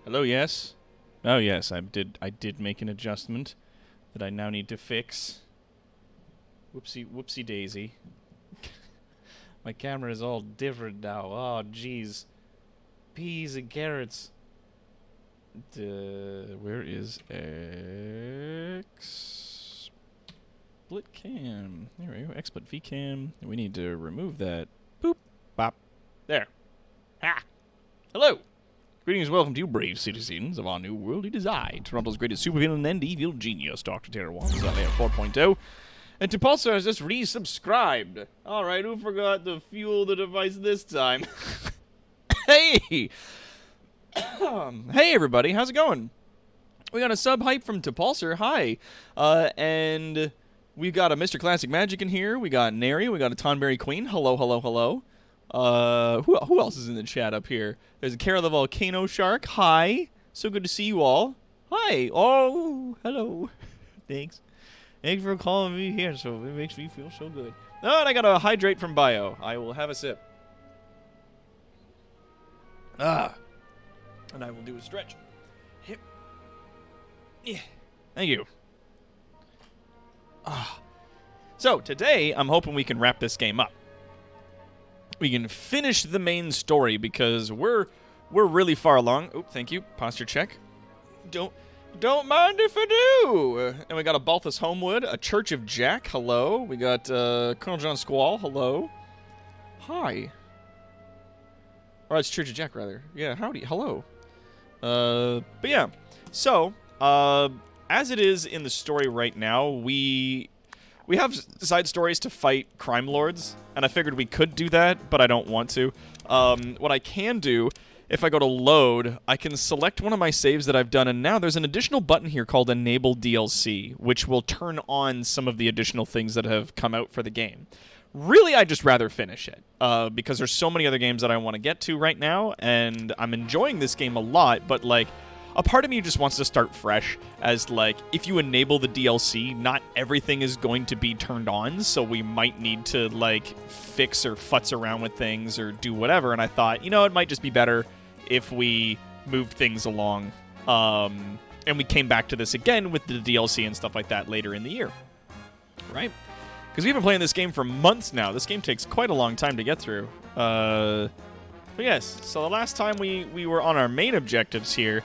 Hello, yes? Oh, yes, I did make an adjustment that I now need to fix. Whoopsie daisy. My camera is all different now. Oh, jeez. Peas and carrots. Where is X? Split cam. There we go. X split V cam. We need to remove that. Boop. Bop. There. Ha! Hello! Greetings and welcome to you, brave citizens of our new world. It is I, Toronto's greatest supervillain and evil genius, Dr. Terror 1, Layer 4.0. And to Pulsar has just resubscribed. Alright, who forgot to fuel the device this time? Hey! Hey, everybody, how's it going? We got a sub-hype from Topulsar, hi. And we've got a Mr. Classic Magic in here. We got Neri, we got a Tonberry Queen. Hello, hello, hello. Who else is in the chat up here? There's a Kara the Volcano Shark. Hi. So good to see you all. Hi. Oh, hello. Thanks. Thanks for calling me here, so it makes me feel so good. Oh, and I got a hydrate from Bio. I will have a sip. And I will do a stretch. Hip. Yeah. Thank you. So, today, I'm hoping we can wrap this game up. We can finish the main story because we're really far along. Oh, thank you. Posture check. Don't mind if I do. And we got a Balthus Homewood, a Church of Jack. Hello. We got Colonel John Squall. Hello. Hi. Or it's Church of Jack rather. Yeah. Howdy. Hello. But yeah. So, as it is in the story right now, we have side stories to fight crime lords, and I figured we could do that, but I don't want to. What I can do, if I go to load, I can select one of my saves that I've done, and now there's an additional button here called Enable DLC, which will turn on some of the additional things that have come out for the game. Really, I'd just rather finish it, because there's so many other games that I want to get to right now, and I'm enjoying this game a lot, but, like, a part of me just wants to start fresh, as, like, if you enable the DLC, not everything is going to be turned on, so we might need to, like, fix or futz around with things or do whatever, and I thought, you know, it might just be better if we moved things along, and we came back to this again with the DLC and stuff like that later in the year, right? Because we've been playing this game for months now. This game takes quite a long time to get through. But yes, so the last time we were on our main objectives here,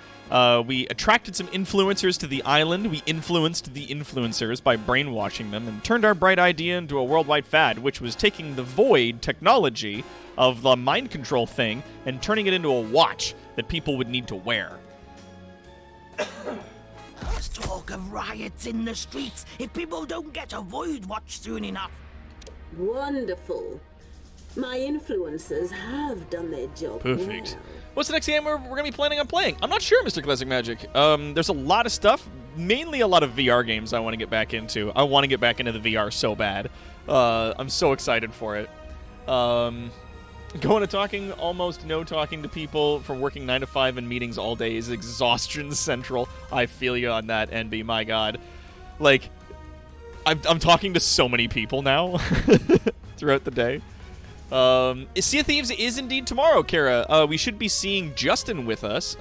we attracted some influencers to the island. We influenced the influencers by brainwashing them and turned our bright idea into a worldwide fad, which was taking the Void technology of the mind control thing and turning it into a watch that people would need to wear. There's talk of riots in the streets if people don't get a Void watch soon enough. Wonderful. My influencers have done their job. Perfect. Well. What's the next game we're going to be planning on playing? I'm not sure, Mr. Classic Magic. There's a lot of stuff, mainly a lot of VR games I want to get back into. I want to get back into the VR so bad. I'm so excited for it. Going to talking, almost no talking to people from working 9 to 5 in meetings all day is exhaustion central. I feel you on that, NB, my god. Like, I'm talking to so many people now throughout the day. Sea of Thieves is indeed tomorrow, Kara. We should be seeing Justin with us.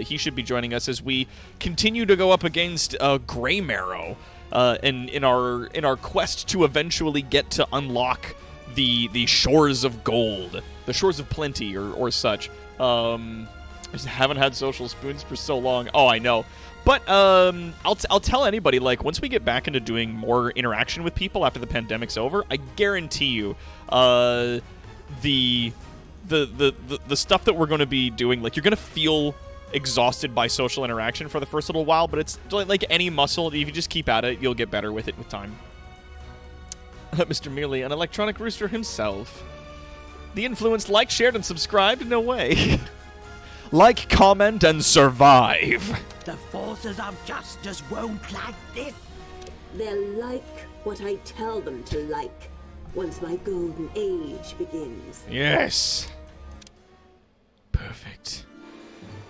He should be joining us as we continue to go up against Grey Marrow in our quest to eventually get to unlock the shores of gold, the shores of plenty, or such. I just haven't had social spoons for so long. Oh, I know. But I'll tell anybody, like, once we get back into doing more interaction with people after the pandemic's over, I guarantee you, the stuff that we're going to be doing, like, you're going to feel exhausted by social interaction for the first little while, but it's like any muscle. If you just keep at it, you'll get better with it with time. Mr. Merely, an electronic rooster himself. The influenced like, shared, and subscribed? No way. Like, comment, and survive. The forces of justice won't like this. They'll like what I tell them to like once my golden age begins. Yes. Perfect.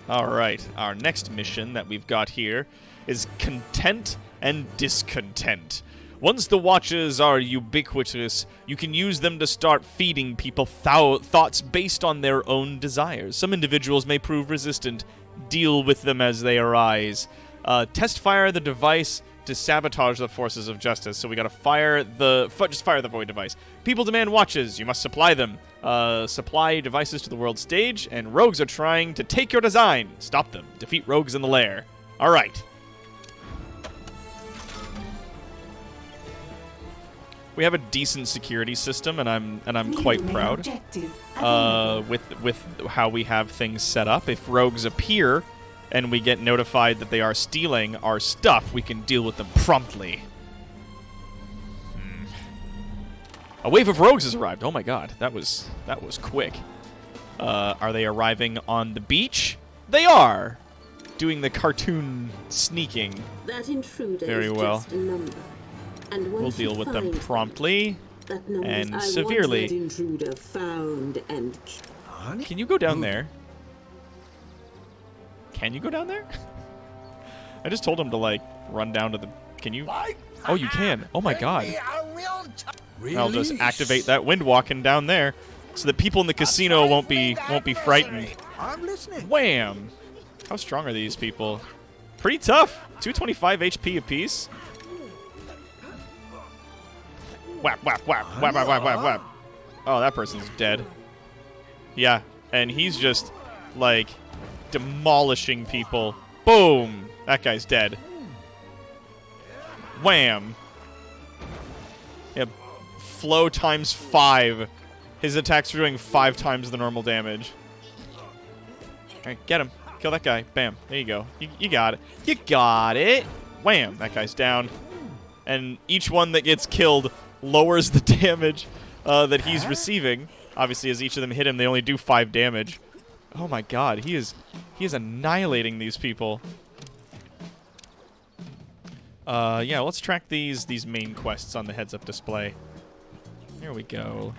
All right, our next mission that we've got here is content and discontent. Once the watches are ubiquitous, you can use them to start feeding people thoughts based on their own desires. Some individuals may prove resistant, deal with them as they arise. Test fire the device to sabotage the forces of justice. So we gotta fire the... just fire the void device. People demand watches. You must supply them. Supply devices to the world stage, and rogues are trying to take your design. Stop them. Defeat rogues in the lair. Alright. We have a decent security system, and I'm quite proud with how we have things set up. If rogues appear and we get notified that they are stealing our stuff, we can deal with them promptly. A wave of rogues has arrived. Oh my god, that was quick. Are they arriving on the beach? They are, doing the cartoon sneaking. That intruder very is well. just a number. And We'll deal with them promptly that number's and I want severely. that intruder found and Can you go down there? Can you go down there? I just told him to, like, run down to the... Can you? Oh, you can. Oh, my God. I'll just activate that wind walking down there so that people in the casino won't be frightened. I'm listening. Wham! How strong are these people? Pretty tough. 225 HP apiece. Whap, whap, whap, whap, whap, whap, whap, whap. Oh, that person's dead. Yeah, and he's just, like, demolishing people. Boom! That guy's dead. Wham! Yeah, flow times 5. His attacks are doing 5 times the normal damage. Alright, get him. Kill that guy. Bam. There you go. You got it. You got it! Wham! That guy's down. And each one that gets killed lowers the damage that he's receiving. Obviously, as each of them hit him, they only do 5 damage. Oh my god, he is annihilating these people. Yeah, let's track these main quests on the heads-up display. Here we go.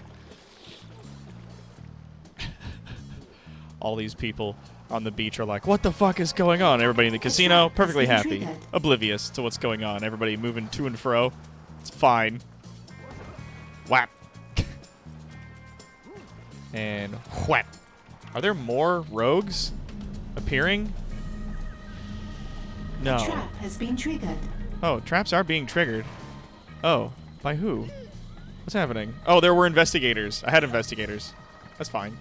All these people on the beach are like, what the fuck is going on? Everybody in the casino, perfectly happy, oblivious to what's going on. Everybody moving to and fro. It's fine. Whap. And whap. Are there more rogues appearing? No. A trap has been triggered. Oh, traps are being triggered. Oh, by who? What's happening? Oh, there were investigators. I had investigators. That's fine.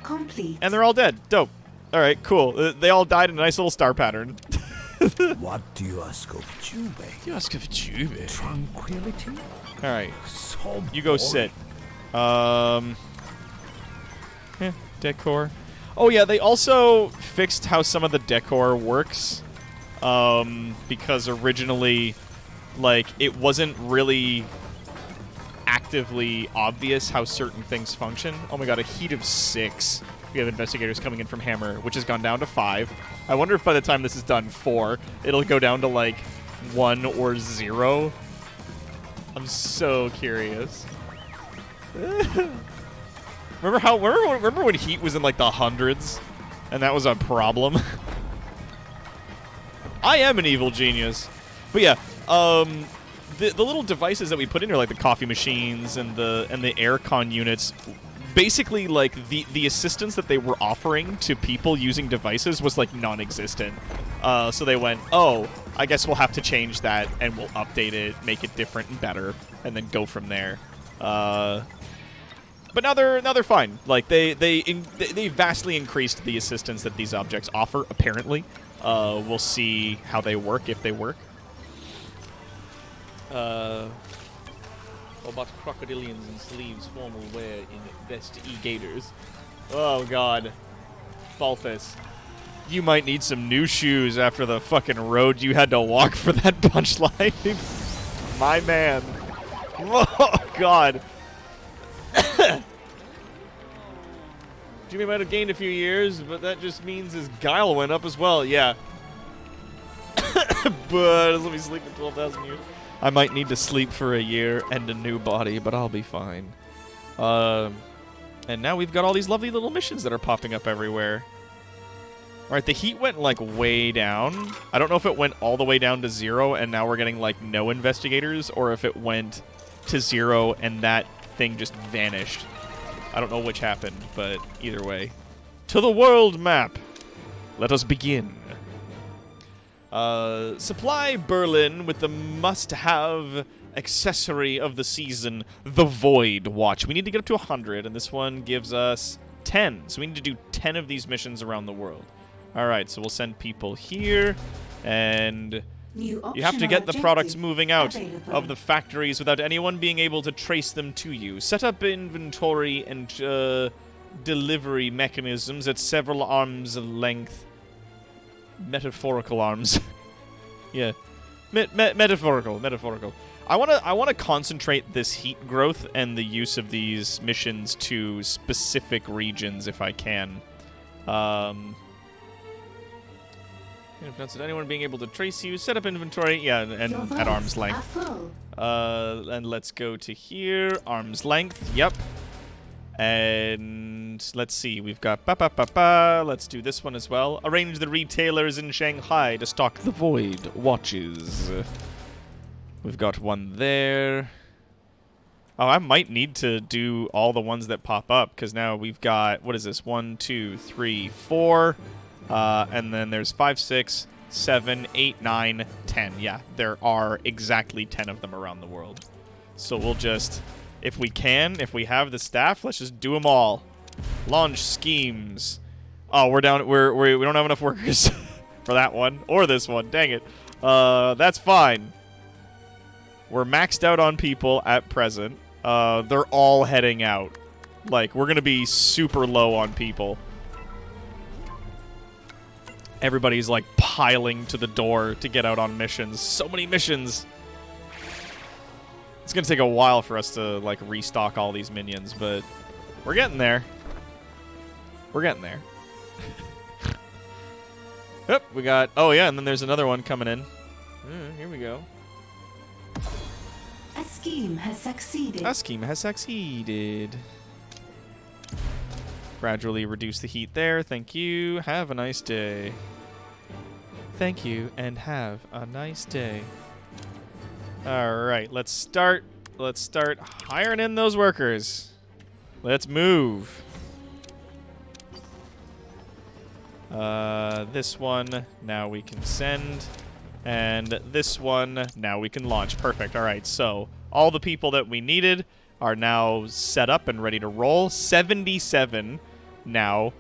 Complete. And they're all dead. Dope. All right, cool. They all died in a nice little star pattern. What do you ask of Jube? You ask of Jube. Tranquility? All right. So You go sit. Decor. Oh yeah, they also fixed how some of the decor works. Because originally, like, it wasn't really actively obvious how certain things function. Oh my god, a heat of 6. We have investigators coming in from Hammer, which has gone down to 5. I wonder if by the time this is done, 4, it'll go down to, like, 1 or 0. I'm so curious. Remember when heat was in, like, the hundreds? And that was a problem? I am an evil genius. But yeah, the little devices that we put in here, like the coffee machines and the aircon units, basically, like, the assistance that they were offering to people using devices was, like, non-existent. So they went, oh, I guess we'll have to change that, and we'll update it, make it different and better, and then go from there. But now they're fine. Like, they vastly increased the assistance that these objects offer, apparently. We'll see how they work, if they work. About crocodilians and sleeves formal wear in vest e-gators. Oh god. Balthus. You might need some new shoes after the fucking road you had to walk for that punchline. My man. Oh god. Jimmy might have gained a few years, but that just means his guile went up as well. Yeah. But let me sleep for 12,000 years. I might need to sleep for a year and a new body, but I'll be fine. And now we've got all these lovely little missions that are popping up everywhere. Alright, the heat went, like, way down. I don't know if it went all the way down to 0 and now we're getting, like, no investigators, or if it went to 0 and that thing just vanished. I don't know which happened, but either way. To the world map. Let us begin. Supply Berlin with the must-have accessory of the season, the Void Watch. We need to get up to 100, and this one gives us 10. So we need to do 10 of these missions around the world. Alright, so we'll send people here, and you have to get the products moving out of the factories without anyone being able to trace them to you. Set up inventory and delivery mechanisms at several arms length. Metaphorical arms. Yeah. Metaphorical. I wanna concentrate this heat growth and the use of these missions to specific regions if I can. If anyone being able to trace you, set up inventory, yeah, and at arm's length. And let's go to here, arm's length, yep. And let's see, we've got let's do this one as well. Arrange the retailers in Shanghai to stock the Void Watches. We've got one there. Oh, I might need to do all the ones that pop up, because now we've got, what is this, 1, 2, 3, 4, and then there's 5, 6, 7, 8, 9, 10. Yeah, there are exactly 10 of them around the world. So we'll just, if we have the staff, let's just do them all. Launch schemes. Oh, we don't have enough workers for that one, or this one, dang it. That's fine. We're maxed out on people at present. They're all heading out. Like, we're gonna be super low on people. Everybody's, like, piling to the door to get out on missions. So many missions! It's gonna take a while for us to, like, restock all these minions, but we're getting there. We're getting there. Yep, we got... Oh, yeah, and then there's another one coming in. Here we go. A scheme has succeeded. A scheme has succeeded. Gradually reduce the heat there. Thank you. Have a nice day. Thank you, and have a nice day. Alright, let's start hiring in those workers. Let's move. This one, now we can send. And this one, now we can launch. Perfect. Alright, so all the people that we needed are now set up and ready to roll. 77 now.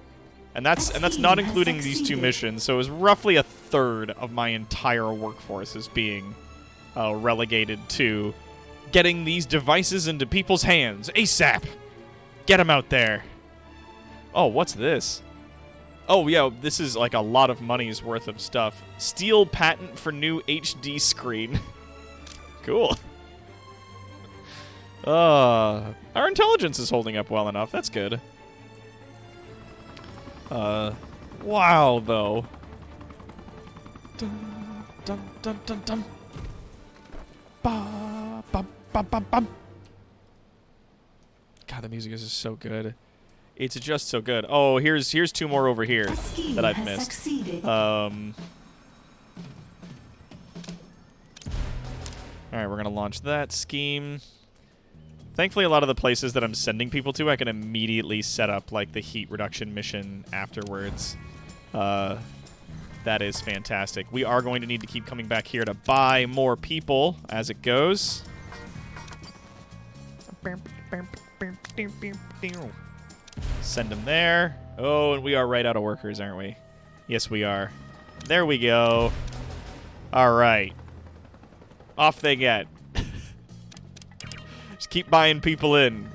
And that's not including these two missions. So it was roughly a third of my entire workforce is being relegated to getting these devices into people's hands. ASAP! Get them out there. Oh, what's this? Oh, yeah, this is like a lot of money's worth of stuff. Steal patent for new HD screen. Cool. Our intelligence is holding up well enough. That's good. Wow, though. Dun, dun, dun, dun, dun. Ba, ba, ba, ba, ba. God, the music is just so good. It's just so good. Oh, here's two more over here that I've missed. All right, we're gonna launch that scheme. Thankfully, a lot of the places that I'm sending people to, I can immediately set up like the heat reduction mission afterwards. That is fantastic. We are going to need to keep coming back here to buy more people as it goes. Send them there. Oh, and we are right out of workers, aren't we? Yes, we are. There we go. All right. Off they get. Just keep buying people in.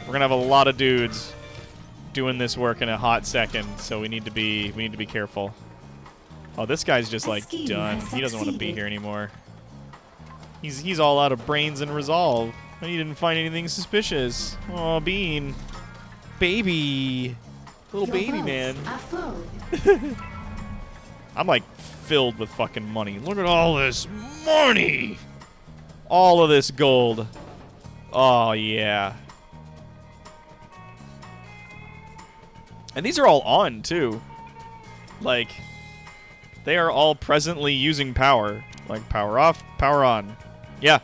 We're gonna have a lot of dudes doing this work in a hot second, so we need to be careful. Oh, this guy's just like done. He doesn't want to be here anymore. He's all out of brains and resolve. He didn't find anything suspicious. Oh, Bean. Baby. Little baby man. I'm like filled with fucking money. Look at all this money. All of this gold. Oh, yeah. And these are all on, too. Like, they are all presently using power. Like, power off, power on. Yeah.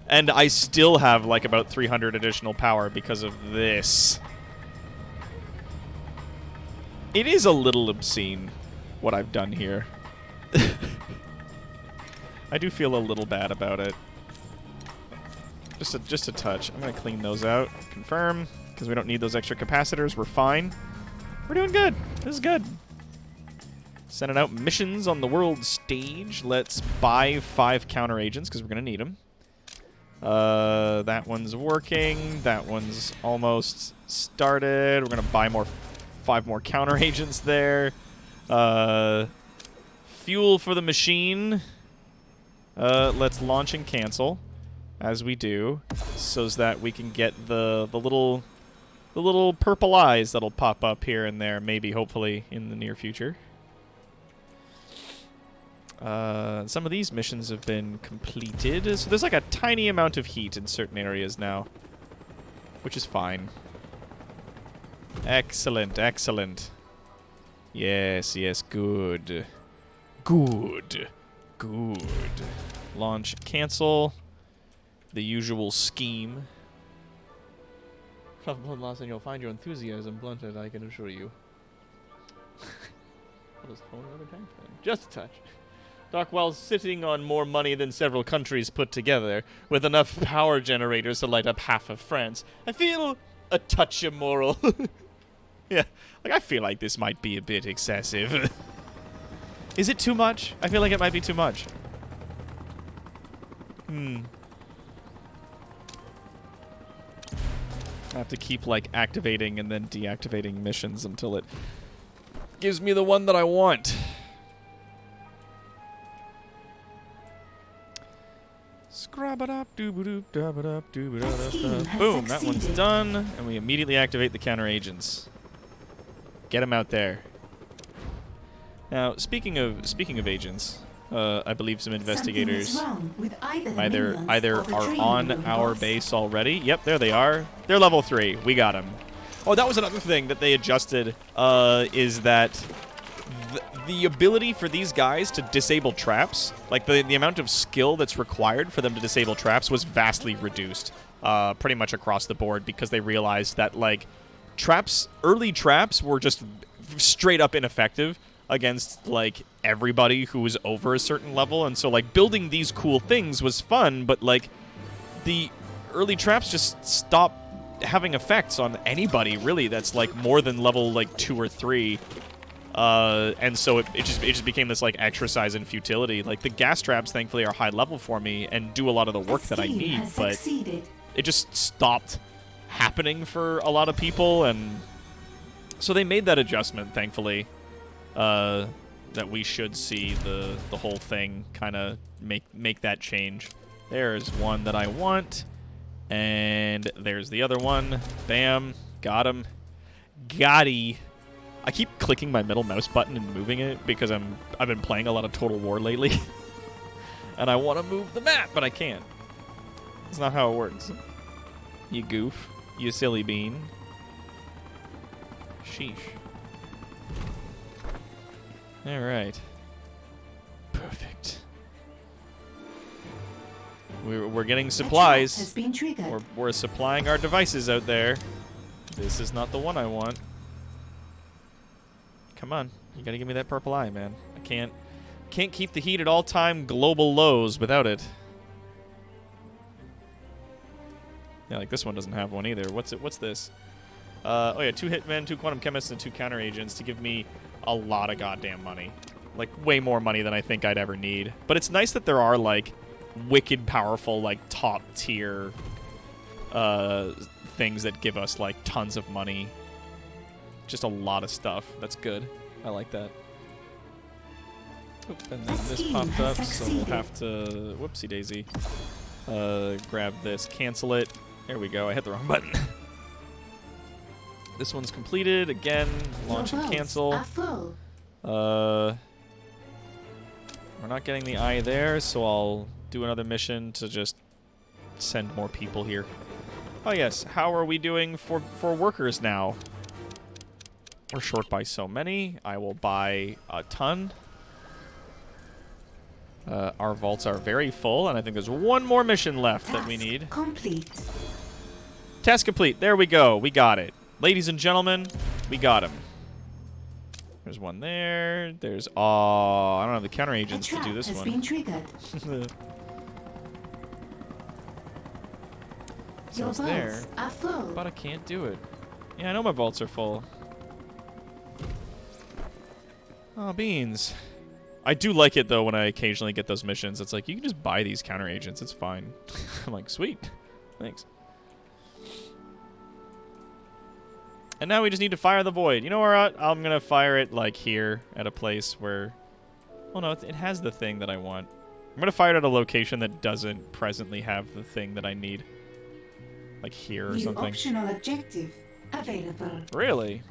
And I still have, like, about 300 additional power because of this. It is a little obscene what I've done here. I do feel a little bad about it. Just a touch. I'm going to clean those out. Confirm, because we don't need those extra capacitors. We're fine. We're doing good. This is good. Sending out missions on the world stage. Let's buy 5 counter agents, because we're going to need them. That one's working. That one's almost started. We're going to buy 5 more counter agents there. Fuel for the machine. Let's launch and cancel, as we do, so that we can get the little purple eyes that'll pop up here and there, maybe, hopefully, in the near future. Some of these missions have been completed, so there's like a tiny amount of heat in certain areas now, which is fine. Excellent, excellent. Yes, yes, good. Good. Good. Launch, cancel. The usual scheme. From blood loss, and you'll find your enthusiasm blunted, I can assure you. What is whole other tank then? Just a touch. Darkwell's sitting on more money than several countries put together, with enough power generators to light up half of France. I feel a touch immoral. Yeah, like I feel like this might be a bit excessive. Is it too much? I feel like it might be too much. I have to keep, like, activating and then deactivating missions until it gives me the one that I want. Boom, that one's done, and we immediately activate the counter agents. Get them out there. Now, speaking of agents, I believe some investigators either are on our base already. Yep, there they are. They're level 3. We got them. Oh, that was another thing that they adjusted, is that the ability for these guys to disable traps, like the amount of skill that's required for them to disable traps was vastly reduced, pretty much across the board, because they realized that, like, early traps were just straight up ineffective against, like, everybody who was over a certain level, and so, like, building these cool things was fun, but, like, the early traps just stopped having effects on anybody, really, that's, like, more than level, like, 2 or 3, and so it just became this, like, exercise in futility. Like, the gas traps, thankfully, are high level for me and do a lot of the work that I need, but it just stopped happening for a lot of people, and so they made that adjustment, thankfully. That we should see the whole thing kind of make that change. There's one that I want, and there's the other one. Bam, got him. Gotti. I keep clicking my middle mouse button and moving it because I've been playing a lot of Total War lately, and I want to move the map, but I can't. It's not how it works. You goof. You silly bean. Sheesh. Alright. Perfect. We're getting supplies. Has been triggered. We're supplying our devices out there. This is not the one I want. Come on. You gotta give me that purple eye, man. I can't keep the heat at all-time global lows without it. Yeah, like this one doesn't have one either. What's this? Oh yeah, 2 hitmen, 2 quantum chemists, and 2 counter agents to give me a lot of goddamn money. Like, way more money than I think I'd ever need. But it's nice that there are, like, wicked powerful, like, top-tier things that give us, like, tons of money. Just a lot of stuff. That's good. I like that. Oop, and then this popped up, so we'll have to... Whoopsie-daisy. Grab this. Cancel it. There we go. I hit the wrong button. This one's completed. Again, launch and cancel. We're not getting the eye there, so I'll do another mission to just send more people here. Oh yes, how are we doing for workers now? We're short by so many. I will buy a ton. Our vaults are very full, and I think there's one more mission left that we need. Complete. Task complete. There we go. We got it. Ladies and gentlemen, we got him. There's one there. There's I don't have the counter agents to do this has one. been triggered. So Your it's there, vaults are full. but I can't do it. Yeah, I know my vaults are full. Oh, beans. I do like it, though, when I occasionally get those missions. It's like, you can just buy these counter agents. It's fine. I'm like, sweet. Thanks. And now we just need to fire the void. You know where I'm going to fire it, like, here at a place where... Oh, no, it has the thing that I want. I'm going to fire it at a location that doesn't presently have the thing that I need. Like here or New something. optional objective available. Really?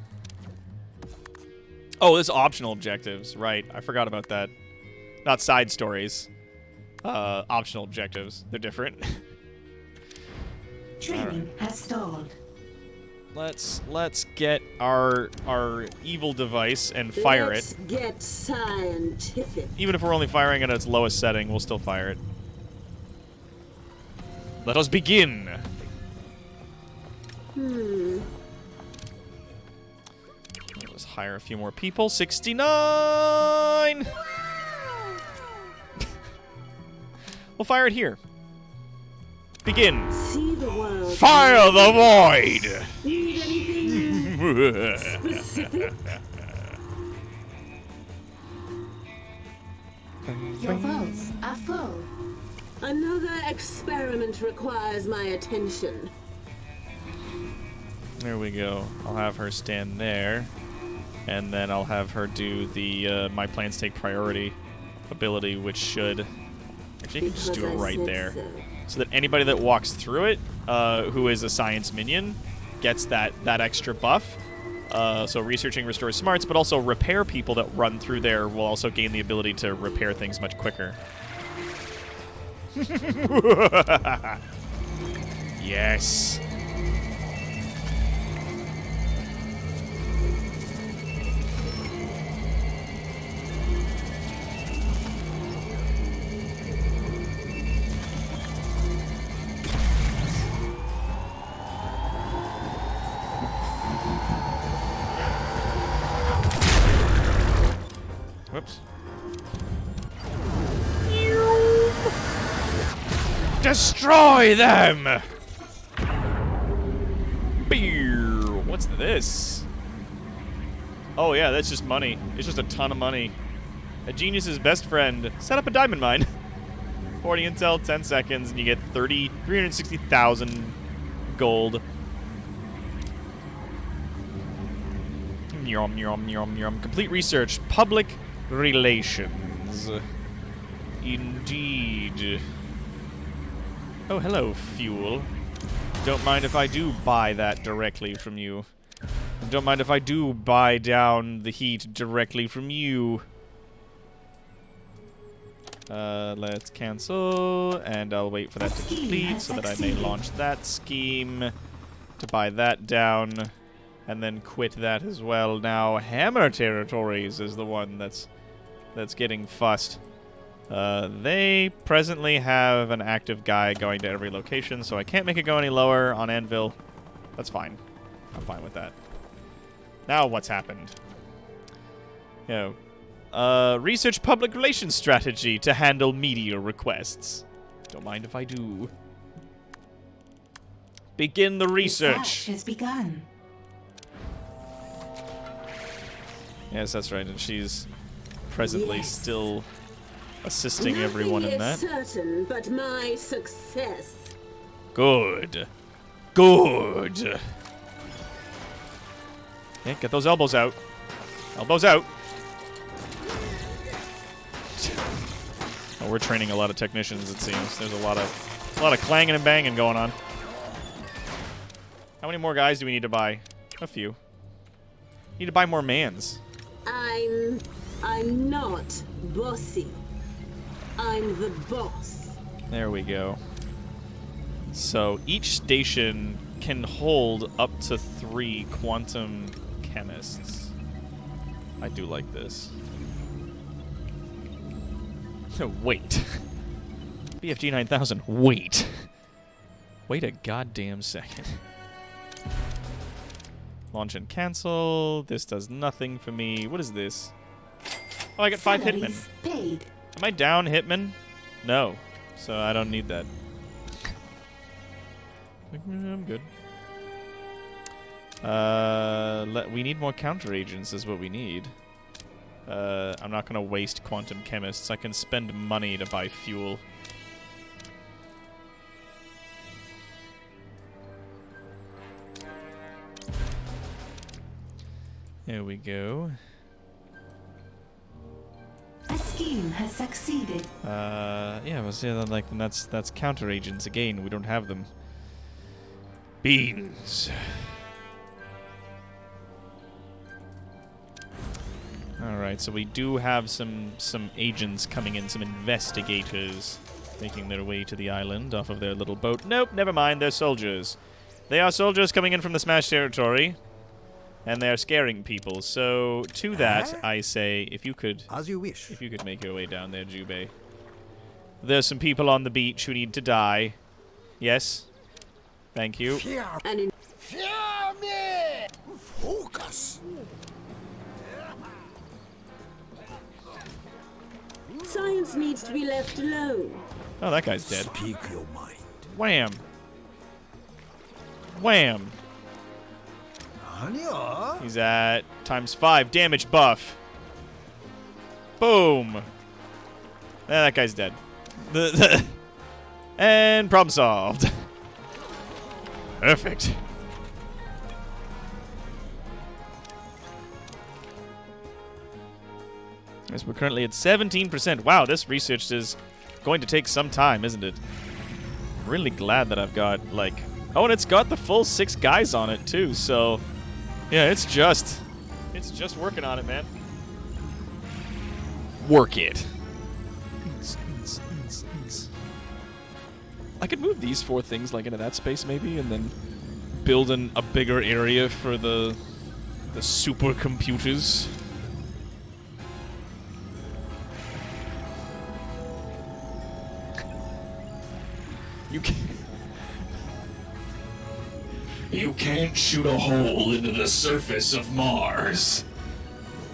Oh, this optional objectives. Right. I forgot about that. Not side stories. Optional objectives. They're different. Training has stalled. Let's get our evil device and fire Let's it. get scientific. Even if we're only firing it at its lowest setting, we'll still fire it. Let us begin. Let's hire a few more people. 69! We'll fire it here. Begin. See the world. Fire the void! Need anything specific? Your vaults are full. Another experiment requires my attention. There we go. I'll have her stand there. And then I'll have her do the my plans take priority ability, which should... Actually, you can just do it right there. So that anybody that walks through it, who is a science minion, gets that extra buff. So researching restores smarts, but also repair people that run through there will also gain the ability to repair things much quicker. Yes. Whoops. Destroy them! Beer. What's this? Oh yeah, that's just money. It's just a ton of money. A genius's best friend. Set up a diamond mine. 40 intel, 10 seconds, and you get 360,000 gold. Yum, yum, yum, yum. Complete research. Public relations. Indeed. Oh, hello, fuel. Don't mind if I do buy that directly from you. Don't mind if I do buy down the heat directly from you. Let's cancel, and I'll wait for that to complete so that I may launch that scheme to buy that down, and then quit that as well. Now, Hammer Territories is the one that's getting fussed. They presently have an active guy going to every location, so I can't make it go any lower on Anvil. That's fine. I'm fine with that. Now what's happened? You know, research public relations strategy to handle media requests. Don't mind if I do. Begin the research. Research has begun. Yes, that's right, and she's presently Yes. still assisting everyone in that. Nothing is certain but my success. Good. Good. Yeah, get those elbows out. Elbows out. Oh, we're training a lot of technicians, it seems. There's a lot of clanging and banging going on. How many more guys do we need to buy? A few. Need to buy more mans. I'm not bossy. I'm the boss. There we go. So each station can hold up to 3 quantum chemists. I do like this. Wait. BFG 9000, wait. Wait a goddamn second. Launch and cancel. This does nothing for me. What is this? Oh, I got 5 hitmen. Salaries paid. Am I down hitmen? No. So I don't need that. I'm good. We need more counter agents is what we need. I'm not going to waste quantum chemists. I can spend money to buy fuel. There we go. A scheme has succeeded. Yeah, well, see, like, that's counter agents again. We don't have them. Beans. Alright, so we do have some agents coming in, some investigators making their way to the island off of their little boat. Nope, never mind, they're soldiers. They are soldiers coming in from the Smash territory, and they're scaring people. So, to that, I say, if you could As you wish. make your way down there, Jubei. There's some people on the beach who need to die. Yes? Thank you. And in Focus. science needs to be left alone. Oh, that guy's dead. Speak your mind. Wham! Wham! Anya? He's at ×5 damage buff. Boom! That guy's dead. And problem solved. Perfect. Yes, we're currently at 17%. Wow, this research is going to take some time, isn't it? I'm really glad that I've got, like... Oh, and it's got the full 6 guys on it, too, so... Yeah, it's just working on it, man. Work it. I could move these 4 things, like, into that space, maybe, and then build a bigger area for the supercomputers. You can't shoot a hole into the surface of Mars.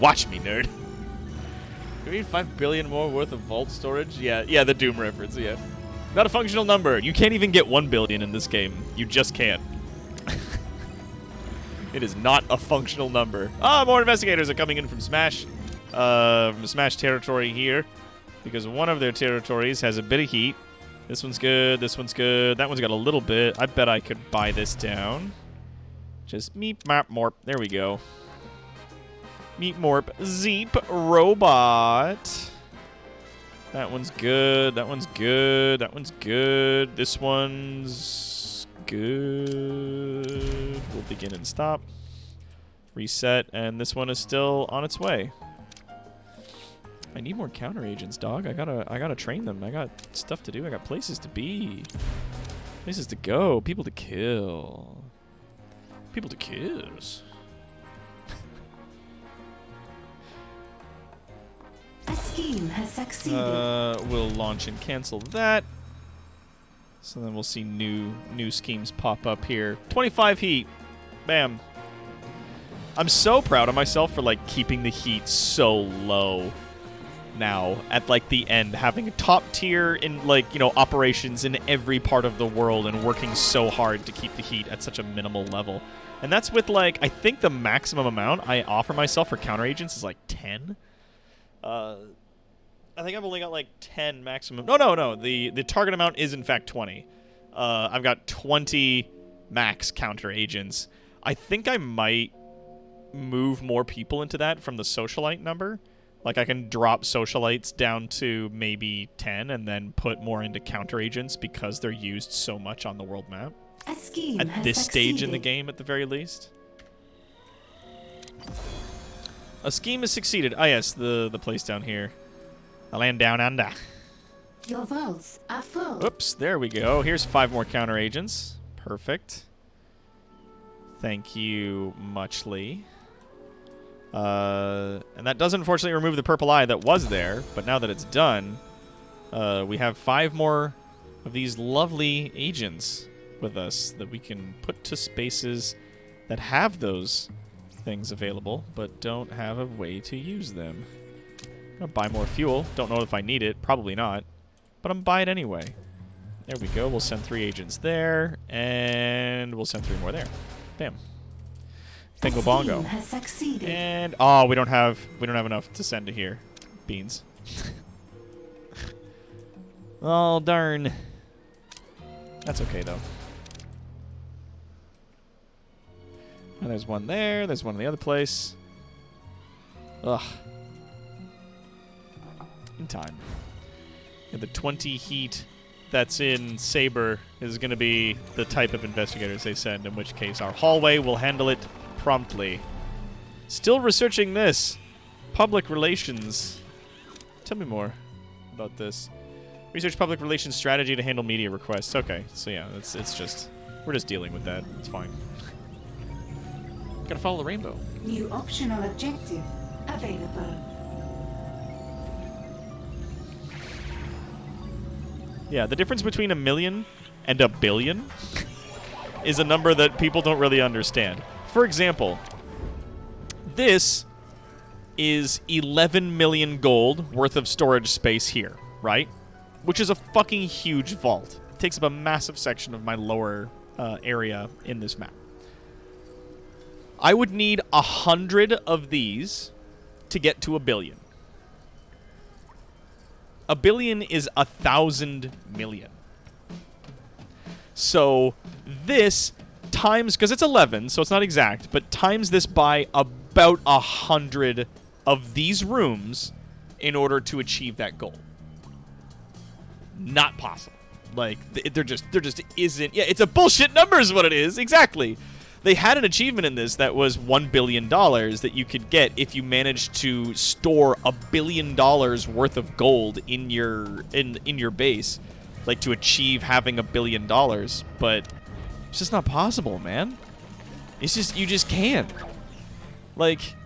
Watch me, nerd. Do we need 5 billion more worth of vault storage? Yeah, the Doom reference, yeah. Not a functional number. You can't even get 1 billion in this game. You just can't. It is not a functional number. Ah, more investigators are coming in from Smash. From Smash territory here. Because one of their territories has a bit of heat. This one's good, this one's good. That one's got a little bit. I bet I could buy this down. Just meep, map, morp. There we go. Meep, morp, zeep, robot. That one's good, that one's good, that one's good. This one's good. We'll begin and stop. Reset, and this one is still on its way. I need more counter agents, dog. I gotta train them. I got stuff to do. I got places to be. Places to go. People to kill. People to kiss. A scheme has succeeded. We'll launch and cancel that. So then we'll see new schemes pop up here. 25 heat. Bam. I'm so proud of myself for, like, keeping the heat so low. Now at like the end, having a top tier in, like, you know, operations in every part of the world and working so hard to keep the heat at such a minimal level. And that's with, like, I think the maximum amount I offer myself for counter agents is like 10. I think I've only got like 10 maximum. No. The target amount is in fact 20. I've got 20 max counter agents. I think I might move more people into that from the socialite number. Like, I can drop socialites down to maybe 10 and then put more into counter agents because they're used so much on the world map. A scheme At has this stage in the succeeded. game, at the very least. A scheme has succeeded. Ah, yes, the place down here. The land down under. Your vaults are full. Oops, there we go. Here's 5 more counter agents. Perfect. Thank you, muchly. And that does unfortunately remove the purple eye that was there, but now that it's done, we have 5 more of these lovely agents with us that we can put to spaces that have those things available, but don't have a way to use them. I'm gonna buy more fuel. Don't know if I need it. Probably not. But I'm buy it anyway. There we go. We'll send 3 agents there, and we'll send 3 more there. Bam. Bingo bongo. Has succeeded. And oh, we don't have enough to send to here. Beans. Oh darn. That's okay though. And there's one there. There's one in the other place. Ugh. In time. And the 20 heat that's in Saber is going to be the type of investigators they send, in which case our hallway will handle it promptly. Still researching this. Public relations. Tell me more about this. Research public relations strategy to handle media requests. Okay, so yeah, it's just, we're just dealing with that. It's fine. Gotta follow the rainbow. New optional objective available. Yeah, the difference between 1 million and 1 billion is a number that people don't really understand. For example, this is 11 million gold worth of storage space here, right? Which is a fucking huge vault. It takes up a massive section of my lower area in this map. I would need 100 of these to get to 1 billion. 1 billion is 1,000 million. So this times, because it's 11, so it's not exact, but times this by about 100 of these rooms in order to achieve that goal. Not possible. Like, there just isn't. Yeah, it's a bullshit number is what it is. Exactly. They had an achievement in this that was $1 billion that you could get if you managed to store $1 billion worth of gold in your base, like to achieve having $1 billion. But it's just not possible, man. It's just, you just can't. Like,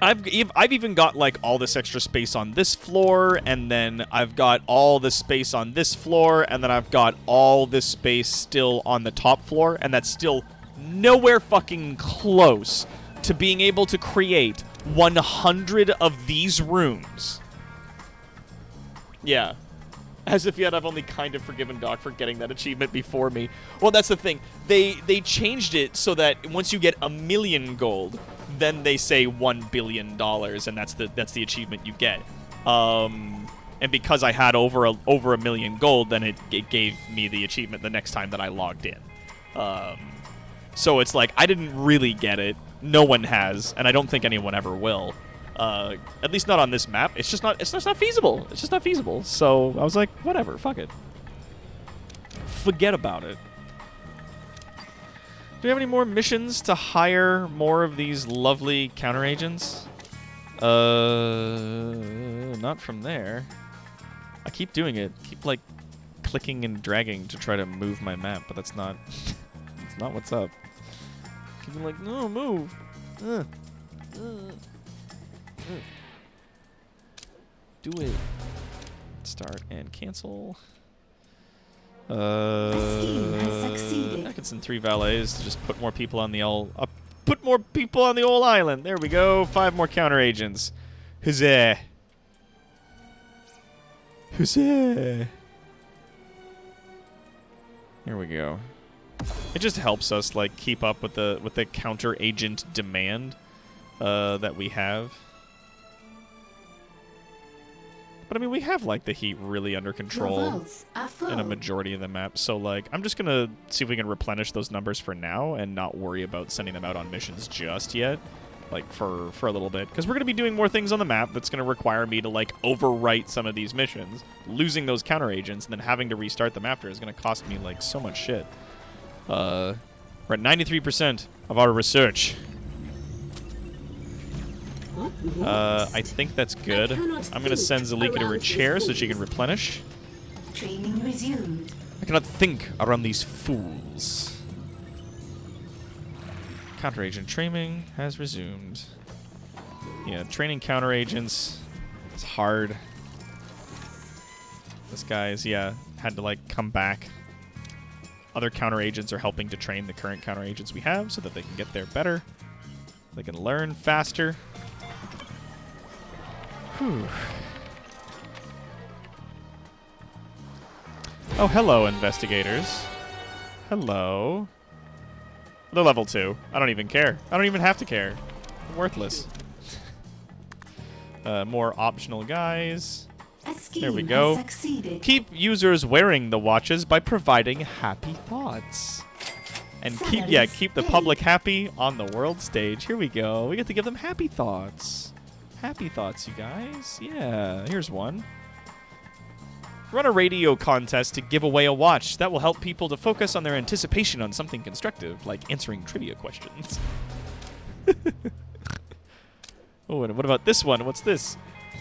I've even got like all this extra space on this floor, and then I've got all this space on this floor, and then I've got all this space still on the top floor, and that's still nowhere fucking close to being able to create 100 of these rooms. Yeah. As if yet I've only kind of forgiven Doc for getting that achievement before me. Well, that's the thing. They changed it so that once you get 1 million gold, then they say $1 billion, and that's the achievement you get. And because I had over a million gold, then it gave me the achievement the next time that I logged in. So it's like, I didn't really get it. No one has, and I don't think anyone ever will. At least not on this map. It's just not feasible. It's just not feasible. So I was like, whatever, fuck it. Forget about it. Do we have any more missions to hire more of these lovely counter agents? Not from there. I keep doing it. Keep like clicking and dragging to try to move my map, but that's not that's not what's up. Keep like, no, move. Do it. Start and cancel. I could send 3 valets to just put more people on the old island. There we go. 5 more counter agents. Huzzah! Huzzah! Here we go. It just helps us like keep up with the counter agent demand that we have. But I mean, we have like the heat really under control in a majority of the map. So like, I'm just gonna see if we can replenish those numbers for now and not worry about sending them out on missions just yet, like for a little bit, because we're gonna be doing more things on the map that's gonna require me to like overwrite some of these missions. Losing those counter agents and then having to restart them after is gonna cost me like so much shit. We're at 93% of our research. I think that's good. I'm gonna send Zalika to her chair so she can replenish. Training resumed. I cannot think around these fools. Counter agent training has resumed. Yeah, training counter agents is hard. This guy's, yeah, had to like come back. other counter agents are helping to train the current counter agents we have so that they can get there better. They can learn faster. Whew. Oh, hello, investigators. Hello. They're level 2. I don't even care. I don't even have to care. Worthless. More optional guys. There we go. Keep users wearing the watches by providing happy thoughts. And keep the public happy on the world stage. Here we go. We get to give them happy thoughts. Happy thoughts, you guys. Yeah, here's one. Run a radio contest to give away a watch. That will help people to focus on their anticipation on something constructive, like answering trivia questions. Oh, and what about this one? What's this?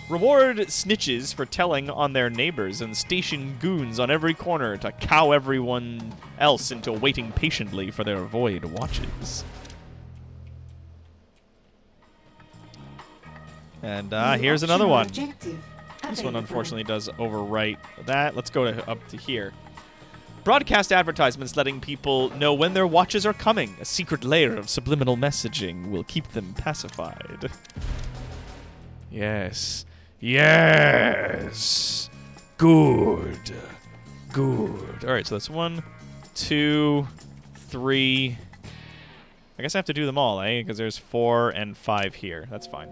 Reward snitches for telling on their neighbors and station goons on every corner to cow everyone else into waiting patiently for their void watches. And here's another one. This one unfortunately does overwrite that. Let's go up to here. Broadcast advertisements letting people know when their watches are coming. A secret layer of subliminal messaging will keep them pacified. Yes. Yes. Good. Good. All right, so that's 1, 2, 3. I guess I have to do them all, eh? Because there's 4 and 5 here. That's fine.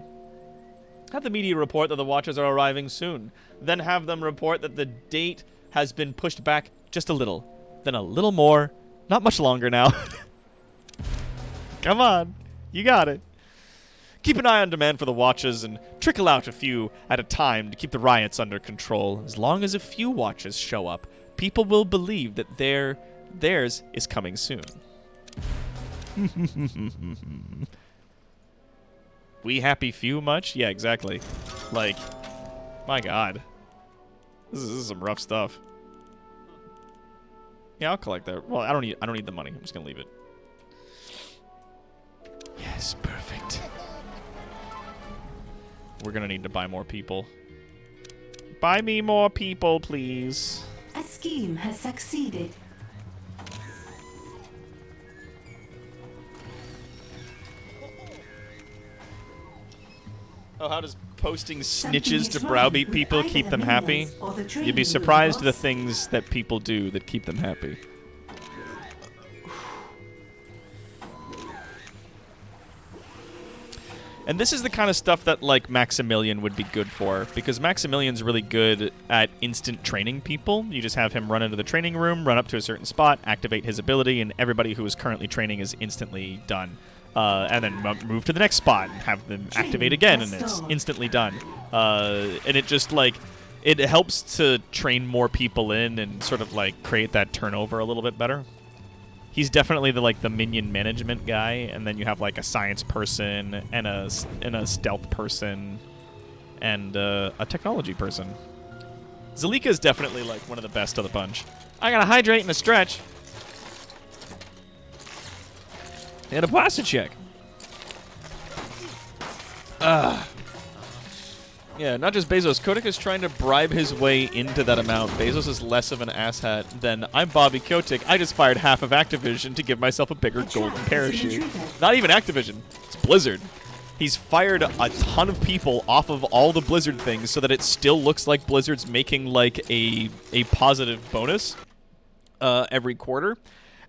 Have the media report that the watches are arriving soon. Then have them report that the date has been pushed back just a little. Then a little more. Not much longer now. Come on. You got it. Keep an eye on demand for the watches and trickle out a few at a time to keep the riots under control. As long as a few watches show up, people will believe that theirs is coming soon. We happy few much? Yeah, exactly. Like, my God. This is some rough stuff. Yeah, I'll collect that. Well, I don't need the money. I'm just gonna leave it. Yes, perfect. We're gonna need to buy more people. Buy me more people, please. A scheme has succeeded. Oh, how does posting snitches to browbeat people keep them happy? You'd be surprised the things that people do that keep them happy. And this is the kind of stuff that, like, Maximilian would be good for, because Maximilian's really good at instant training people. You just have him run into the training room, run up to a certain spot, activate his ability, and everybody who is currently training is instantly done. And then move to the next spot and have them activate again, and it's instantly done. And it just, like, it helps to train more people in and sort of, like, create that turnover a little bit better. He's definitely the minion management guy, and then you have like a science person and a stealth person and a technology person. Zalika is definitely like one of the best of the bunch. I gotta hydrate and a stretch. And a plastic check. Yeah, not just Bezos. Kotick is trying to bribe his way into that amount. Bezos is less of an asshat than I'm Bobby Kotick. I just fired half of Activision to give myself a bigger golden parachute. Not even Activision. It's Blizzard. He's fired a ton of people off of all the Blizzard things so that it still looks like Blizzard's making like a positive bonus every quarter.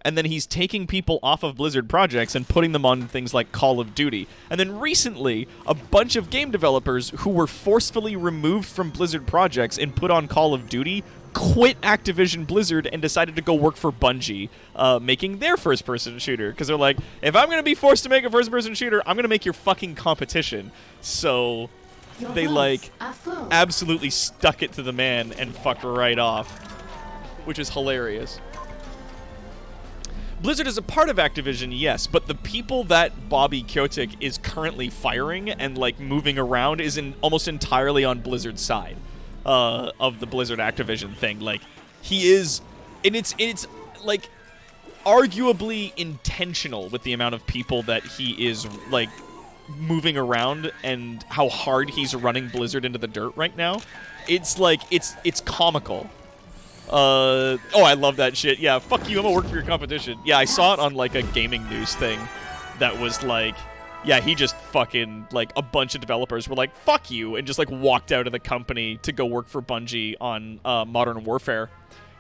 And then he's taking people off of Blizzard projects and putting them on things like Call of Duty. And then recently, a bunch of game developers who were forcefully removed from Blizzard projects and put on Call of Duty quit Activision Blizzard and decided to go work for Bungie, making their first-person shooter. Because they're like, if I'm going to be forced to make a first-person shooter, I'm going to make your fucking competition. So they, like, absolutely stuck it to the man and fucked right off, which is hilarious. Blizzard is a part of Activision, yes, but the people that Bobby Kotick is currently firing and, like, moving around is almost entirely on Blizzard's side of the Blizzard Activision thing. Like, he is... And it's like, arguably intentional with the amount of people that he is, like, moving around and how hard he's running Blizzard into the dirt right now. It's, like, it's comical. Oh, I love that shit. Yeah, fuck you, I'm gonna work for your competition. Yeah, I saw it on, like, a gaming news thing that was, like, yeah, he just fucking, like, a bunch of developers were like, fuck you, and just, like, walked out of the company to go work for Bungie on Modern Warfare.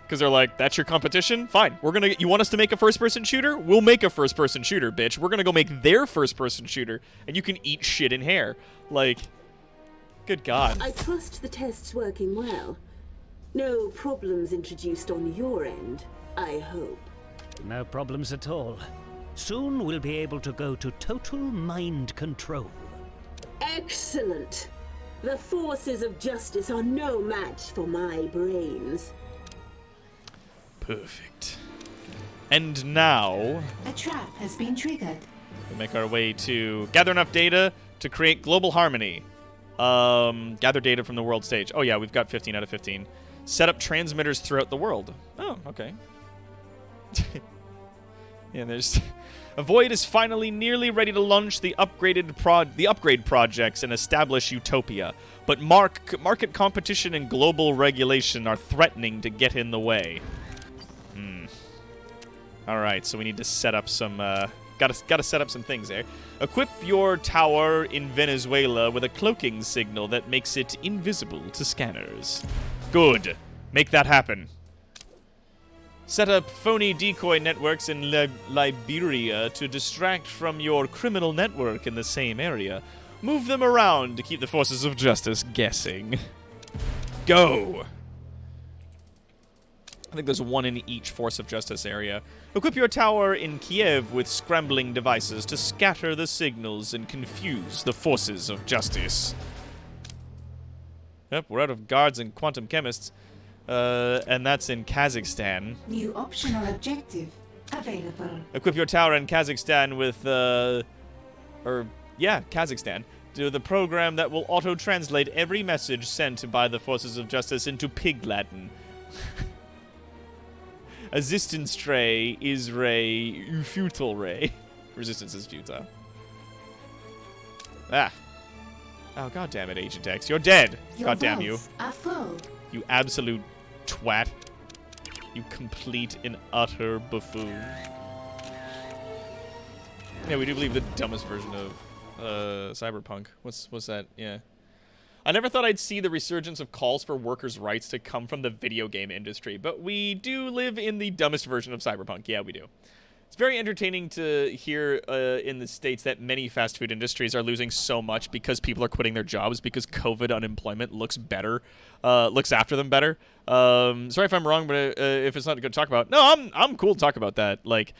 Because they're like, that's your competition? Fine. You want us to make a first-person shooter? We'll make a first-person shooter, bitch. We're gonna go make their first-person shooter, and you can eat shit in hair. Like, good God. I trust the test's working well. No problems introduced on your end, I hope. No problems at all. Soon we'll be able to go to total mind control. Excellent! The forces of justice are no match for my brains. Perfect. And now, A trap has been triggered. we make our way to gather enough data to create global harmony. Gather data from the world stage. Oh yeah, we've got 15 out of 15. Set up transmitters throughout the world. Oh, okay. Yeah, there's... Avoid is finally nearly ready to launch the upgrade projects and establish Utopia, but market competition and global regulation are threatening to get in the way. All right, so we need to set up some. Gotta set up some things there. Equip your tower in Venezuela with a cloaking signal that makes it invisible to scanners. Good. Make that happen. Set up phony decoy networks in Liberia to distract from your criminal network in the same area. Move them around to keep the forces of justice guessing. Go! I think there's one in each force of justice area. Equip your tower in Kiev with scrambling devices to scatter the signals and confuse the forces of justice. Yep, we're out of guards and quantum chemists. And that's in Kazakhstan. New optional objective available. Equip your tower in Kazakhstan with, Kazakhstan. Do the program that will auto-translate every message sent by the forces of justice into Pig Latin. Assistance ray is ray, futile ray. Resistance is futile. Ah. Oh, God damn it, Agent X. You're dead. Your God damn you. vaults are full. You absolute twat. You complete and utter buffoon. Yeah, we do believe the dumbest version of Cyberpunk. What's that? Yeah. I never thought I'd see the resurgence of calls for workers' rights to come from the video game industry, but we do live in the dumbest version of Cyberpunk. Yeah, we do. It's very entertaining to hear in the States that many fast food industries are losing so much because people are quitting their jobs because COVID unemployment looks after them better. Sorry if I'm wrong, but if it's not good to talk about, no, I'm cool to talk about that. Like,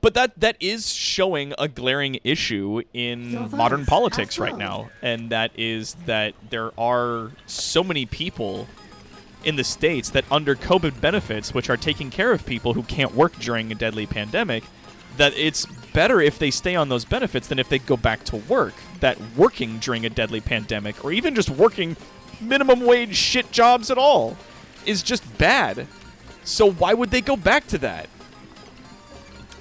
but that is showing a glaring issue in modern politics right now, and that is that there are so many people in the States that under COVID benefits, which are taking care of people who can't work during a deadly pandemic, that it's better if they stay on those benefits than if they go back to work. That working during a deadly pandemic, or even just working minimum wage shit jobs at all, is just bad. So why would they go back to that?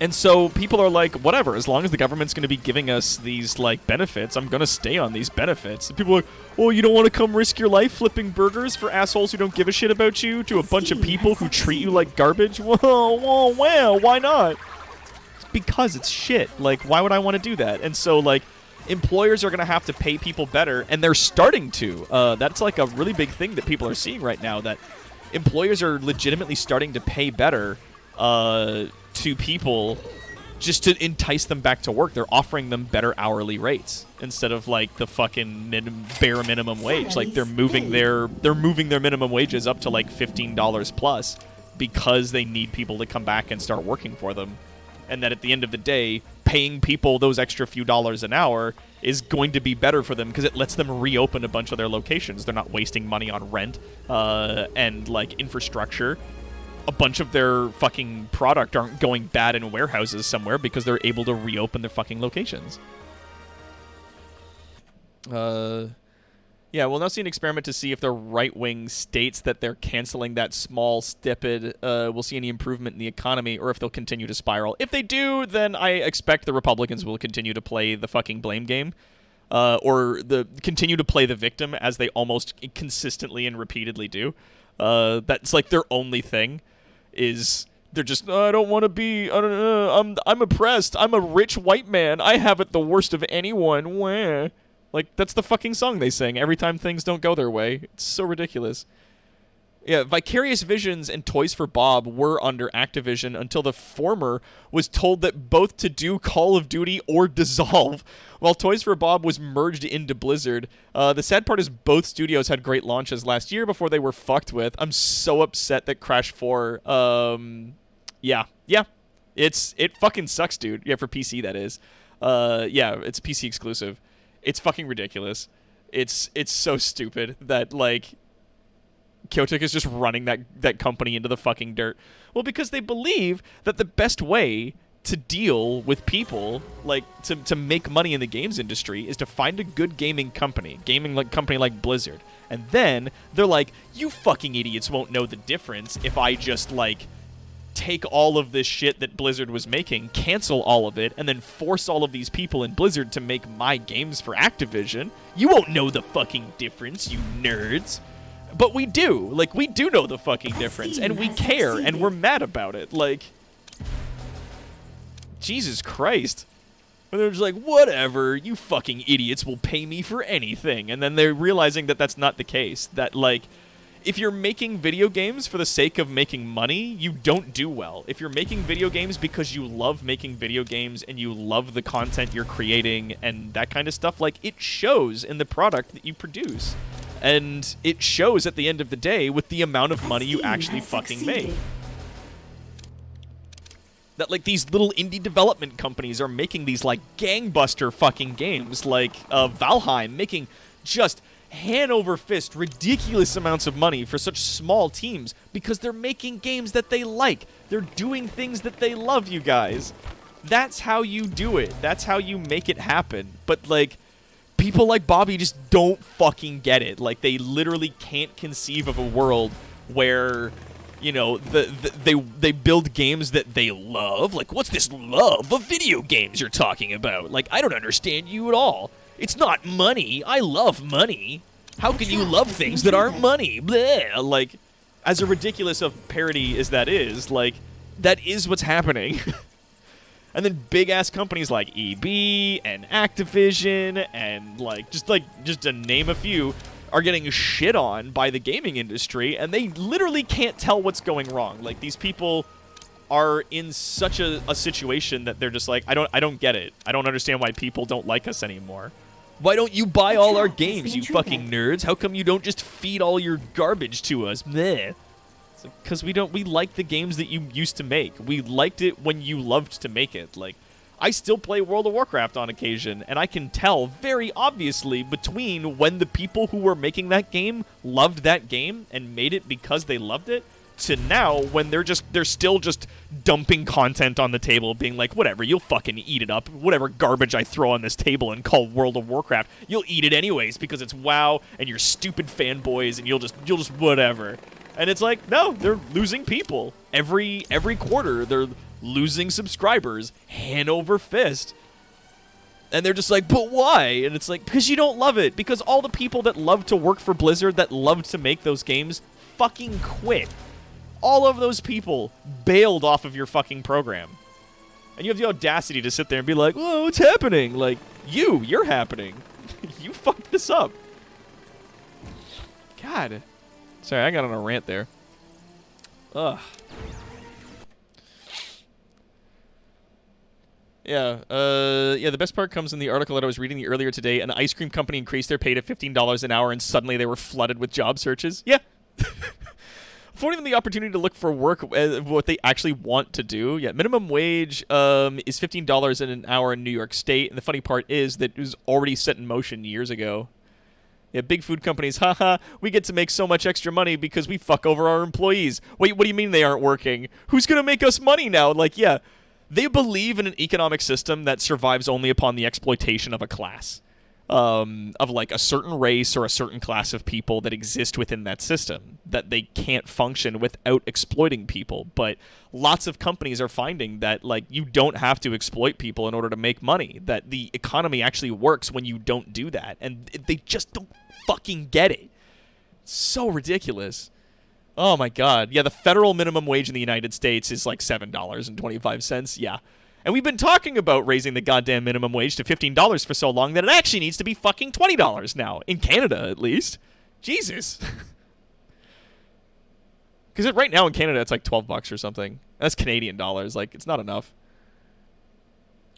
And so people are like, whatever, as long as the government's going to be giving us these, like, benefits, I'm going to stay on these benefits. And people are like, oh, you don't want to come risk your life flipping burgers for assholes who don't give a shit about you to a bunch of people who treat you like garbage? Whoa, why not? Because it's shit. Like, why would I want to do that? And so, like, employers are going to have to pay people better, and they're starting to. That's, like, a really big thing that people are seeing right now, that employers are legitimately starting to pay better, to people just to entice them back to work. They're offering them better hourly rates instead of like the fucking bare minimum wage. Like they're moving their minimum wages up to like $15 plus because they need people to come back and start working for them. And that at the end of the day, paying people those extra few dollars an hour is going to be better for them because it lets them reopen a bunch of their locations. They're not wasting money on rent and like infrastructure. A bunch of their fucking product aren't going bad in warehouses somewhere because they're able to reopen their fucking locations. Yeah, we'll now see an experiment to see if the right wing states that they're canceling that small stipend will see any improvement in the economy, or if they'll continue to spiral. If they do, then I expect the Republicans will continue to play the fucking blame game, or continue to play the victim as they almost consistently and repeatedly do. That's like their only thing is they're just, I don't want to be, I don't know, I'm oppressed. I'm a rich white man. I have it the worst of anyone. Wah. Like, that's the fucking song they sing every time things don't go their way. It's so ridiculous. Yeah, Vicarious Visions and Toys for Bob were under Activision until the former was told that both to do Call of Duty or dissolve, while Toys for Bob was merged into Blizzard. The sad part is both studios had great launches last year before they were fucked with. I'm so upset that Crash 4, yeah, it fucking sucks, dude. Yeah, for PC, that is. Yeah, it's PC exclusive. It's fucking ridiculous. It's so stupid that, like, Kotick is just running that company into the fucking dirt. Well, because they believe that the best way to deal with people, like, to make money in the games industry is to find a good gaming company like Blizzard. And then they're like, you fucking idiots won't know the difference if I just, like, take all of this shit that Blizzard was making, cancel all of it, and then force all of these people in Blizzard to make my games for Activision. You won't know the fucking difference, you nerds. But we do. Like, we do know the fucking difference, and we care, and we're mad about it. Like, Jesus Christ. And they're just like, whatever, you fucking idiots will pay me for anything. And then they're realizing that that's not the case. That, like, if you're making video games for the sake of making money, you don't do well. If you're making video games because you love making video games and you love the content you're creating and that kind of stuff, like, it shows in the product that you produce. And it shows at the end of the day with the amount of money you actually fucking make. That, like, these little indie development companies are making these, like, gangbuster fucking games, like Valheim, making just hand over fist ridiculous amounts of money for such small teams because they're making games that they like. They're doing things that they love, you guys. That's how you do it. That's how you make it happen. But, like, people like Bobby just don't fucking get it. Like, they literally can't conceive of a world where, you know, they build games that they love. Like, what's this love of video games you're talking about? Like, I don't understand you at all. It's not money. I love money. How can you love things that aren't money? Bleh. Like, as ridiculous of parody as that is, like, that is what's happening. And then big-ass companies like EB and Activision and, like, just to name a few, are getting shit on by the gaming industry, and they literally can't tell what's going wrong. Like, these people are in such a situation that they're just like, I don't get it. I don't understand why people don't like us anymore. Why don't you buy all our games, you fucking nerds? How come you don't just feed all your garbage to us? Meh. Because we like the games that you used to make. We liked it when you loved to make it. Like, I still play World of Warcraft on occasion, and I can tell very obviously between when the people who were making that game loved that game and made it because they loved it, to now when they're still just dumping content on the table, being like, whatever, you'll fucking eat it up. Whatever garbage I throw on this table and call World of Warcraft, you'll eat it anyways because it's WoW and you're stupid fanboys and you'll just whatever. And it's like, no, they're losing people. Every quarter, they're losing subscribers, hand over fist. And they're just like, but why? And it's like, because you don't love it. Because all the people that love to work for Blizzard, that loved to make those games, fucking quit. All of those people bailed off of your fucking program. And you have the audacity to sit there and be like, oh, what's happening? Like, you're happening. You fucked this up. God. Sorry, I got on a rant there. Ugh. Yeah, the best part comes in the article that I was reading earlier today. An ice cream company increased their pay to $15 an hour, and suddenly they were flooded with job searches. Yeah. Affording them the opportunity to look for work, what they actually want to do. Yeah, minimum wage is $15 an hour in New York State, and the funny part is that it was already set in motion years ago. Yeah, big food companies, haha, we get to make so much extra money because we fuck over our employees. Wait, what do you mean they aren't working? Who's going to make us money now? Like, yeah, they believe in an economic system that survives only upon the exploitation of a class. Of like a certain race or a certain class of people that exist within that system, that they can't function without exploiting people. But lots of companies are finding that, like, you don't have to exploit people in order to make money, that the economy actually works when you don't do that, and they just don't fucking get it. So ridiculous. Oh my god. Yeah, the federal minimum wage in the United States is like $7.25. Yeah. And we've been talking about raising the goddamn minimum wage to $15 for so long that it actually needs to be fucking $20 now. In Canada, at least. Jesus. Because right now in Canada, it's like $12 or something. That's Canadian dollars. Like, it's not enough.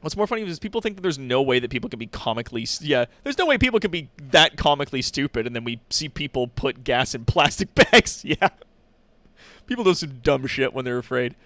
What's more funny is people think that there's no way that people can be comically... Yeah, there's no way people can be that comically stupid, and then we see people put gas in plastic bags. Yeah. People do some dumb shit when they're afraid.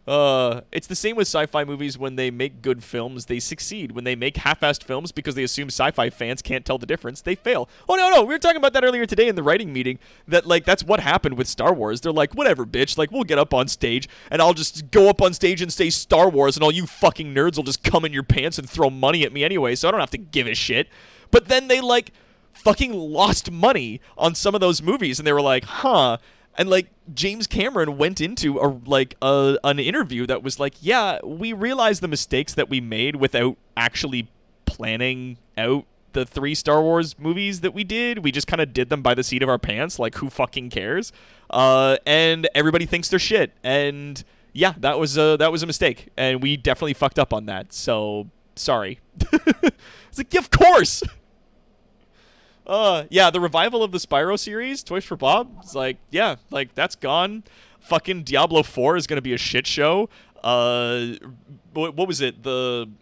It's the same with sci-fi movies. When they make good films, they succeed. When they make half-assed films because they assume sci-fi fans can't tell the difference, they fail. Oh, no, we were talking about that earlier today in the writing meeting, that, like, that's what happened with Star Wars. They're like, whatever, bitch, like, we'll get up on stage, and I'll just go up on stage and say Star Wars, and all you fucking nerds will just come in your pants and throw money at me anyway, so I don't have to give a shit. But then they, like, fucking lost money on some of those movies, and they were like, huh... And, like, James Cameron went into, an interview that was like, yeah, we realized the mistakes that we made without actually planning out the 3 Star Wars movies that we did. We just kind of did them by the seat of our pants, like, who fucking cares? And everybody thinks they're shit. And, yeah, that was a mistake. And we definitely fucked up on that. So, sorry. It's like, of course! Yeah, the revival of the Spyro series, Toys for Bob, it's like, yeah, like, that's gone. Fucking Diablo 4 is gonna be a shit show. What was it? What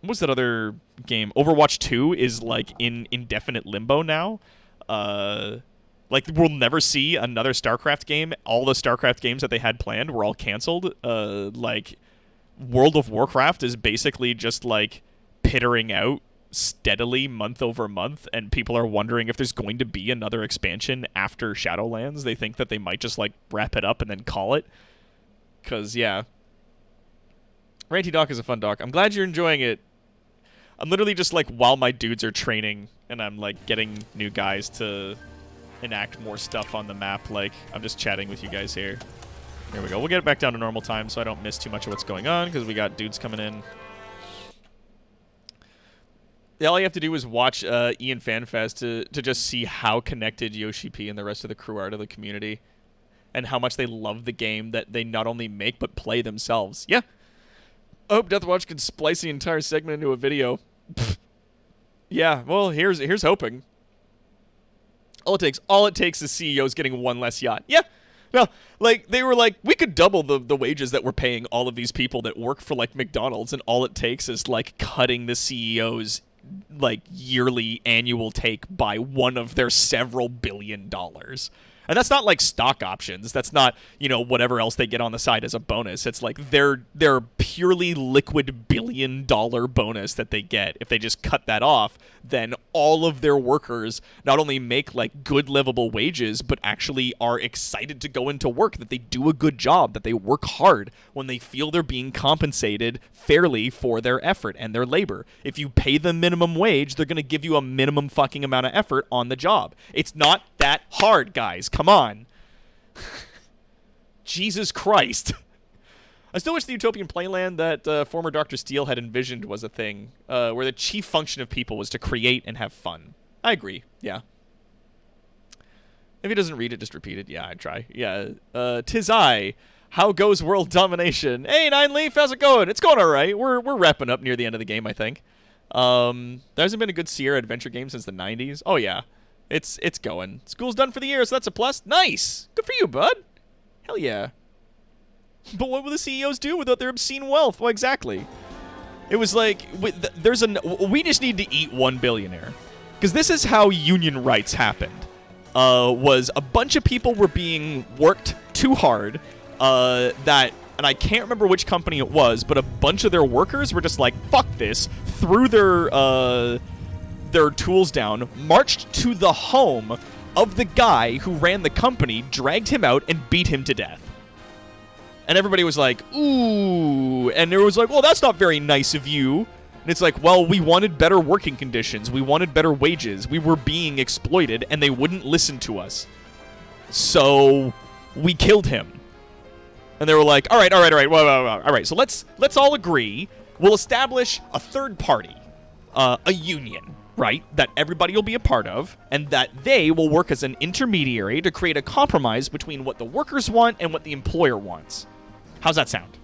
was that other game? Overwatch 2 is, like, in indefinite limbo now. Like, we'll never see another StarCraft game. All the StarCraft games that they had planned were all canceled. Like, World of Warcraft is basically just, like, pittering out steadily month over month, and people are wondering if there's going to be another expansion after Shadowlands. They think that they might just, like, wrap it up and then call it. Because, yeah. Ranty Doc is a fun doc. I'm glad you're enjoying it. I'm literally just, like, while my dudes are training, and I'm, like, getting new guys to enact more stuff on the map, like, I'm just chatting with you guys here. Here we go. We'll get it back down to normal time so I don't miss too much of what's going on, because we got dudes coming in. All you have to do is watch Ian FanFest to just see how connected Yoshi P and the rest of the crew are to the community, and how much they love the game that they not only make but play themselves. Yeah. I hope Deathwatch could splice the entire segment into a video. Yeah, well, here's hoping. All it takes is CEOs getting one less yacht. Yeah. Well, like, they were like, we could double the wages that we're paying all of these people that work for, like, McDonald's, and all it takes is, like, cutting the CEO's, like, yearly annual take by one of their several $billion. And that's not like stock options. That's not, you know, whatever else they get on the side as a bonus. It's like their purely liquid $1 billion bonus that they get. If they just cut that off, then all of their workers not only make, like, good livable wages, but actually are excited to go into work, that they do a good job, that they work hard when they feel they're being compensated fairly for their effort and their labor. If you pay them minimum wage, they're going to give you a minimum fucking amount of effort on the job. It's not that hard, guys. Come on. Jesus Christ. I still wish the utopian playland that former Dr. Steele had envisioned was a thing, where the chief function of people was to create and have fun. I agree. Yeah. If he doesn't read it, just repeat it. Yeah, I'd try. Yeah. Tis I. How goes world domination? Hey, Nine Leaf, how's it going? It's going all right. We're wrapping up near the end of the game, I think. There hasn't been a good Sierra adventure game since the 90s. Oh, yeah. It's going. School's done for the year, so that's a plus. Nice. Good for you, bud. Hell yeah. But what will the CEOs do without their obscene wealth? Well, exactly. It was like, we just need to eat one billionaire. Because this is how union rights happened. Was a bunch of people were being worked too hard, and I can't remember which company it was, but a bunch of their workers were just like, fuck this, threw their tools down, marched to the home of the guy who ran the company, dragged him out, and beat him to death. And everybody was like, ooh. And there was like, well, that's not very nice of you. And it's like, well, we wanted better working conditions. We wanted better wages. We were being exploited, and they wouldn't listen to us. So we killed him. And they were like, all right. All right, so let's all agree. We'll establish a third party, a union, right, that everybody will be a part of, and that they will work as an intermediary to create a compromise between what the workers want and what the employer wants. How's that sound?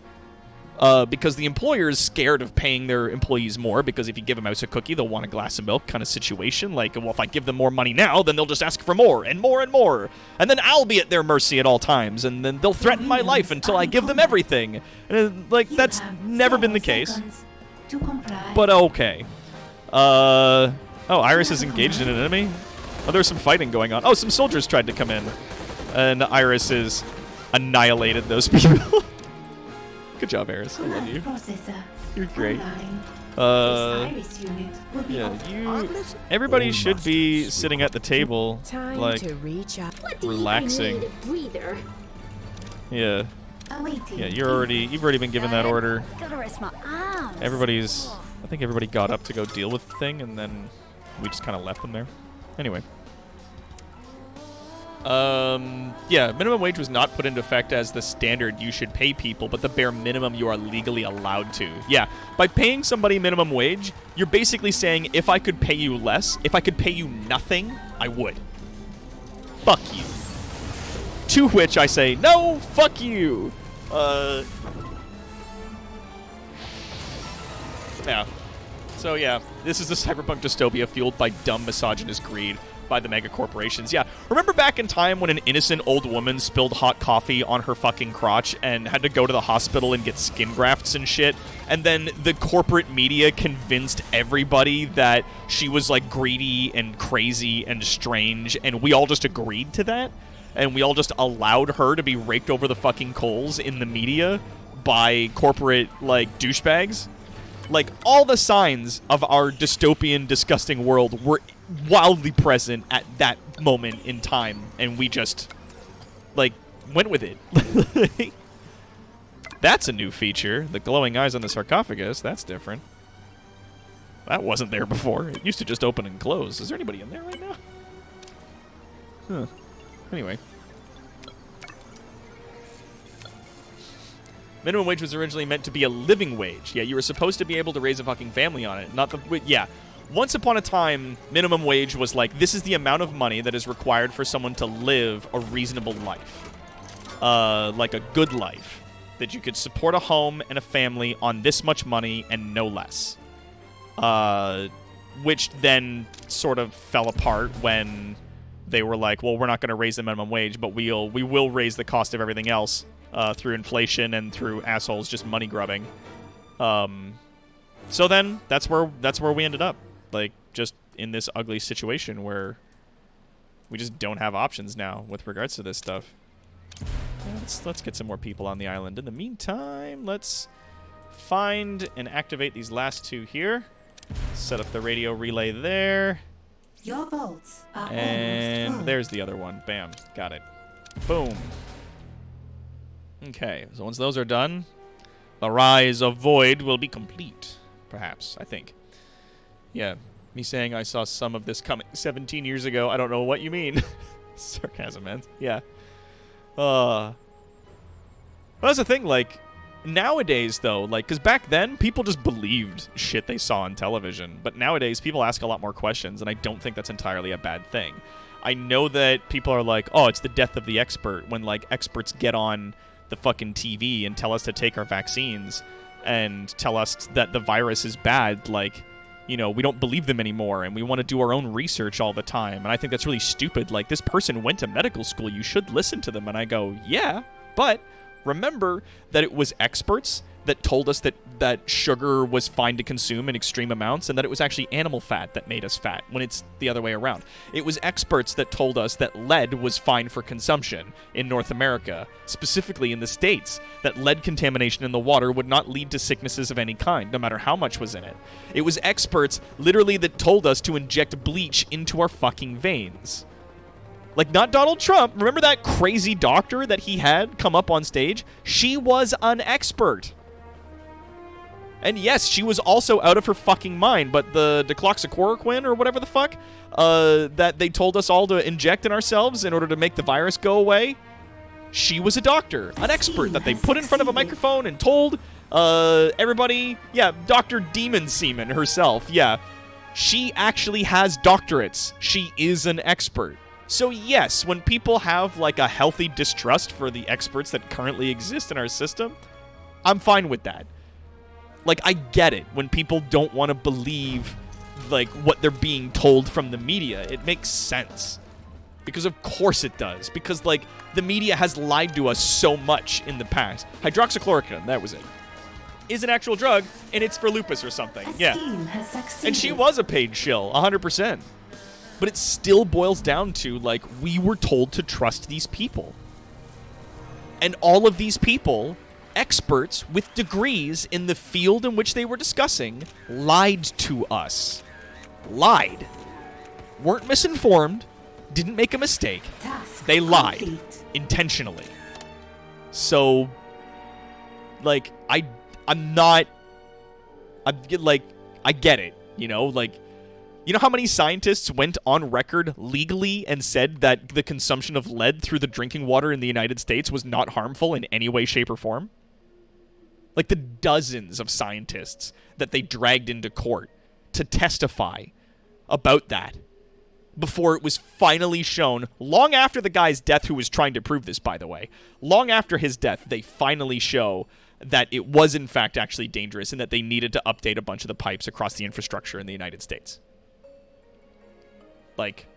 Because the employer is scared of paying their employees more, because if you give a mouse a cookie, they'll want a glass of milk kind of situation. Like, well, if I give them more money now, then they'll just ask for more and more and more. And then I'll be at their mercy at all times, and then they'll threaten my life until I give them everything. And, like, that's never been the case. But okay. Oh, Iris is engaged in an enemy? Oh, there's some fighting going on. Oh, some soldiers tried to come in. And Iris has annihilated those people. Good job, Iris. I love you. You're great. Yeah, everybody should be sitting at the table, like, relaxing. Yeah. Yeah, you've already been given that order. I think everybody got up to go deal with the thing, and then we just kind of left them there. Anyway. Yeah, minimum wage was not put into effect as the standard you should pay people, but the bare minimum you are legally allowed to. Yeah, by paying somebody minimum wage, you're basically saying, if I could pay you less, if I could pay you nothing, I would. Fuck you. To which I say, no, fuck you. Yeah. So yeah, this is the cyberpunk dystopia fueled by dumb misogynist greed by the mega corporations. Yeah, remember back in time when an innocent old woman spilled hot coffee on her fucking crotch and had to go to the hospital and get skin grafts and shit, and then the corporate media convinced everybody that she was like greedy and crazy and strange, and we all just agreed to that, and we all just allowed her to be raked over the fucking coals in the media by corporate like douchebags? Like, all the signs of our dystopian, disgusting world were wildly present at that moment in time, and we just, like, went with it. That's a new feature. The glowing eyes on the sarcophagus. That's different. That wasn't there before. It used to just open and close. Is there anybody in there right now? Huh. Anyway. Minimum wage was originally meant to be a living wage. Yeah, you were supposed to be able to raise a fucking family on it. Not the... Yeah. Once upon a time, minimum wage was like, this is the amount of money that is required for someone to live a reasonable life. Like a good life. That you could support a home and a family on this much money and no less. Which then sort of fell apart when they were like, well, we're not going to raise the minimum wage, but we will raise the cost of everything else. Through inflation and through assholes just money grubbing. So then that's where we ended up, like, just in this ugly situation where we just don't have options now with regards to this stuff. Let's get some more people on the island. In the meantime, let's find and activate these last two here. Set up the radio relay there. Your vaults are and almost full. There's the other one. Bam, got it. Boom. Okay, so once those are done, the rise of Void will be complete. Perhaps, I think. Yeah, me saying I saw some of this coming 17 years ago, I don't know what you mean. Sarcasm, man. Yeah. Well, that's the thing, like, nowadays, though, like, because back then, people just believed shit they saw on television. But nowadays, people ask a lot more questions, and I don't think that's entirely a bad thing. I know that people are like, oh, it's the death of the expert, when, like, experts get on the fucking TV and tell us to take our vaccines and tell us that the virus is bad. Like, you know, we don't believe them anymore and we want to do our own research all the time. And I think that's really stupid. Like, this person went to medical school. You should listen to them. And I go, yeah, but remember that it was experts that told us that sugar was fine to consume in extreme amounts and that it was actually animal fat that made us fat, when it's the other way around. It was experts that told us that lead was fine for consumption in North America, specifically in the States, that lead contamination in the water would not lead to sicknesses of any kind, no matter how much was in it. It was experts literally that told us to inject bleach into our fucking veins. Like, not Donald Trump. Remember that crazy doctor that he had come up on stage? She was an expert. And yes, she was also out of her fucking mind, but the decloxychloroquine or whatever the fuck that they told us all to inject in ourselves in order to make the virus go away, she was a doctor, an expert that they put in front of a microphone and told everybody, yeah, Dr. Demon Seaman herself, yeah. She actually has doctorates. She is an expert. So yes, when people have like a healthy distrust for the experts that currently exist in our system, I'm fine with that. Like, I get it when people don't want to believe like what they're being told from the media. It makes sense. Because of course it does. Because like the media has lied to us so much in the past. Hydroxychloroquine, that was it, is an actual drug, and it's for lupus or something. A Yeah. scheme has succeeded. And she was a paid shill, 100%. But it still boils down to, like, we were told to trust these people. And all of these people, experts with degrees in the field in which they were discussing, lied to us. Lied. Weren't misinformed, didn't make a mistake. Task They lied. complete. Intentionally. So, like, I'm not... I get it, you know? Like, you know how many scientists went on record legally and said that the consumption of lead through the drinking water in the United States was not harmful in any way, shape, or form? Like the dozens of scientists that they dragged into court to testify about that before it was finally shown, long after the guy's death, who was trying to prove this, by the way, long after his death, they finally show that it was in fact actually dangerous and that they needed to update a bunch of the pipes across the infrastructure in the United States. Like,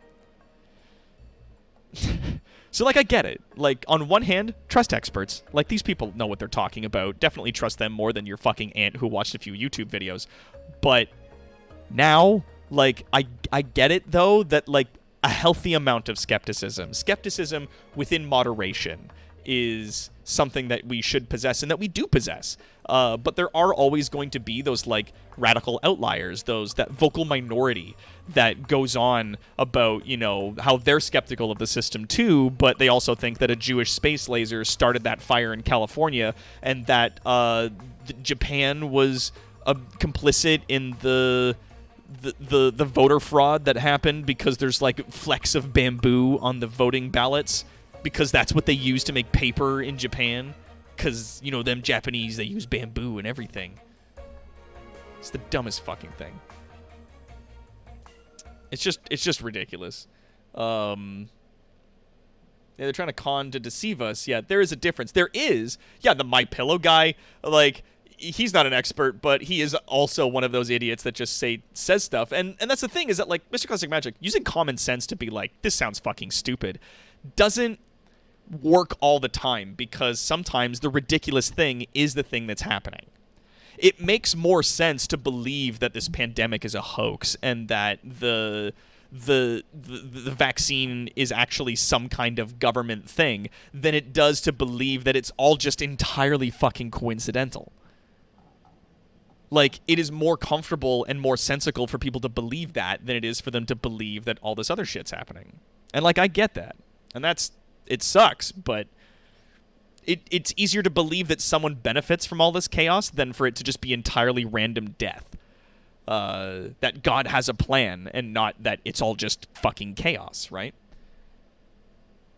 so like I get it. Like, on one hand, trust experts. Like, these people know what they're talking about. Definitely trust them more than your fucking aunt who watched a few YouTube videos. But now, like, I get it though that like a healthy amount of skepticism within moderation is something that we should possess and that we do possess. But there are always going to be those like radical outliers, that vocal minority that goes on about, you know, how they're skeptical of the system too, but they also think that a Jewish space laser started that fire in California and that Japan was complicit in the voter fraud that happened because there's like flecks of bamboo on the voting ballots because that's what they use to make paper in Japan. Because, you know, them Japanese, they use bamboo and everything. It's the dumbest fucking thing. It's just ridiculous. Yeah, they're trying to deceive us. Yeah, there is a difference. There is. Yeah, the My Pillow guy, like, he's not an expert, but he is also one of those idiots that just says stuff. And that's the thing, is that, like, Mr. Classic Magic, using common sense to be like, this sounds fucking stupid, doesn't work all the time, because sometimes the ridiculous thing is the thing that's happening. It makes more sense to believe that this pandemic is a hoax and that the vaccine is actually some kind of government thing than it does to believe that it's all just entirely fucking coincidental. Like, it is more comfortable and more sensical for people to believe that than it is for them to believe that all this other shit's happening. And, like, I get that. And it sucks, but it's easier to believe that someone benefits from all this chaos than for it to just be entirely random death. That God has a plan and not that it's all just fucking chaos, right?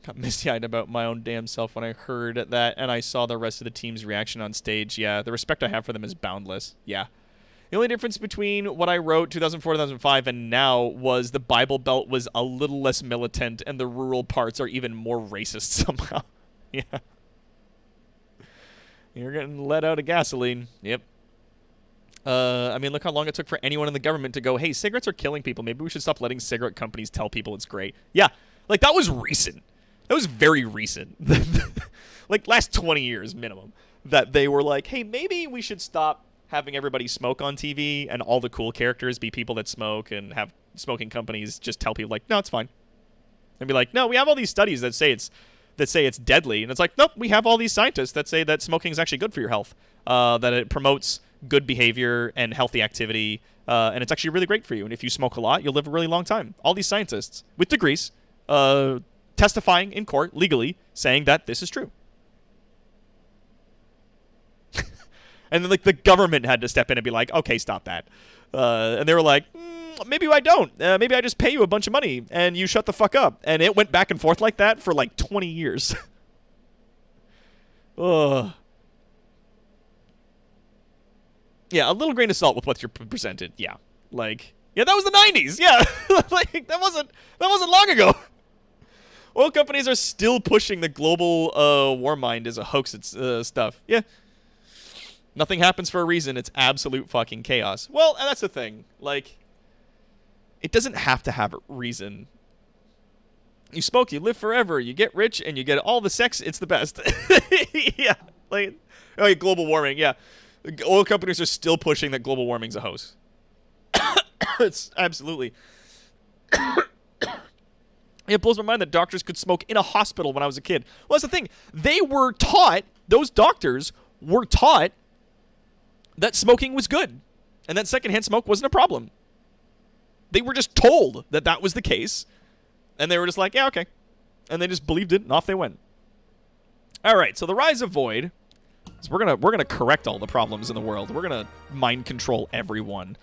Got misty-eyed about my own damn self when I heard that and I saw the rest of the team's reaction on stage. Yeah, the respect I have for them is boundless. Yeah. The only difference between what I wrote 2004, 2005 and now was the Bible Belt was a little less militant and the rural parts are even more racist somehow. Yeah. You're getting let out of gasoline. Yep. I mean, look how long it took for anyone in the government to go, hey, cigarettes are killing people. Maybe we should stop letting cigarette companies tell people it's great. Yeah. Like, that was recent. That was very recent. Like, last 20 years minimum. That they were like, hey, maybe we should stop having everybody smoke on TV and all the cool characters be people that smoke and have smoking companies just tell people, like, no, it's fine. And be like, no, we have all these studies that say it's deadly. And it's like, nope, we have all these scientists that say that smoking is actually good for your health, that it promotes good behavior and healthy activity, and it's actually really great for you. And if you smoke a lot, you'll live a really long time. All these scientists with degrees testifying in court legally saying that this is true. And then, like, the government had to step in and be like, okay, stop that. And they were like, maybe I don't. Maybe I just pay you a bunch of money and you shut the fuck up. And it went back and forth like that for like 20 years. Ugh. Yeah, a little grain of salt with what you're presented. Yeah. Like, Yeah, that was the 90s. Yeah, like that wasn't long ago. Oil companies are still pushing the global war mind as a hoax. It's stuff. Yeah. Nothing happens for a reason. It's absolute fucking chaos. Well, and that's the thing. Like, it doesn't have to have a reason. You smoke, you live forever, you get rich, and you get all the sex. It's the best. Yeah. Like, oh, global warming. Yeah. Oil companies are still pushing that global warming's a hoax. It's absolutely. It blows my mind that doctors could smoke in a hospital when I was a kid. Well, that's the thing. They were taught, those doctors were taught that smoking was good and that secondhand smoke wasn't a problem. They were just told that that was the case, and they were just like, yeah, okay. And they just believed it, and off they went. All right, so the rise of Void. So we're gonna correct all the problems in the world. We're gonna mind control everyone.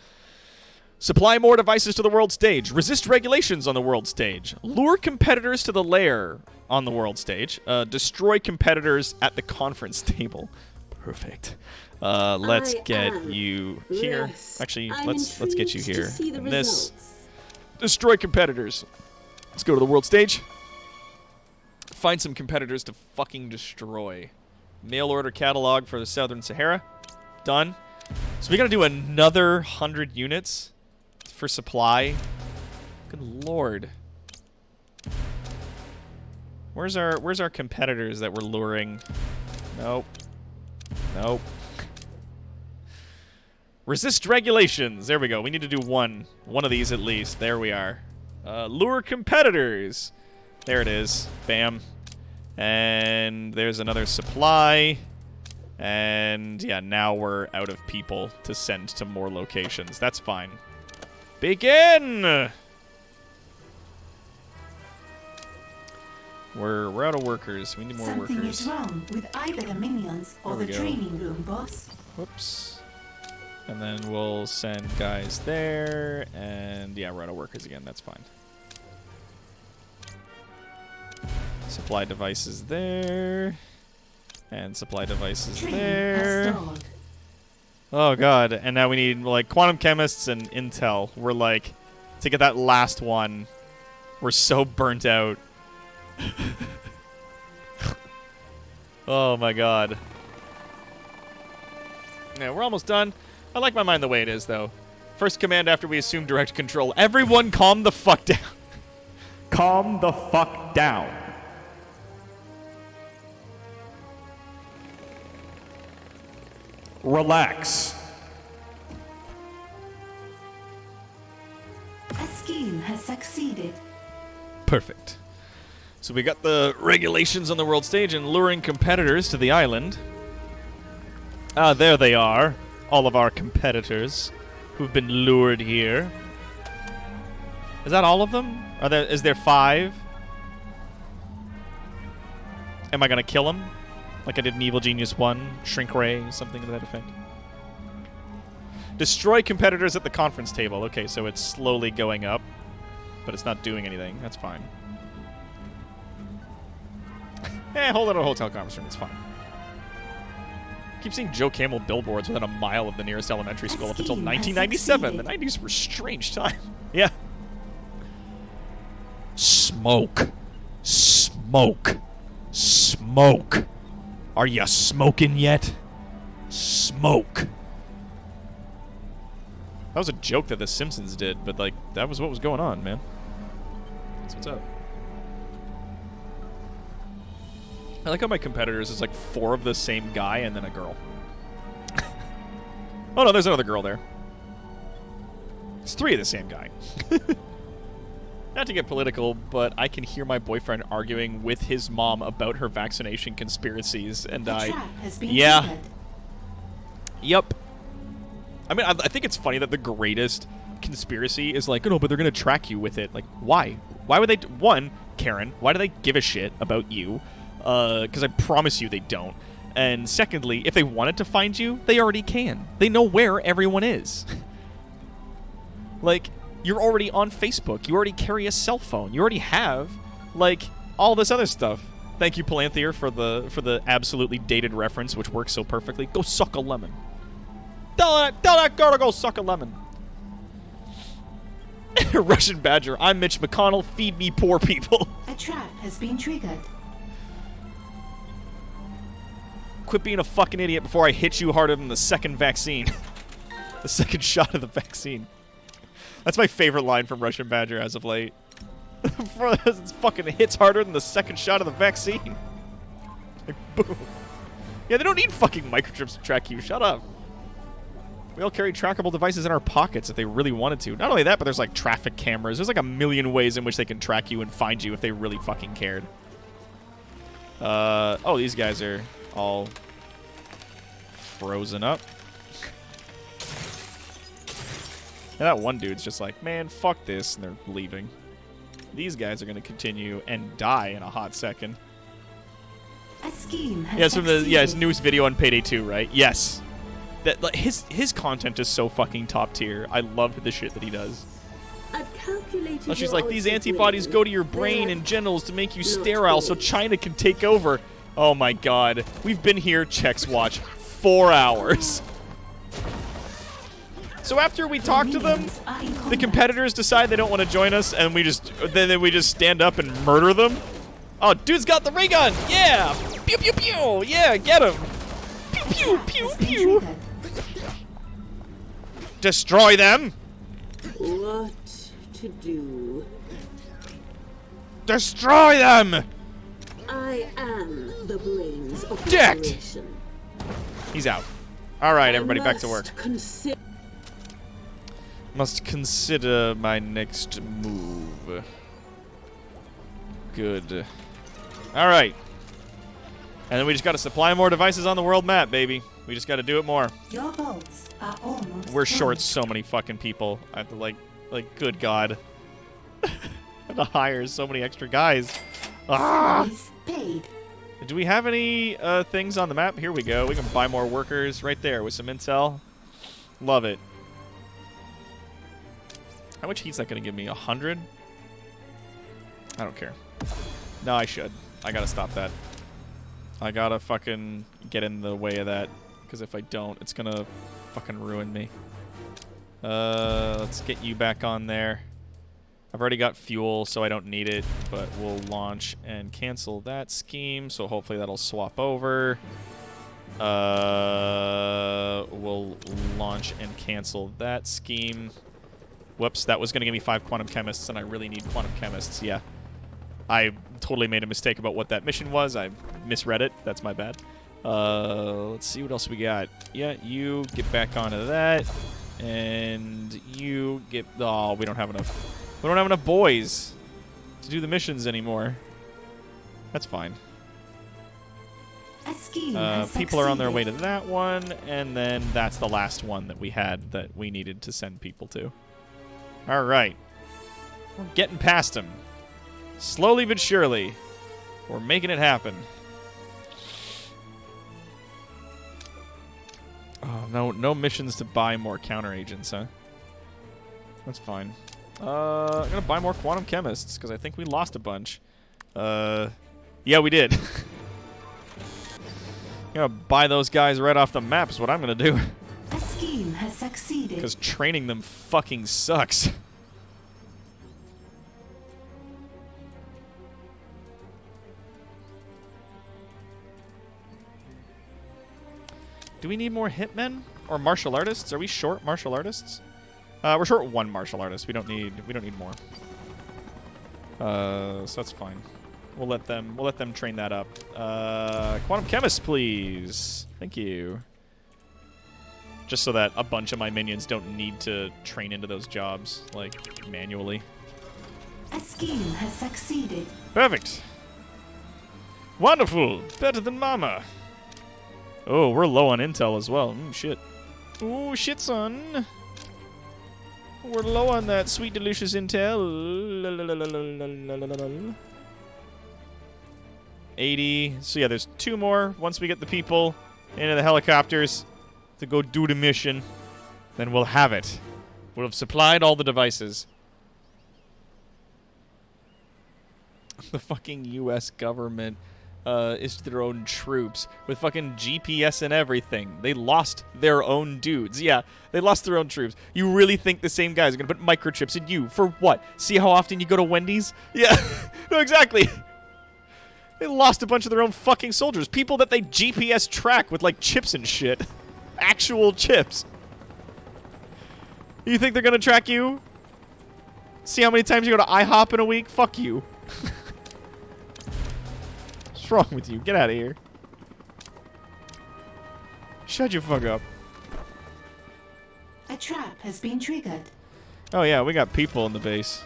Supply more devices to the world stage. Resist regulations on the world stage. Lure competitors to the lair on the world stage. Destroy competitors at the conference table. Perfect. Let's get you here. Actually, let's get you here. And this. Destroy competitors. Let's go to the world stage. Find some competitors to fucking destroy. Mail order catalog for the Southern Sahara. Done. So we gotta do another 100 units for supply. Good lord. Where's our competitors that we're luring? Nope. Nope. Resist regulations. There we go. We need to do one of these at least. There we are. Lure competitors. There it is. Bam. And there's another supply. And yeah, now we're out of people to send to more locations. That's fine. Begin! We're out of workers. We need more Something workers. is wrong with either the minions or There the we go. training room, boss. Whoops. And then we'll send guys there. And yeah, we're out of workers again. That's fine. Supply devices there. And supply devices Training there. has stalled. Oh god, and now we need like quantum chemists and intel. We're like, to get that last one, we're so burnt out. Oh my god. Yeah, we're almost done. I like my mind the way it is though. First command after we assume direct control. Everyone calm the fuck down. Calm the fuck down. Relax. A scheme has succeeded. Perfect. So we got the regulations on the world stage and luring competitors to the island. Ah, there they are. All of our competitors who've been lured here. Is that all of them? Is there 5? Am I gonna kill them? Like I did in Evil Genius 1, Shrink Ray, something to that effect. Destroy competitors at the conference table. Okay, so it's slowly going up, but it's not doing anything. That's fine. Hold it at a hotel conference room. It's fine. Keep seeing Joe Camel billboards within a mile of the nearest elementary school up until scheme has 1997. The succeeded. 90s were a strange time. Yeah. Smoke. Smoke. Smoke. Are ya smoking yet? Smoke. That was a joke that The Simpsons did, but like that was what was going on, man. That's what's up. I like how my competitors is like 4 of the same guy and then a girl. Oh no, there's another girl there. It's 3 of the same guy. Not to get political, but I can hear my boyfriend arguing with his mom about her vaccination conspiracies, and The trap has been yeah. triggered. Yep. I mean, I think it's funny that the greatest conspiracy is like, oh, no, but they're going to track you with it. Like, why? Why would they? One, Karen, why do they give a shit about you? Because I promise you they don't. And secondly, if they wanted to find you, they already can. They know where everyone is. Like, you're already on Facebook. You already carry a cell phone. You already have, like, all this other stuff. Thank you, Palanthir, for the absolutely dated reference, which works so perfectly. Go suck a lemon. Tell that girl to go suck a lemon. Russian Badger. I'm Mitch McConnell. Feed me poor people. A trap has been triggered. Quit being a fucking idiot before I hit you harder than the second vaccine. The second shot of the vaccine. That's my favorite line from Russian Badger as of late. It fucking hits harder than the second shot of the vaccine. Like, boom. Yeah, they don't need fucking microchips to track you. Shut up. We all carry trackable devices in our pockets if they really wanted to. Not only that, but there's like traffic cameras. There's like a million ways in which they can track you and find you if they really fucking cared. Oh, these guys are all frozen up. And that one dude's just like, man, fuck this, and they're leaving. These guys are going to continue and die in a hot second. A scheme has Yeah, it's from the succeeded. his newest video on Payday 2, right? Yes. That like, his content is so fucking top tier. I love the shit that he does. I've calculated. Oh, she's your like, these odds of antibodies winning. go to your brain They're and genitals to make you not sterile so good. China can take over. Oh my god. We've been here, checks watch, 4 hours. So after we talk to them, Minions are in the combat. competitors decide they don't want to join us, and we just stand up and murder them. Oh, dude's got the ray gun. Yeah. Pew pew pew. Yeah, get him. Pew pew pew Has been pew. triggered. Destroy them. What to do? Destroy them. I am the brains of the Jacked. operation. He's out. All right, everybody, back to work. Must consider my next move. Good. All right. And then we just got to supply more devices on the world map, baby. We just got to do it more. Your bolts are almost We're short done. so many fucking people. I have to like, good God. I have to hire so many extra guys. Ah! Salaries paid. Do we have any things on the map? Here we go. We can buy more workers right there with some intel. Love it. How much heat's that going to give me? 100? I don't care. No, I should. I got to stop that. I got to fucking get in the way of that. Because if I don't, it's going to fucking ruin me. Let's get you back on there. I've already got fuel, so I don't need it. But we'll launch and cancel that scheme. So hopefully that'll swap over. We'll launch and cancel that scheme. Whoops, that was going to give me 5 quantum chemists, and I really need quantum chemists. Yeah. I totally made a mistake about what that mission was. I misread it. That's my bad. Let's see what else we got. Yeah, you get back onto that. And you get... Oh, we don't have enough. We don't have enough boys to do the missions anymore. That's fine. A scheme has People are on their way to succeeded. that one, and then that's the last one that we had that we needed to send people to. All right. We're getting past them. Slowly but surely. We're making it happen. Oh, no missions to buy more counter agents, huh? That's fine. I'm gonna buy more quantum chemists because I think we lost a bunch. Yeah, we did. I'm gonna buy those guys right off the map is what I'm gonna do. A scheme has succeeded. Because training them fucking sucks. Do we need more hitmen or martial artists? Are we short martial artists? We're short 1 martial artist. We don't need more. So that's fine. We'll let them train that up. Quantum chemist, please. Thank you. Just so that a bunch of my minions don't need to train into those jobs, like, manually. A scheme has succeeded. Perfect. Wonderful. Better than mama. Oh, we're low on intel as well. Shit. Ooh, shit, son. We're low on that sweet, delicious intel. 80. So, yeah, there's 2 more once we get the people into the helicopters to go do the mission. Then we'll have it. We'll have supplied all the devices. The fucking U.S. government. is to their own troops with fucking GPS and everything. They lost their own dudes. Yeah, they lost their own troops. You really think the same guys are gonna put microchips in you for what? See how often you go to Wendy's? Yeah, no, exactly. They lost a bunch of their own fucking soldiers. People that they GPS track with like chips and shit. Actual chips. You think they're gonna track you? See how many times you go to IHOP in a week? Fuck you. What's wrong with you? Get out of here. Shut your fuck up. A trap has been triggered. Oh yeah, we got people in the base.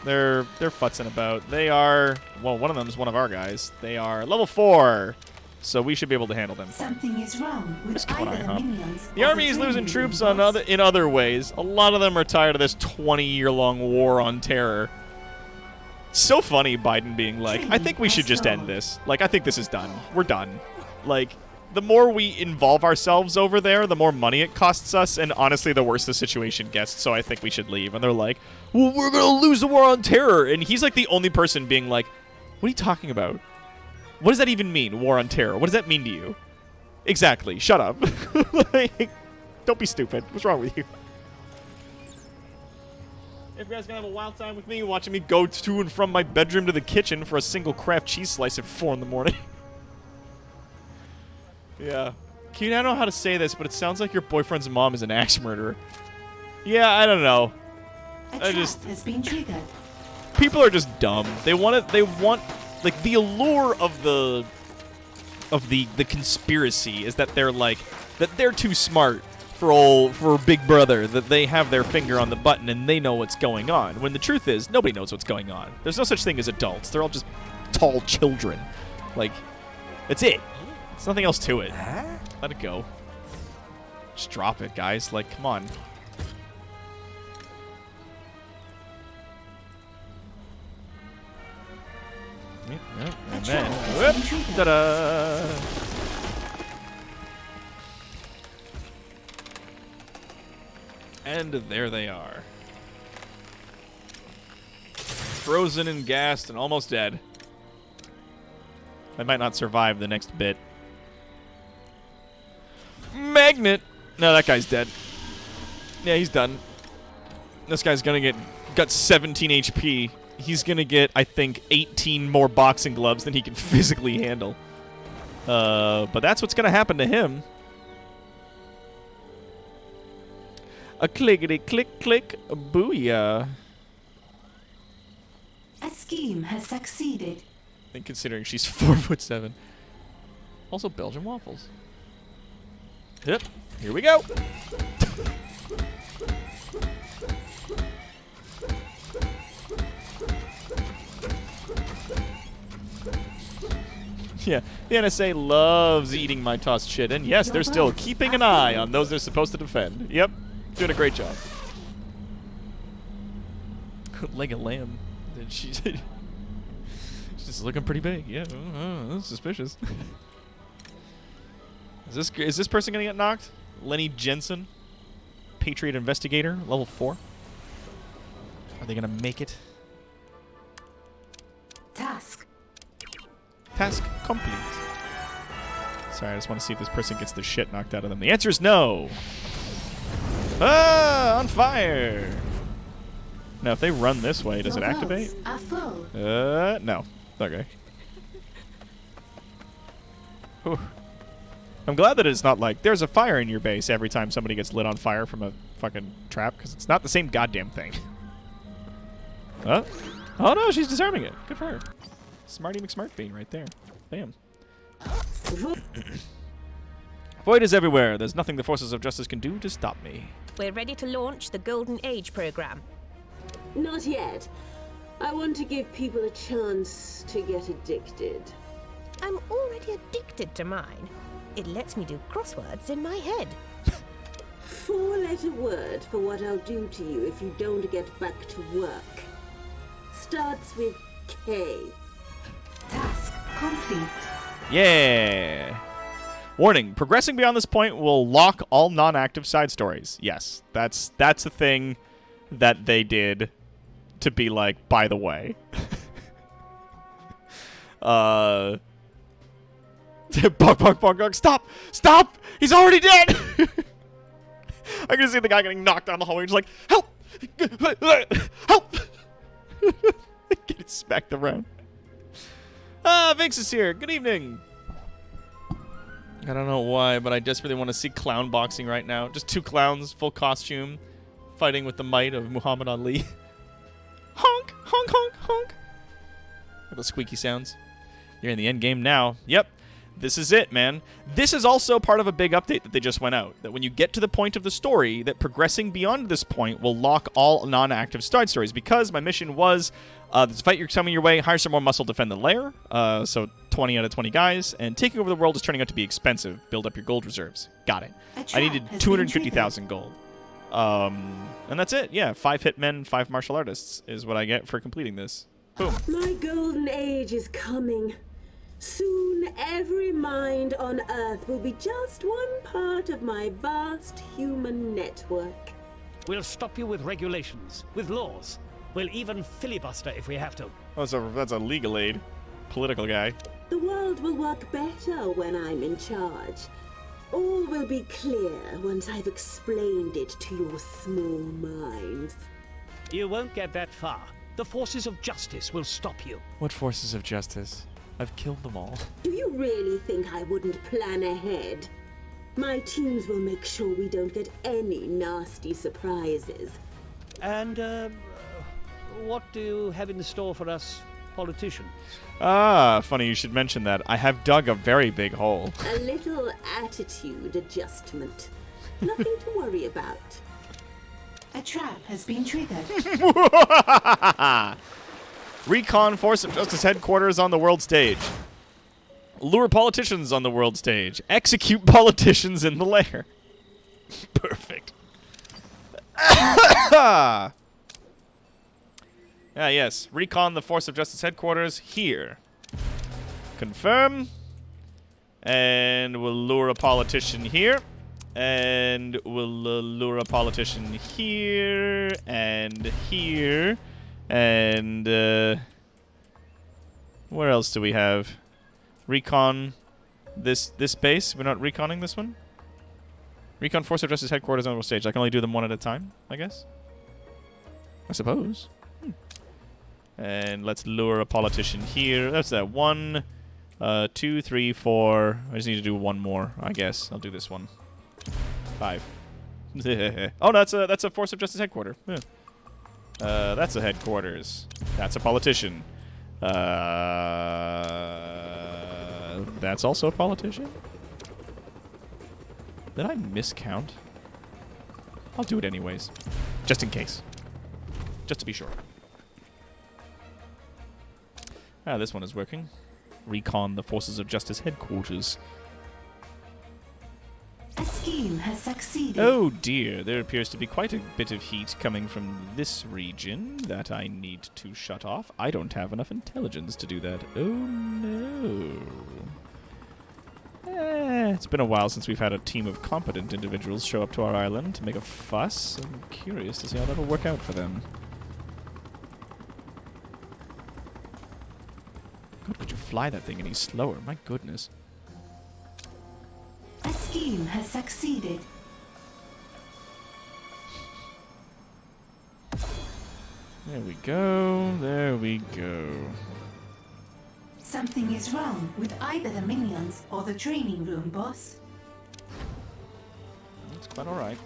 They're futzing about. They are, well, one of them is one of our guys. They are level 4, so we should be able to handle them. Something is wrong with Just come on, either the IHOP. minions. The or army is losing training troops robots. in other ways. A lot of them are tired of this 20-year-long war on terror. So funny, Biden being like, I think we should just end this. Like, I think this is done. We're done. Like, the more we involve ourselves over there, the more money it costs us, and honestly, the worse the situation gets, so I think we should leave. And they're like, well, we're gonna lose the war on terror. And he's like the only person being like, what are you talking about? What does that even mean, war on terror? What does that mean to you? Exactly. Shut up. Like, don't be stupid. What's wrong with you? If you guys gonna have a wild time with me, watching me go to and from my bedroom to the kitchen for a single Kraft cheese slice at 4 in the morning. Yeah. Keen, I don't know how to say this, but it sounds like your boyfriend's mom is an axe murderer. Yeah, I don't know. A I trap just... has been triggered. People are just dumb. They want like the allure of the conspiracy is that they're like that they're too smart for Big Brother, that they have their finger on the button and they know what's going on. When the truth is, nobody knows what's going on. There's no such thing as adults. They're all just tall children. Like, that's it. There's nothing else to it. Let it go. Just drop it, guys. Like, come on. And then, whoop, ta-da! And there they are. Frozen and gassed and almost dead. They might not survive the next bit. Magnet! No, that guy's dead. Yeah, he's done. This guy's gonna got 17 HP. He's gonna get, I think, 18 more boxing gloves than he can physically handle. But that's what's gonna happen to him. A clickety click click, booyah. A scheme has succeeded. And considering she's 4'7". Also Belgian waffles. Yep, here we go. Yeah, the NSA loves eating my tossed shit, and yes, they're still keeping an eye on those they're supposed to defend. Yep, doing a great job. Leg of lamb. She's just looking pretty big. Yeah, that's suspicious. Is this person gonna get knocked? Lenny Jensen, Patriot Investigator, level 4. Are they gonna make it? Task. Task complete. Sorry, I just want to see if this person gets the shit knocked out of them. The answer is no. Ah, on fire. Now, if they run this way, does it Your activate? votes are full. No. Okay. Whew. I'm glad that it's not like there's a fire in your base every time somebody gets lit on fire from a fucking trap, because it's not the same goddamn thing. Oh no, she's disarming it. Good for her. Smarty McSmartbean right there. Bam. Void is everywhere. There's nothing the forces of justice can do to stop me. We're ready to launch the Golden Age program. Not yet. I want to give people a chance to get addicted. I'm already addicted to mine. It lets me do crosswords in my head. 4-letter word for what I'll do to you if you don't get back to work. Starts with K. Task complete. Yeah. Warning, progressing beyond this point will lock all non-active side stories. Yes, that's the thing that they did to be like, by the way. Bonk, bonk, bonk, bonk. Stop! Stop! He's already dead! I can see the guy getting knocked down the hallway. Just like, help! Help! Getting smacked around. Vinx is here. Good evening. I don't know why, but I desperately want to see clown boxing right now. Just two clowns, full costume, fighting with the might of Muhammad Ali. Honk! Honk, honk, honk! The squeaky sounds. You're in the end game now. Yep. This is it, man. This is also part of a big update that they just went out. That when you get to the point of the story, that progressing beyond this point will lock all non-active side stories. Because my mission was, there's a fight you're coming your way, hire some more muscle, defend the lair. So 20 out of 20 guys. And taking over the world is turning out to be expensive. Build up your gold reserves. Got it. I needed 250,000 gold. And that's it. Yeah, 5 hitmen, 5 martial artists is what I get for completing this. Boom. My golden age is coming. Soon every mind on Earth will be just one part of my vast human network. We'll stop you with regulations, with laws. We'll even filibuster if we have to. That's a legal aid. Political guy. The world will work better when I'm in charge. All will be clear once I've explained it to your small minds. You won't get that far. The forces of justice will stop you. What forces of justice? I've killed them all. Do you really think I wouldn't plan ahead? My teams will make sure we don't get any nasty surprises. And, what do you have in store for us politicians? Ah, funny you should mention that. I have dug a very big hole. A little attitude adjustment. Nothing to worry about. A trap has been triggered. Recon Force of Justice headquarters on the world stage. Lure politicians on the world stage. Execute politicians in the lair. Perfect. Ah, yes. Recon the Force of Justice headquarters here. Confirm. And we'll lure a politician here. And we'll lure a politician here. And here. And, where else do we have? Recon this base? We're not reconning this one? Recon Force of Justice headquarters on the world stage. I can only do them one at a time, I guess? I suppose. And let's lure a politician here. That's that. 1, 2, 3, 4. I just need to do one more, I guess. I'll do this one. 5. Oh, that's a Force of Justice headquarter. Yeah. That's a headquarters. That's a politician. That's also a politician? Did I miscount? I'll do it anyways. Just in case. Just to be sure. Ah, this one is working. Recon the Forces of Justice headquarters. A scheme has succeeded. Oh dear, there appears to be quite a bit of heat coming from this region that I need to shut off. I don't have enough intelligence to do that. Oh no. It's been a while since we've had a team of competent individuals show up to our island to make a fuss. I'm curious to see how that'll work out for them. God, could you fly that thing any slower? My goodness. A scheme has succeeded. There we go. There we go. Something is wrong with either the minions or the training room, boss. That's quite alright.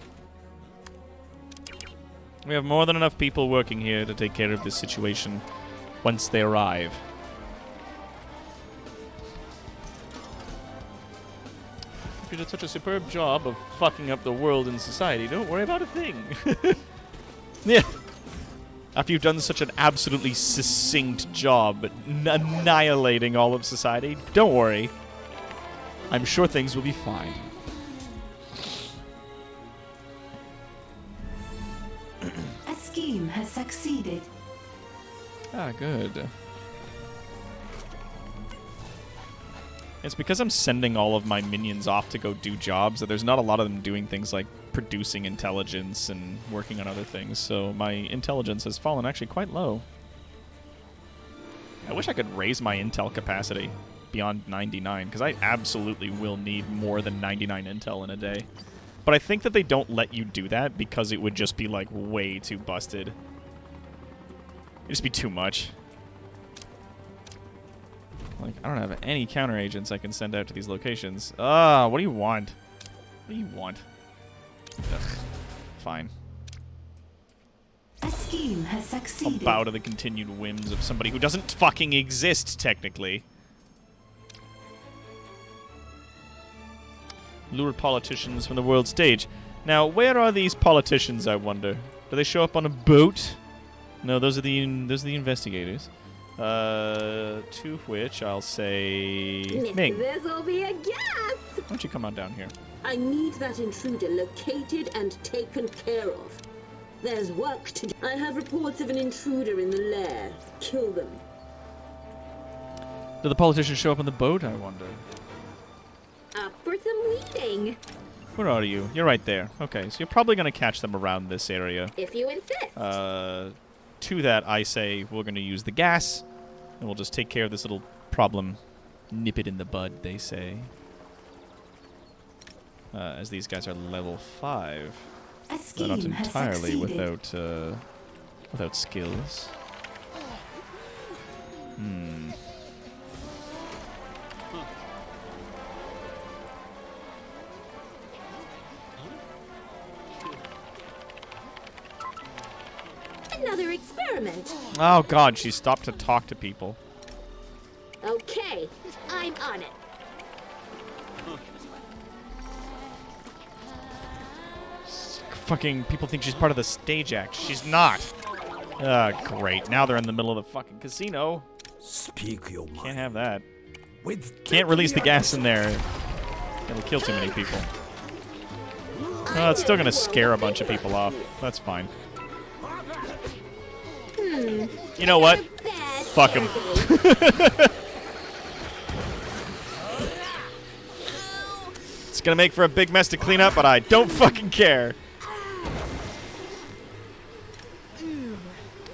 We have more than enough people working here to take care of this situation once they arrive. You did such a superb job of fucking up the world and society. Don't worry about a thing. Yeah. After you've done such an absolutely succinct job at annihilating all of society, don't worry. I'm sure things will be fine. A scheme has succeeded. Ah, good. It's because I'm sending all of my minions off to go do jobs that there's not a lot of them doing things like producing intelligence and working on other things, so my intelligence has fallen actually quite low. I wish I could raise my intel capacity. beyond 99, because I absolutely will need more than 99 intel in a day. But I think that they don't let you do that because it would just be, like, way too busted. It'd just be too much. Like, I don't have any counter agents I can send out to these locations. What do you want? What do you want? Ugh. Fine. A scheme has succeeded. I'll bow to the continued whims of somebody who doesn't fucking exist, technically. Lure politicians from the world stage. Now, where are these politicians, I wonder? Do they show up on a boat? No, those are the investigators. To which I'll say Ming. This'll be a guess. Why don't you come on down here? I need that intruder located and taken care of. There's work to do. I have reports of an intruder in the lair. Kill them. Do the politicians show up on the boat, I wonder? Up for some weeding, Where are you? You're right there. Okay, so you're probably going to catch them around this area. if you insist. To that, I say we're going to use the gas, and we'll just take care of this little problem. Nip it in the bud, they say. As these guys are level 5. A They're not scheme has entirely succeeded. without skills. Another experiment. Oh god, she stopped to talk to people. Okay, I'm on it. Fucking people think she's part of the stage act. She's not. Great. Now they're in the middle of the fucking casino. Speak your mind. Can't have that. With Can't release the gas in there. It'll kill too many people. Oh, it's still gonna scare a bunch of people off. That's fine. You know what? Fuck him. It's gonna make for a big mess to clean up, but I don't fucking care.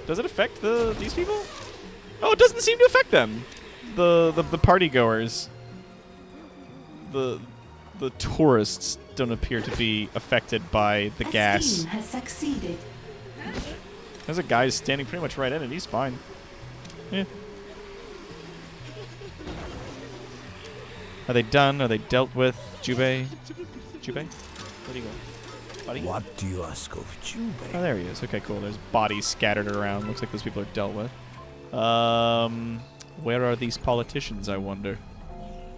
Does it affect these people? Oh, it doesn't seem to affect them. The party goers. The tourists don't appear to be affected by the gas. A scheme has succeeded. There's a guy standing pretty much right in it. He's fine. Yeah. Are they done? Are they dealt with? Jubei? Jubei? Where'd he go? Buddy? What do you ask of Oh, Jubei? there he is. Okay, cool. There's bodies scattered around. Looks like those people are dealt with. Where are these politicians, I wonder?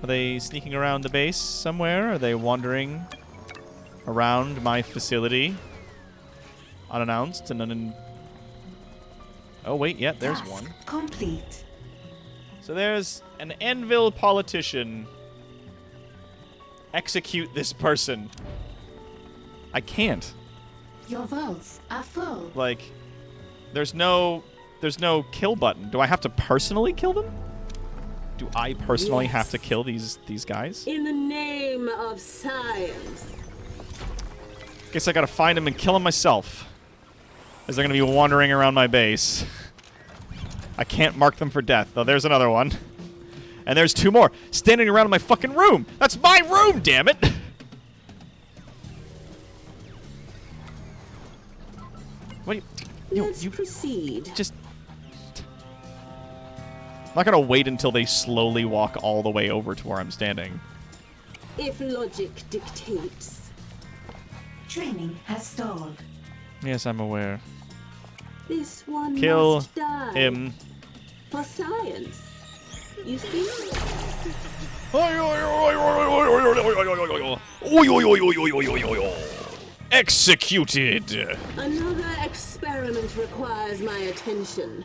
Are they sneaking around the base somewhere? Are they wandering around my facility? Unannounced and Oh, wait. Yeah, there's Task one. complete. So there's an Envil politician. Execute this person. I can't. Your vaults are full. Like, there's no kill button. Do I have to personally kill them? Do I personally Yes. have to kill these guys? In the name of science. Guess I gotta find them and kill them myself. As they're gonna be wandering around my base. I can't mark them for death. Oh, there's another one. And there's 2 more standing around in my fucking room. That's my room, damn it! What? Let's You proceed. just. I'm not gonna wait until they slowly walk all the way over to where I'm standing. If logic dictates. Training has stalled. Yes, I'm aware. This one Kill must die. him. For science. You see? Executed. Another experiment requires my attention.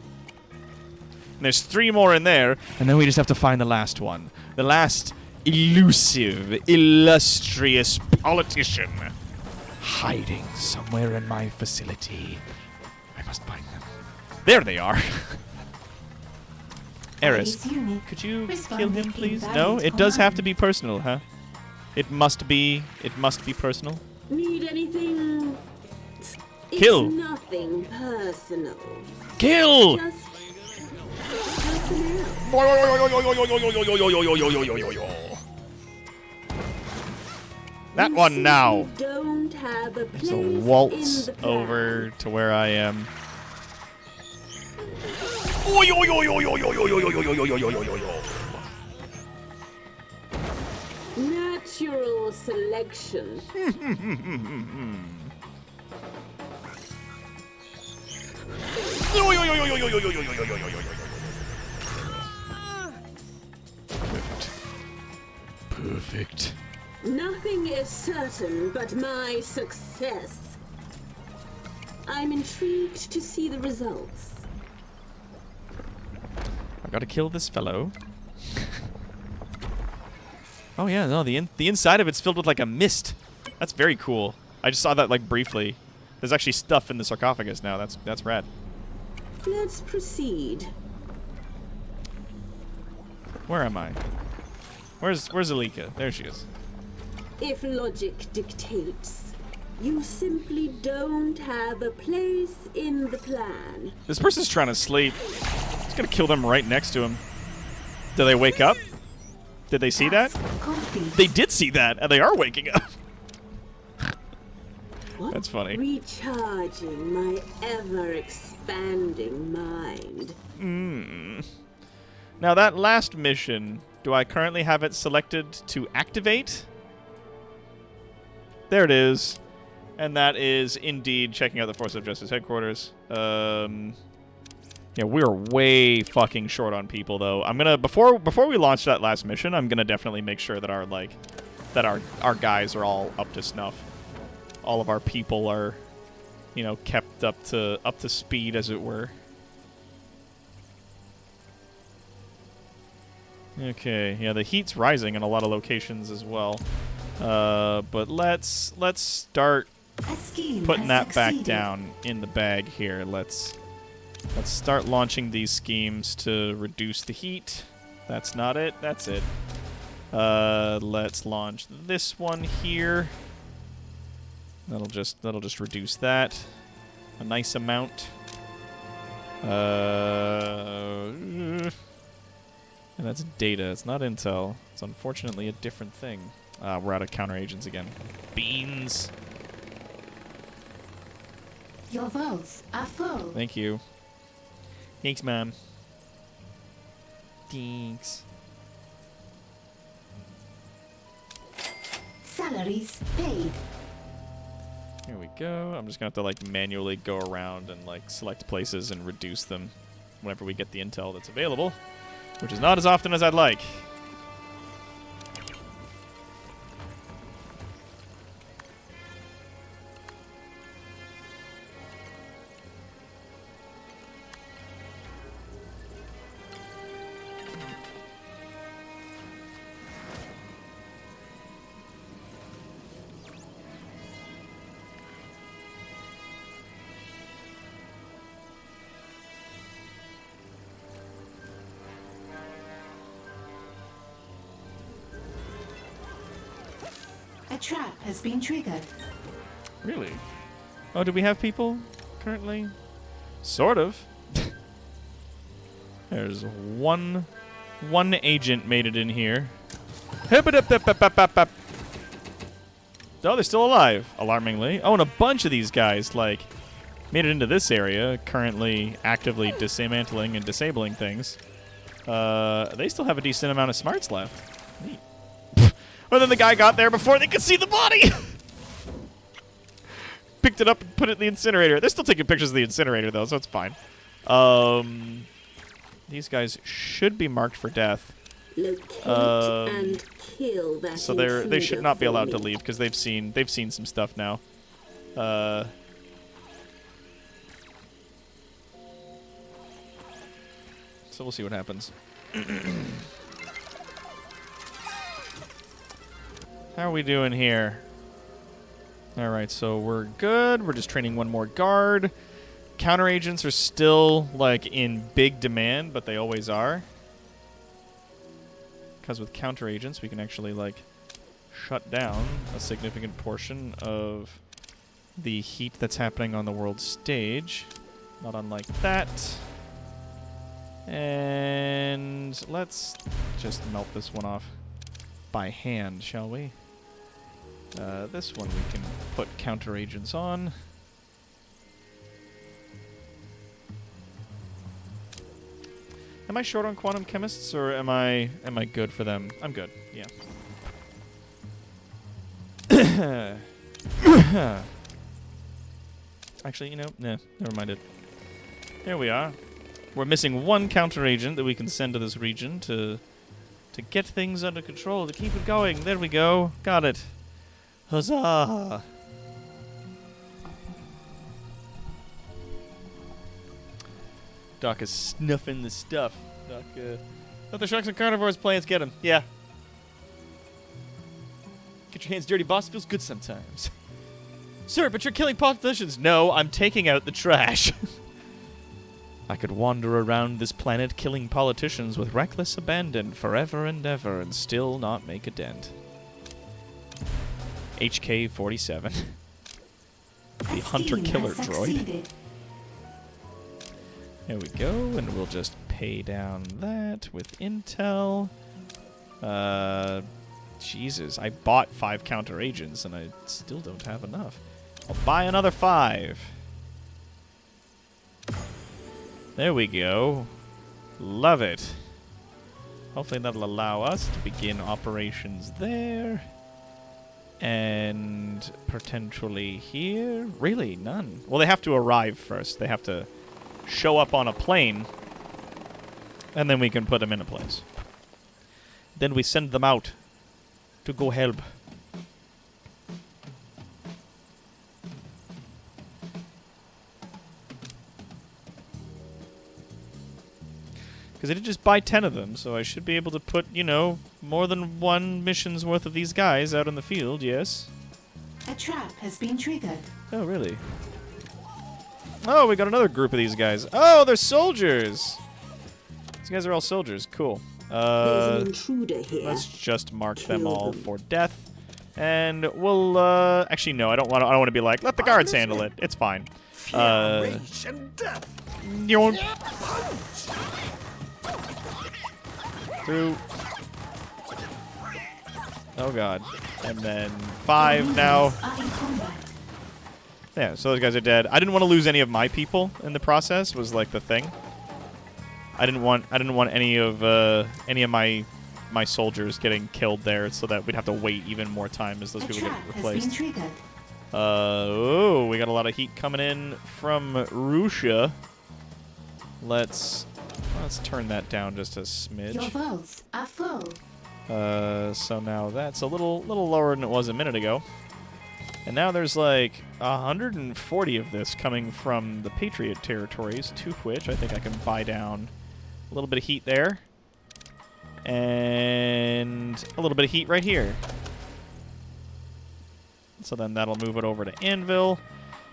There's 3 more in there, and then we just have to find the last one. The last elusive, illustrious politician hiding somewhere in my facility. I must find them. There they are. Eris, Base unit could you responding kill him, please? invalid No, it does have to be command. personal, huh? It must be personal. Need anything? Kill. It's nothing personal. Kill! Just personnel. That You one now. simply Don't have a It's place a in waltz the plan. over to where I am. Natural selection. Perfect. Perfect. Nothing is certain but my success. I'm intrigued to see the results. I gotta kill this fellow. Oh yeah, no, the inside of it's filled with like a mist. That's very cool. I just saw that like briefly. There's actually stuff in the sarcophagus now. That's rad. Let's proceed. Where am I? Where's Alika? There she is. If logic dictates, you simply don't have a place in the plan. This person's trying to sleep. It's gonna kill them right next to him. Do they wake up? Did they see that? Complete. They did see that, and they are waking up. What? That's funny. Recharging my ever-expanding mind. Now that last mission, do I currently have it selected to activate? There it is. And that is indeed checking out the Force of Justice headquarters. Yeah, we're way fucking short on people though. I'm gonna before we launch that last mission, I'm gonna definitely make sure that our guys are all up to snuff. All of our people are, you know, kept up to speed, as it were. Okay, yeah, the heat's rising in a lot of locations as well. But let's start A scheme putting has that back succeeded. down in the bag here. Let's start launching these schemes to reduce the heat. That's not it. That's it. Let's launch this one here. That'll just reduce that a nice amount. And that's data. It's not intel. It's unfortunately a different thing. We're out of counter agents again. Beans. Your vaults are full. Thank you. Thanks, Mom. Thanks. Salaries paid. Here we go. I'm just gonna have to like manually go around and like select places and reduce them whenever we get the intel that's available, which is not as often as I'd like. A trap has been triggered. Really? Oh, do we have people currently? Sort of. There's one agent made it in here. Hip-a-dip-dip-dip-dip-dip. Oh, they're still alive, alarmingly. Oh, and a bunch of these guys, like, made it into this area, currently actively dismantling and disabling things. They still have a decent amount of smarts left. Neat. But then the guy got there before they could see the body! Picked it up and put it in the incinerator. They're still taking pictures of the incinerator, though, so it's fine. These guys should be marked for death. Locate and kill that So they should intruder not be for allowed to me. leave because they've seen some stuff now. So we'll see what happens. How are we doing here? All right, so we're good. We're just training one more guard. Counter agents are still like in big demand, but they always are. Because with counter agents, we can actually like shut down a significant portion of the heat that's happening on the world stage. Not unlike that. And let's just melt this one off by hand, shall we? This one we can put counter agents on. Am I short on quantum chemists, or am I good for them? I'm good. Yeah. Actually, you know, nah, never mind it. There we are. We're missing one counter agent that we can send to this region to get things under control, to keep it going. There we go. Got it. Huzzah! Doc is snuffing the stuff. Doc, let the sharks and carnivores play. Let's get him. Yeah. Get your hands dirty, boss. Feels good sometimes. Sir, but you're killing politicians. No, I'm taking out the trash. I could wander around this planet killing politicians with reckless abandon forever and ever and still not make a dent. HK-47. The hunter-killer droid. There we go, and we'll just pay down that with intel. Jesus, I bought 5 counter agents, and I still don't have enough. I'll buy another 5. There we go. Love it. Hopefully that'll allow us to begin operations there. And potentially here. Really? None. Well, they have to arrive first. They have to show up on a plane. And then we can put them in a place. Then we send them out to go help. Because I did just buy 10 of them, so I should be able to put, you know, more than one mission's worth of these guys out in the field, yes? A trap has been triggered. Oh, really? Oh, we got another group of these guys. Oh, they're soldiers! These guys are all soldiers. Cool. There's an intruder here. Let's just mark them Kill all them. for death. And we'll, actually, no, I don't want to be like, let the guards handle it. It's fine. Rage and death. You know, through. Oh god. And then 5 now. Are in combat. Yeah, so those guys are dead. I didn't want to lose any of my people in the process, was like the thing. I didn't want any of my soldiers getting killed there, so that we'd have to wait even more time as those A people trap get has been replaced. triggered. Oh, we got a lot of heat coming in from Russia. Let's turn that down just a Your smidge. vaults are full. So now that's a little lower than it was a minute ago. And now there's like 140 of this coming from the Patriot territories, to which I think I can buy down a little bit of heat there. And a little bit of heat right here. So then that'll move it over to Anvil.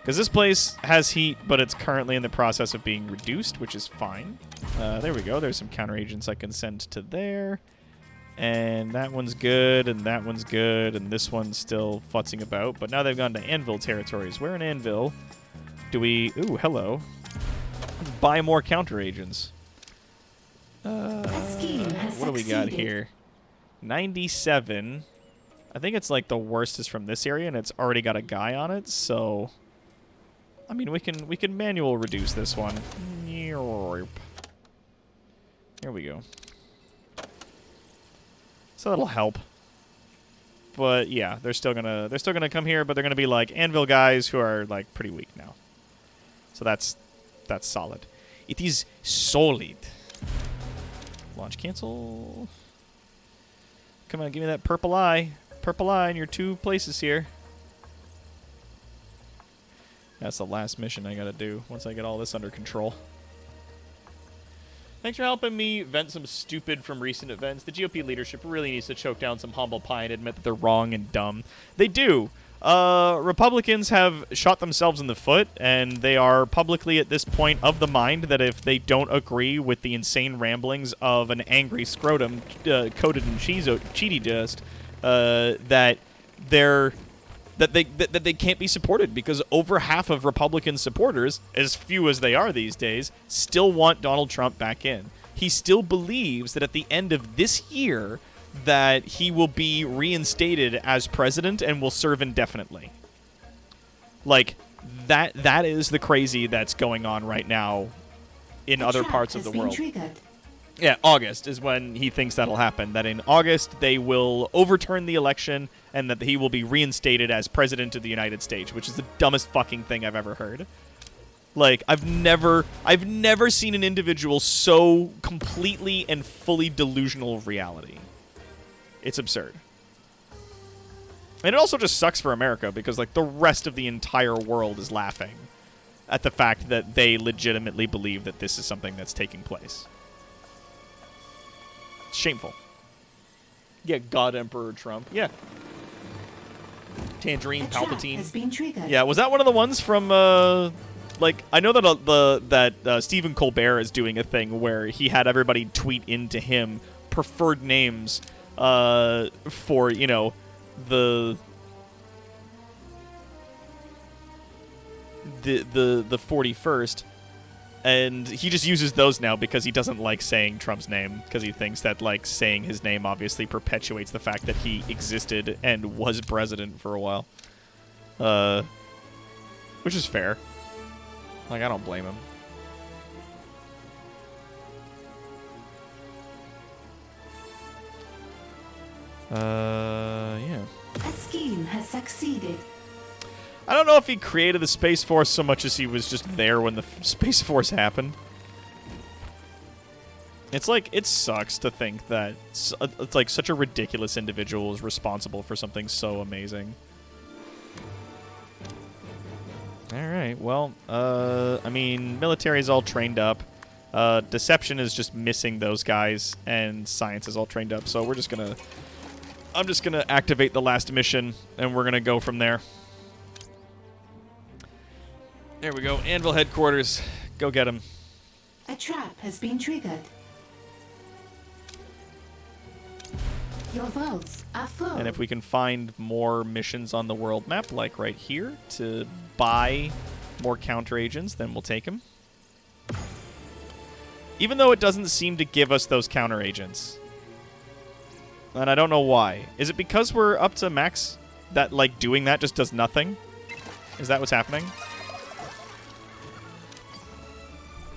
Because this place has heat, but it's currently in the process of being reduced, which is fine. There we go. There's some counter agents I can send to there. And that one's good, and that one's good, and this one's still futzing about. But now they've gone to Anvil territories. Where in Anvil do we... Ooh, hello. Let's buy more counter agents. A scheme has What do we got succeeded. here? 97. I think it's like the worst is from this area, and it's already got a guy on it, so... I mean, we can manual reduce this one. Here we go. So that'll help. But yeah, they're still gonna come here, but they're gonna be like Anvil guys who are like pretty weak now. So that's solid. It is solid. Launch cancel. Come on, give me that purple eye. Purple eye in your 2 places here. That's the last mission I gotta do once I get all this under control. Thanks for helping me vent some stupid from recent events. The GOP leadership really needs to choke down some humble pie and admit that they're wrong and dumb. They do. Republicans have shot themselves in the foot, and they are publicly at this point of the mind that if they don't agree with the insane ramblings of an angry scrotum coated in cheesy dust, that they can't be supported, because over half of Republican supporters, as few as they are these days, still want Donald Trump back in. he still believes that at the end of this year that he will be reinstated as president and will serve indefinitely. Like, that is the crazy that's going on right now in other parts of the world. Triggered. Yeah, August is when he thinks that'll happen. That in August they will overturn the election and that he will be reinstated as president of the United States, which is the dumbest fucking thing I've ever heard. Like, I've never seen an individual so completely and fully delusional of reality. It's absurd. And it also just sucks for America because, like, the rest of the entire world is laughing at the fact that they legitimately believe that this is something that's taking place. It's shameful. Yeah, God Emperor Trump. Yeah. Tangerine Palpatine. Has been triggered. Yeah, was that one of the ones from, like, I know that Stephen Colbert is doing a thing where he had everybody tweet into him preferred names for, you know, the 41st, and he just uses those now because he doesn't like saying Trump's name, because he thinks that, like, saying his name obviously perpetuates the fact that he existed and was president for a while. Which is fair. Like, I don't blame him. Yeah. A scheme has succeeded. I don't know if he created the Space Force so much as he was just there when the Space Force happened. It's like, it sucks to think that it's like such a ridiculous individual is responsible for something so amazing. Alright, well, I mean, military's all trained up. Deception is just missing those guys, and science is all trained up, so we're just gonna... I'm just gonna activate the last mission, and we're gonna go from there. There we go. Anvil headquarters. Go get him. A trap has been triggered. Your vaults are full. And if we can find more missions on the world map, like right here, to buy more counter agents, then we'll take them. Even though it doesn't seem to give us those counter agents. And I don't know why. Is it because we're up to max that, like, doing that just does nothing? Is that what's happening?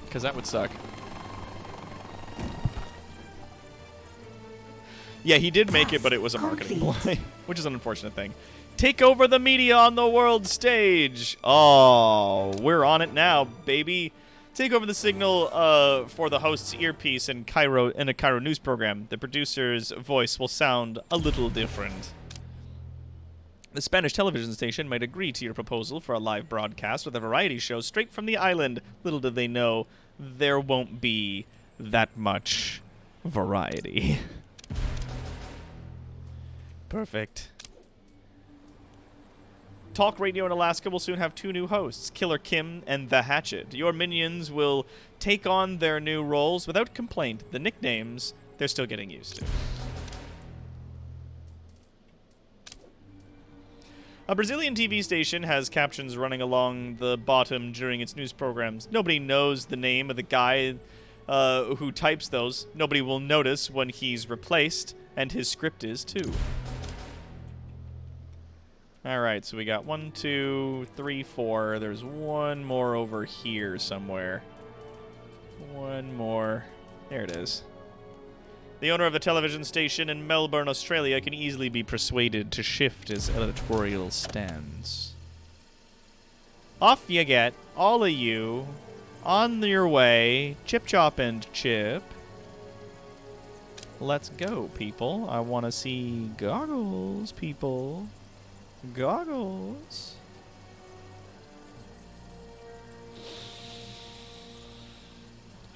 Because that would suck. Yeah, he did make it, but it was a marketing ploy, which is an unfortunate thing. Take over the media on the world stage. Oh, we're on it now, baby. Take over the signal for the host's earpiece in a Cairo news program. The producer's voice will sound a little different. The Spanish television station might agree to your proposal for a live broadcast with a variety show straight from the island. Little did they know, there won't be that much variety. Perfect. Talk Radio in Alaska will soon have 2 new hosts, Killer Kim and The Hatchet. Your minions will take on their new roles without complaint. The nicknames, they're still getting used to. A Brazilian TV station has captions running along the bottom during its news programs. Nobody knows the name of the guy who types those. Nobody will notice when he's replaced, and his script is too. Alright, so we got 1, 2, 3, 4. There's one more over here somewhere. One more. There it is. The owner of the television station in Melbourne, Australia, can easily be persuaded to shift his editorial stance. Off you get, all of you, on your way, Chip Chop and Chip. Let's go, people. I want to see goggles, people. Goggles.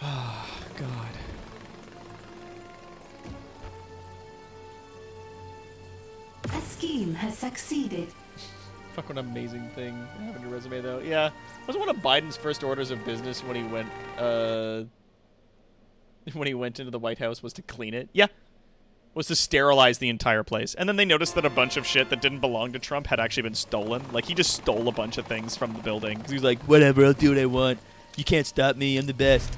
Ah, God. A scheme has succeeded. Fuck, what an amazing thing having your resume, though. Yeah, was one of Biden's first orders of business when he went into the White House was to clean it. Yeah. Was to sterilize the entire place. And then they noticed that a bunch of shit that didn't belong to Trump had actually been stolen. Like, he just stole a bunch of things from the building. 'Cause he was like, whatever, I'll do what I want. You can't stop me, I'm the best.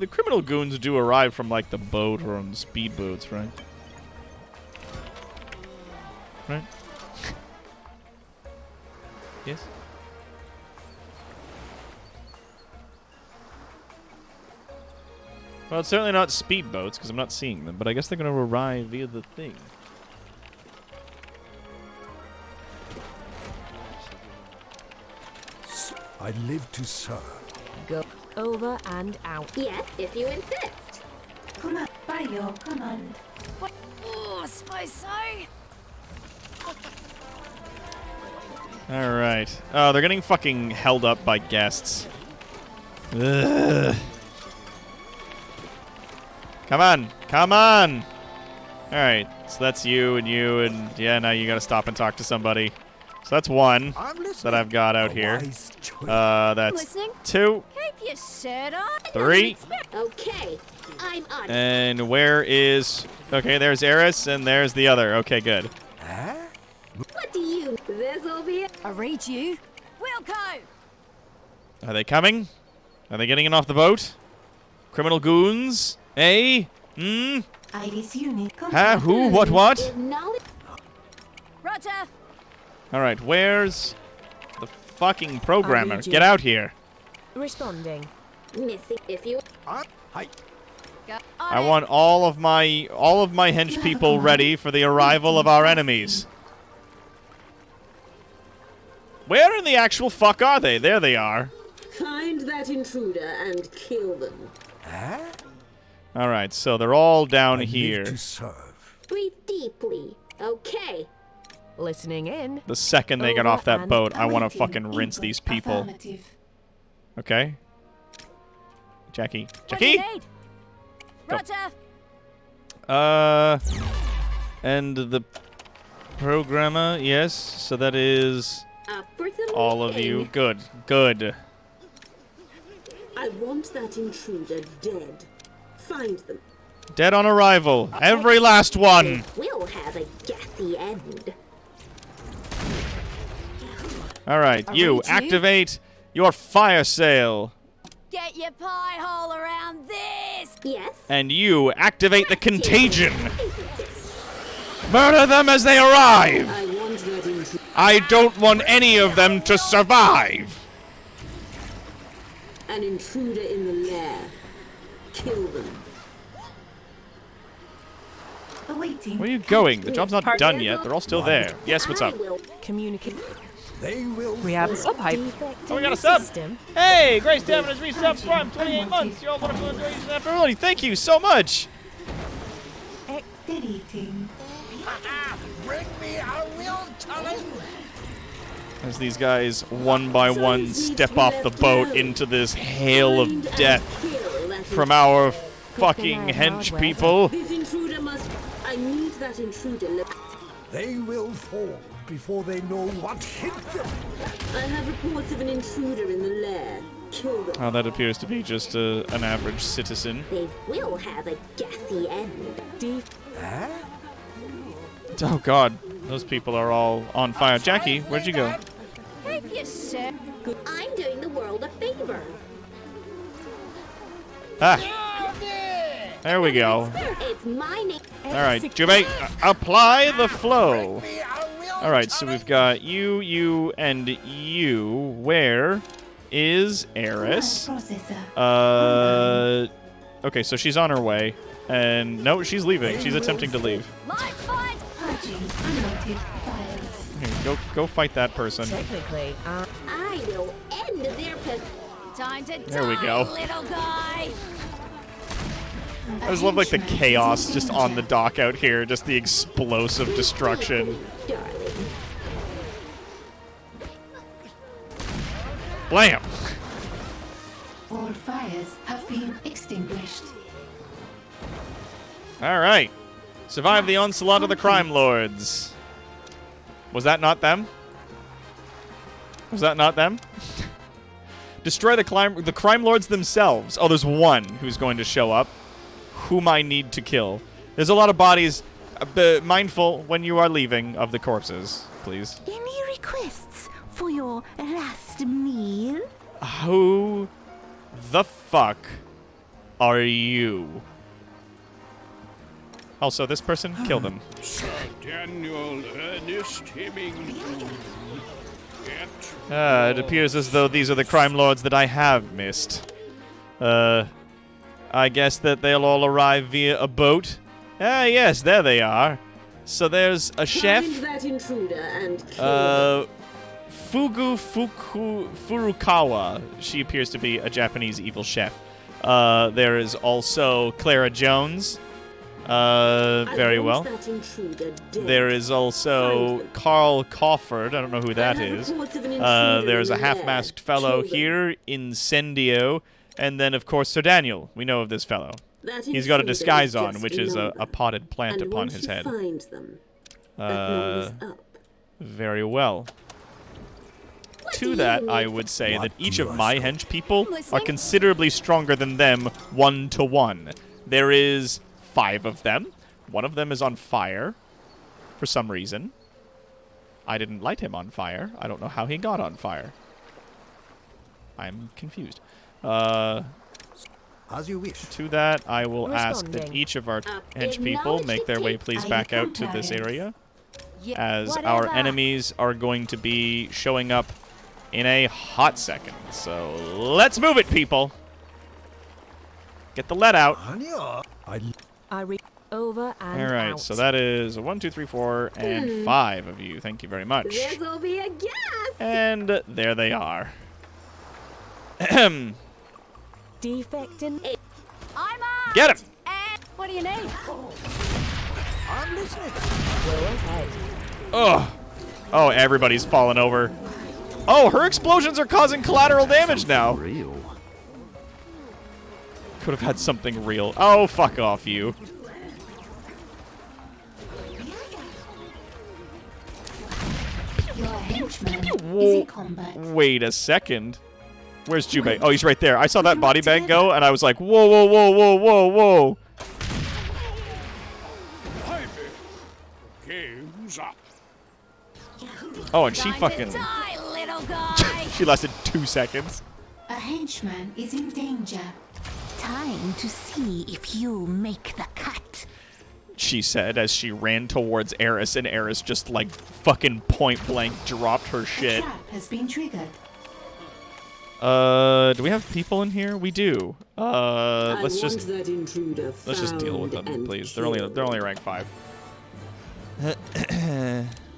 the criminal goons do arrive from like the boat or on speedboats, right? Right? Yes. Well, it's certainly not speedboats because I'm not seeing them, but I guess they're going to arrive via the thing. I live to serve. Go over and out. Yes, if you insist. Come on, by your command. Oh, I suppose so. Alright. Oh, they're getting fucking held up by guests. Ugh. Come on! Come on! Alright, so that's you, and yeah, now you gotta stop and talk to somebody. So that's one that I've got out here. That's two. Keep your shirt on. 3. Okay, I'm on it. And where is... Okay, there's Eris, and there's the other. Okay, good. What do you... This'll be it. I read you. Wilco! Are they coming? Are they getting in off the boat? Criminal goons? Eh? Hmm? Iris unit. Huh? Who? What? If knowledge... Roger. Alright, where's the fucking programmer? read you. Get out here. Responding. Missing if you... I want all of my hench people ready for the arrival of our enemies. Where in the actual fuck are they? There they are. Find that intruder and kill them. Alright, so they're all down I here. live to serve. Breathe deeply. Okay. Listening in. The second they get Over off that and boat, I want to Awaiting fucking rinse input. these people. Affirmative. Okay? Jackie. What do you Jackie? need? Go. Roger. And the programmer, yes, so that is Up for some all of meeting. you. Good, good. I want that intruder dead. Find them. Dead on arrival. Every last one. We'll have a gassy end. Alright, you, read you. activate your fire sail. Get your pie hole around this. Yes? And you, activate the contagion. Murder them as they arrive. I want that intruder. I don't want any of them to survive. An intruder in the lair. Kill them. Awaiting. Where are you going? The job's not done yet. They're all still there. Yes, what's up? I will. Communicate. They will We have a sub hype. Oh, we got a sub. Hey, Grace Devon has resub Prime 28 months. You're all wonderful enjoyers after early. Thank you so much. Deleting. bring me a real challenge. As these guys, one by one, step off the boat into this hail of death from our fucking hench people. This intruder must... I need that intruder. They will fall before they know what hit them. I have reports of an intruder in the lair. Kill them. Oh, that appears to be just an average citizen. They will have a gassy end. Oh god, those people are all on fire. Jackie, where'd you go? Keep your shirt. I'm doing the world a favor. Ah, there we go. It's my name. Alright, Jubei, apply the flow. Alright, so we've got you, and you. Where is Eris? Processor. Okay, so she's on her way. And no, she's leaving. She's attempting to leave. My fight. Purging unwanted files. Here, go fight that person. Technically, I will end their time to There we die, go. little guy. I just love like the chaos just on the dock out here, just the explosive destruction. darling. Blam! All fires have been extinguished. Alright. Survive the onslaught of the crime lords. Was that not them? Was that not them? Destroy the crime lords themselves. Oh, there's one who's going to show up. Whom I need to kill. There's a lot of bodies. Be mindful when you are leaving of the corpses, please. Any requests for your last meal? Who the fuck are you? Also, this person, kill them. Sir Daniel Ernest Hemingway. It appears as though these are the crime lords that I have missed. I guess that they'll all arrive via a boat. Ah, yes, there they are. So there's a chef. Find that intruder and kill Furukawa. She appears to be a Japanese evil chef. There is also Clara Jones. Very well. That intruder dead. There is also Carl Crawford. I don't know who that I have is. reports of an intruder There's in a the half-masked lair. fellow Kill them. here, Incendio, and then, of course, Sir Daniel. We know of this fellow. That He's got a intruder disguise is on, just which is a number. potted plant And upon once his you head. Find them, that number's up. Very well. What To do that, you I need would say What that each do of you my ask? hench people are Listening. considerably stronger than them 1-to-1. There is 5 of them. One of them is on fire for some reason. I didn't light him on fire. I don't know how he got on fire. I'm confused. As you wish. To that, I will ask that Responding. each of our hench Acknowledge people make their way, defeat. please, Are back you out to this compliant? area, Yeah, as our whatever. enemies are going to be showing up in a hot second. So let's move it, people. Get the lead out. Anya, Over and All right, out. so that is 1, 2, 3, 4, and 5 of you. Thank you very much. This'll be a gas. And there they are. Ahem. Defect in. I'm out. Get him! And what do you need? I'm listening. Go ahead. Ugh. Oh, everybody's fallen over. Oh, her explosions are causing collateral damage now. Real. Could have had something real. Oh, fuck off, you. Your henchman is Whoa. in combat. Wait a second. Where's Jubei? Oh, he's right there. I saw that body bag go, and I was like, whoa, whoa, whoa, whoa, whoa, whoa. Game's up. Oh, and she Time fucking... to die, little guy. She lasted 2 seconds. A henchman is in danger. Time to see if you make the cut. She said as she ran towards Eris, and Eris just, like, fucking point-blank dropped her A shit. trap has been triggered. Do we have people in here? We do. I Let's want just that intruder let's just deal with found them, and please. They're only rank 5.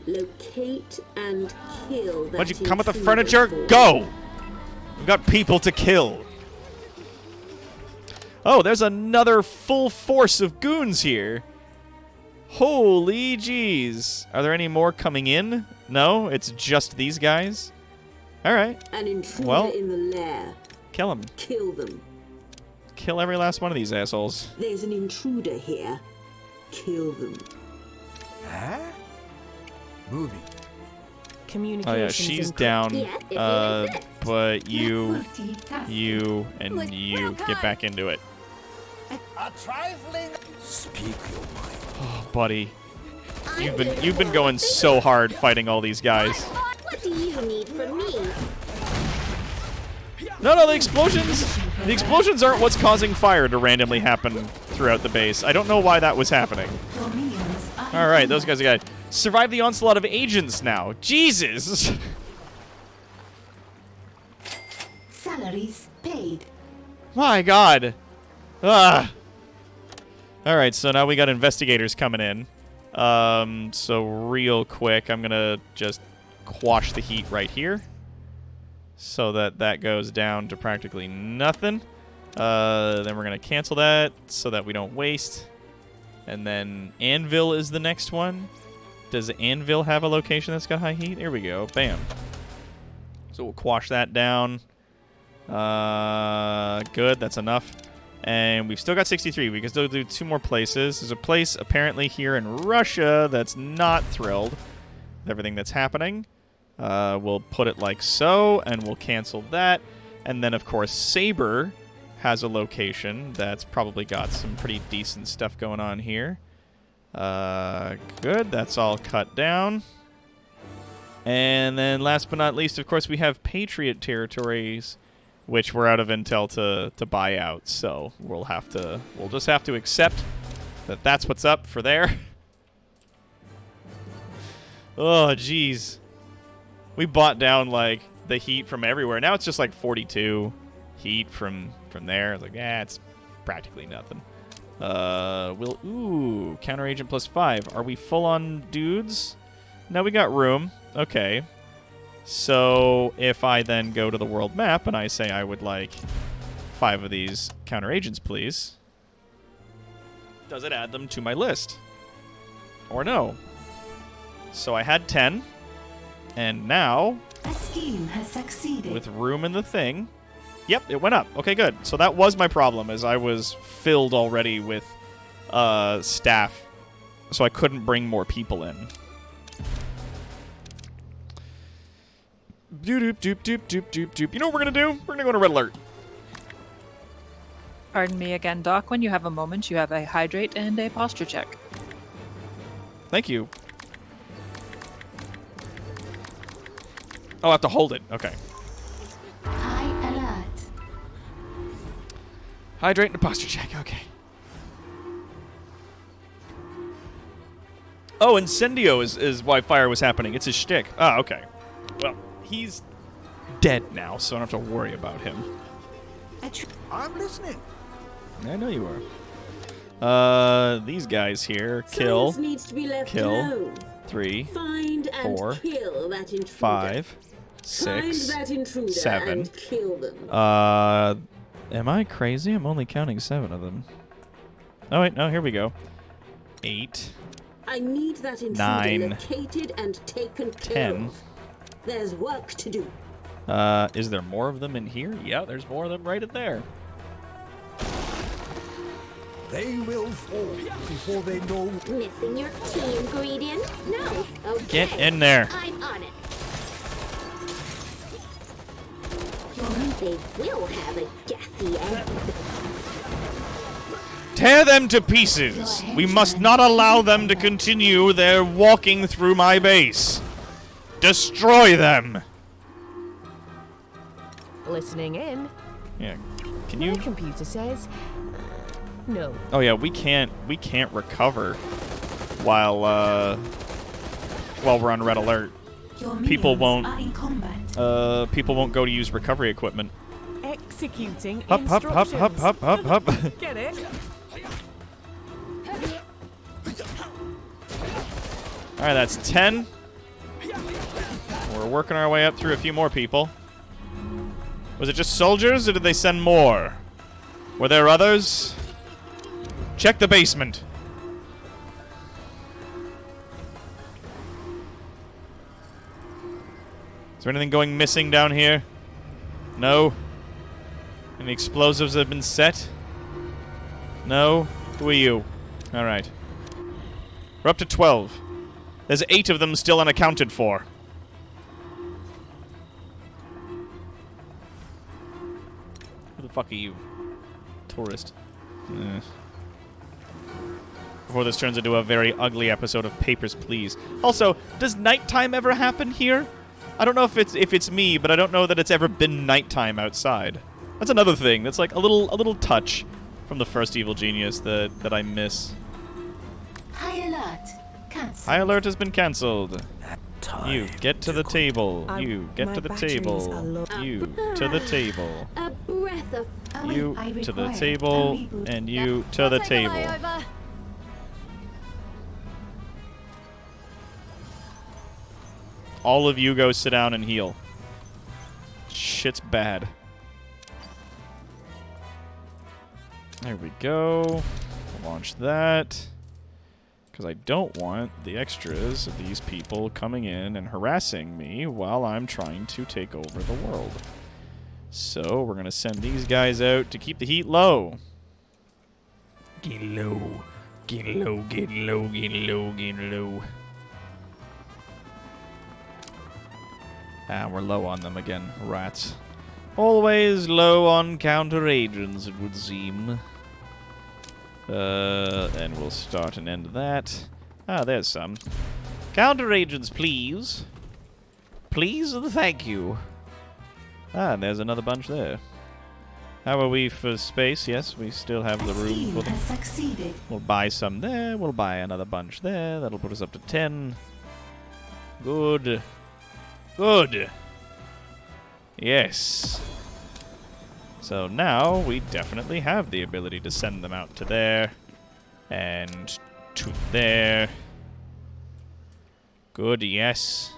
Locate and kill that Why'd you come with the intruder furniture? for Go! We've got people to kill. Oh, there's another full force of goons here. Holy jeez. Are there any more coming in? No, it's just these guys. All right, An intruder Well- in the lair. kill them. Kill them. Kill every last one of these assholes. There's an intruder here. Kill them. Huh? Moving. Oh Communications. yeah, she's in- down. Yeah, if you insist. But you, Multitasking. you, and Look, you well get done. back into it. A trifling. Speak your mind. Oh, buddy, I'm you've here been for going the so hard fighting all these guys. What do you need from me? No, the explosions. The explosions aren't what's causing fire to randomly happen throughout the base. I don't know why that was happening. Your minions are in All right, those combat. guys are good. Survive the onslaught of agents now. Jesus. Salaries paid. My God. Ah. All right, so now we got investigators coming in. So real quick, I'm gonna just quash the heat right here, so that that goes down to practically nothing. Then we're gonna cancel that so that we don't waste. And then Anvil is the next one. Does Anvil have a location that's got high heat? Here we go. Bam. So we'll quash that down. Good. That's enough. And we've still got 63. We can still do 2 more places. There's a place apparently here in Russia that's not thrilled with everything that's happening. We'll put it like so, and we'll cancel that. And then, of course, Saber has a location that's probably got some pretty decent stuff going on here. Good. That's all cut down. And then last but not least, of course, we have Patriot territories, which we're out of intel to buy out. So we'll just have to accept that that's what's up for there. Oh, jeez. We bought down, like, the heat from everywhere. Now it's just, like, 42 heat from there. It's like, it's practically nothing. Ooh, counter agent +5. Are we full on dudes? No, we got room. Okay. So if I then go to the world map and I say I would like 5 of these counter agents, please, does it add them to my list? Or no? So I had 10, and now, A scheme has succeeded. with room in the thing, yep, it went up. Okay, good. So that was my problem, is I was filled already with staff, so I couldn't bring more people in. Doop doop doop doop doop doop. You know what we're gonna do? We're gonna go to red alert. Pardon me again, Doc. When you have a moment, you have a hydrate and a posture check. Thank you. Oh, I have to hold it. Okay. High alert. Hydrate and a posture check. Okay. Oh, Incendio is why fire was happening. It's his shtick. Ah, okay. Well, he's dead now, so I don't have to worry about him. I'm listening. I know you are. These guys here. Kill. Silence needs to be left Kill. alone. 3, Find and 4, kill that intruder. 5, Find 6, that intruder 7. and kill them. Am I crazy? I'm only counting 7 of them. Oh, wait, no, here we go. 8, I need that intruder 9, located and taken care 10. of. There's work to do. Is there more of them in here? Yeah, there's more of them right in there. They will fall before they know. Missing your key ingredient? No. Okay. Get in there. I'm on it. They will have a gassy end. Tear them to pieces. We must not allow them to continue their walking through my base. Destroy them. Listening in. Yeah. Can you? My computer says no. Oh yeah, we can't recover while we're on red alert. Your People minions won't are in combat. people won't go to use recovery equipment. Executing Hop hop hop hop hop hop hop. Get it? All right, that's 10. We're working our way up through a few more people. Was it just soldiers, or did they send more? Were there others? Check the basement. Is there anything going missing down here? No? Any explosives have been set? No? Who are you? Alright. We're up to 12. There's 8 of them still unaccounted for. Who the fuck are you? Tourist. Before this turns into a very ugly episode of Papers, Please. Also, does nighttime ever happen here? I don't know if it's me, but I don't know that it's ever been nighttime outside. That's another thing. That's like a little touch from the first Evil Genius that I miss. High alert. Cancel. High alert has been cancelled. You get to the table. You get my to the batteries table. are low. You to the table. A breath of You I to the require table, a reboot. and you to the table. All of you go sit down and heal. Shit's bad. There we go. Launch that. Because I don't want the extras of these people coming in and harassing me while I'm trying to take over the world. So we're going to send these guys out to keep the heat low. Get low. Get low, get low, get low, get low. Ah, we're low on them again, rats. Always low on counter agents, it would seem. And we'll start and end that. Ah, there's some. Counter agents, please. Please and thank you. Ah, and there's another bunch there. How are we for space? Yes, we still have the room for them. Succeeded. We'll buy some there. We'll buy another bunch there. That'll put us up to 10. Good. Good. Yes. So now we definitely have the ability to send them out to there. And to there. Good, yes.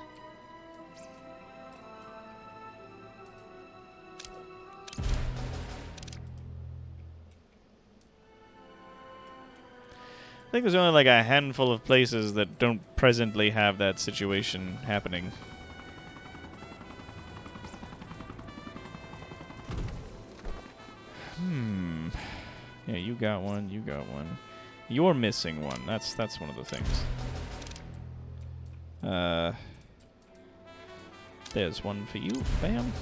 I think there's only like a handful of places that don't presently have that situation happening. Yeah, you got one, you got one. You're missing one. That's one of the things. There's one for you. Bam.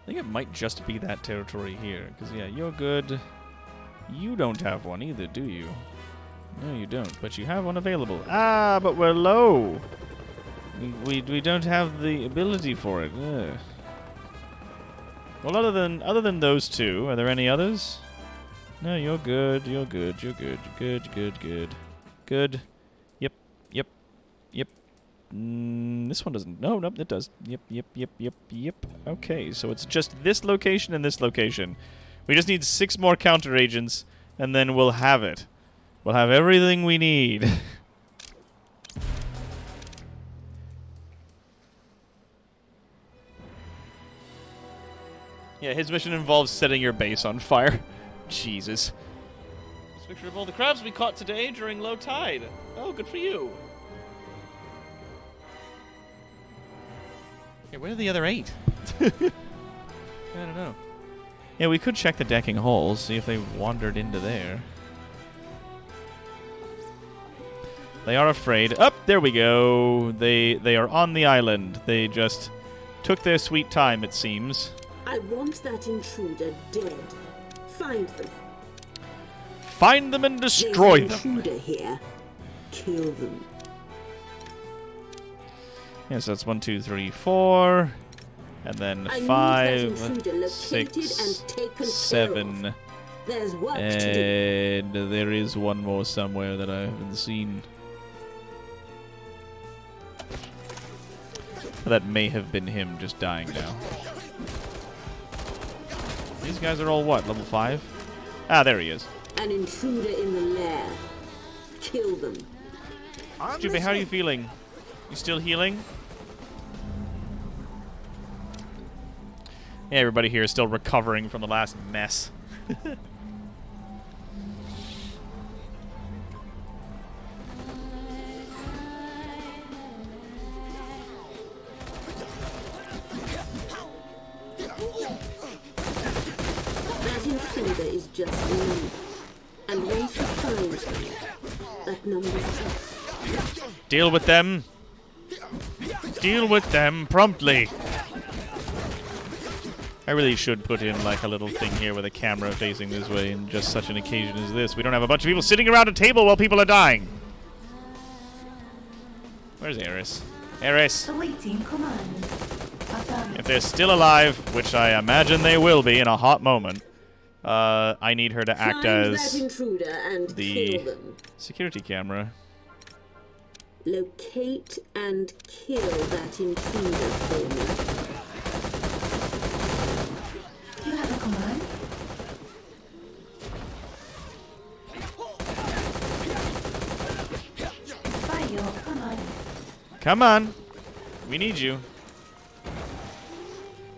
I think it might just be that territory here. Because, yeah, you're good. You don't have one either, do you? No, you don't. But you have one available. Ah, but we're low. We don't have the ability for it. Ugh. Well, other than those two, are there any others? No, you're good. You're good. You're good. You're good. Good. Good. Good. Yep. Yep. Yep. This one doesn't. No, nope, it does. Yep. Yep. Yep. Yep. Yep. Okay, so it's just this location and this location. We just need 6 more counter agents, and then we'll have it. We'll have everything we need. Yeah, his mission involves setting your base on fire. Jesus. This picture of all the crabs we caught today during low tide. Oh, good for you. Okay, where are the other 8? I don't know. Yeah, we could check the decking holes, see if they wandered into there. They are afraid. Up, there we go. They are on the island. They just took their sweet time, it seems. I want that intruder dead. Find them. Find them and destroy There's them. an intruder here. Kill them. Yes, that's 1, 2, 3, 4. And then I need 5, that intruder located 6, and taken care 7. of. There's work to do. And there is one more somewhere that I haven't seen. That may have been him just dying now. These guys are all what, level 5? Ah, there he is. An intruder in the lair. Kill them. Jubei, how are you feeling? You still healing? Yeah, everybody here is still recovering from the last mess. That intruder is just a number. And once you find them, that number drops. Deal with them. Deal with them promptly. I really should put in like a little thing here with a camera facing this way in just such an occasion as this. We don't have a bunch of people sitting around a table while people are dying. Where's Eris? Eris! Awaiting command. If they're still alive, which I imagine they will be in a hot moment, I need her to act Find as that intruder and the kill them. security camera. Locate and kill that intruder for me. You have a command? By your command. Come on. We need you.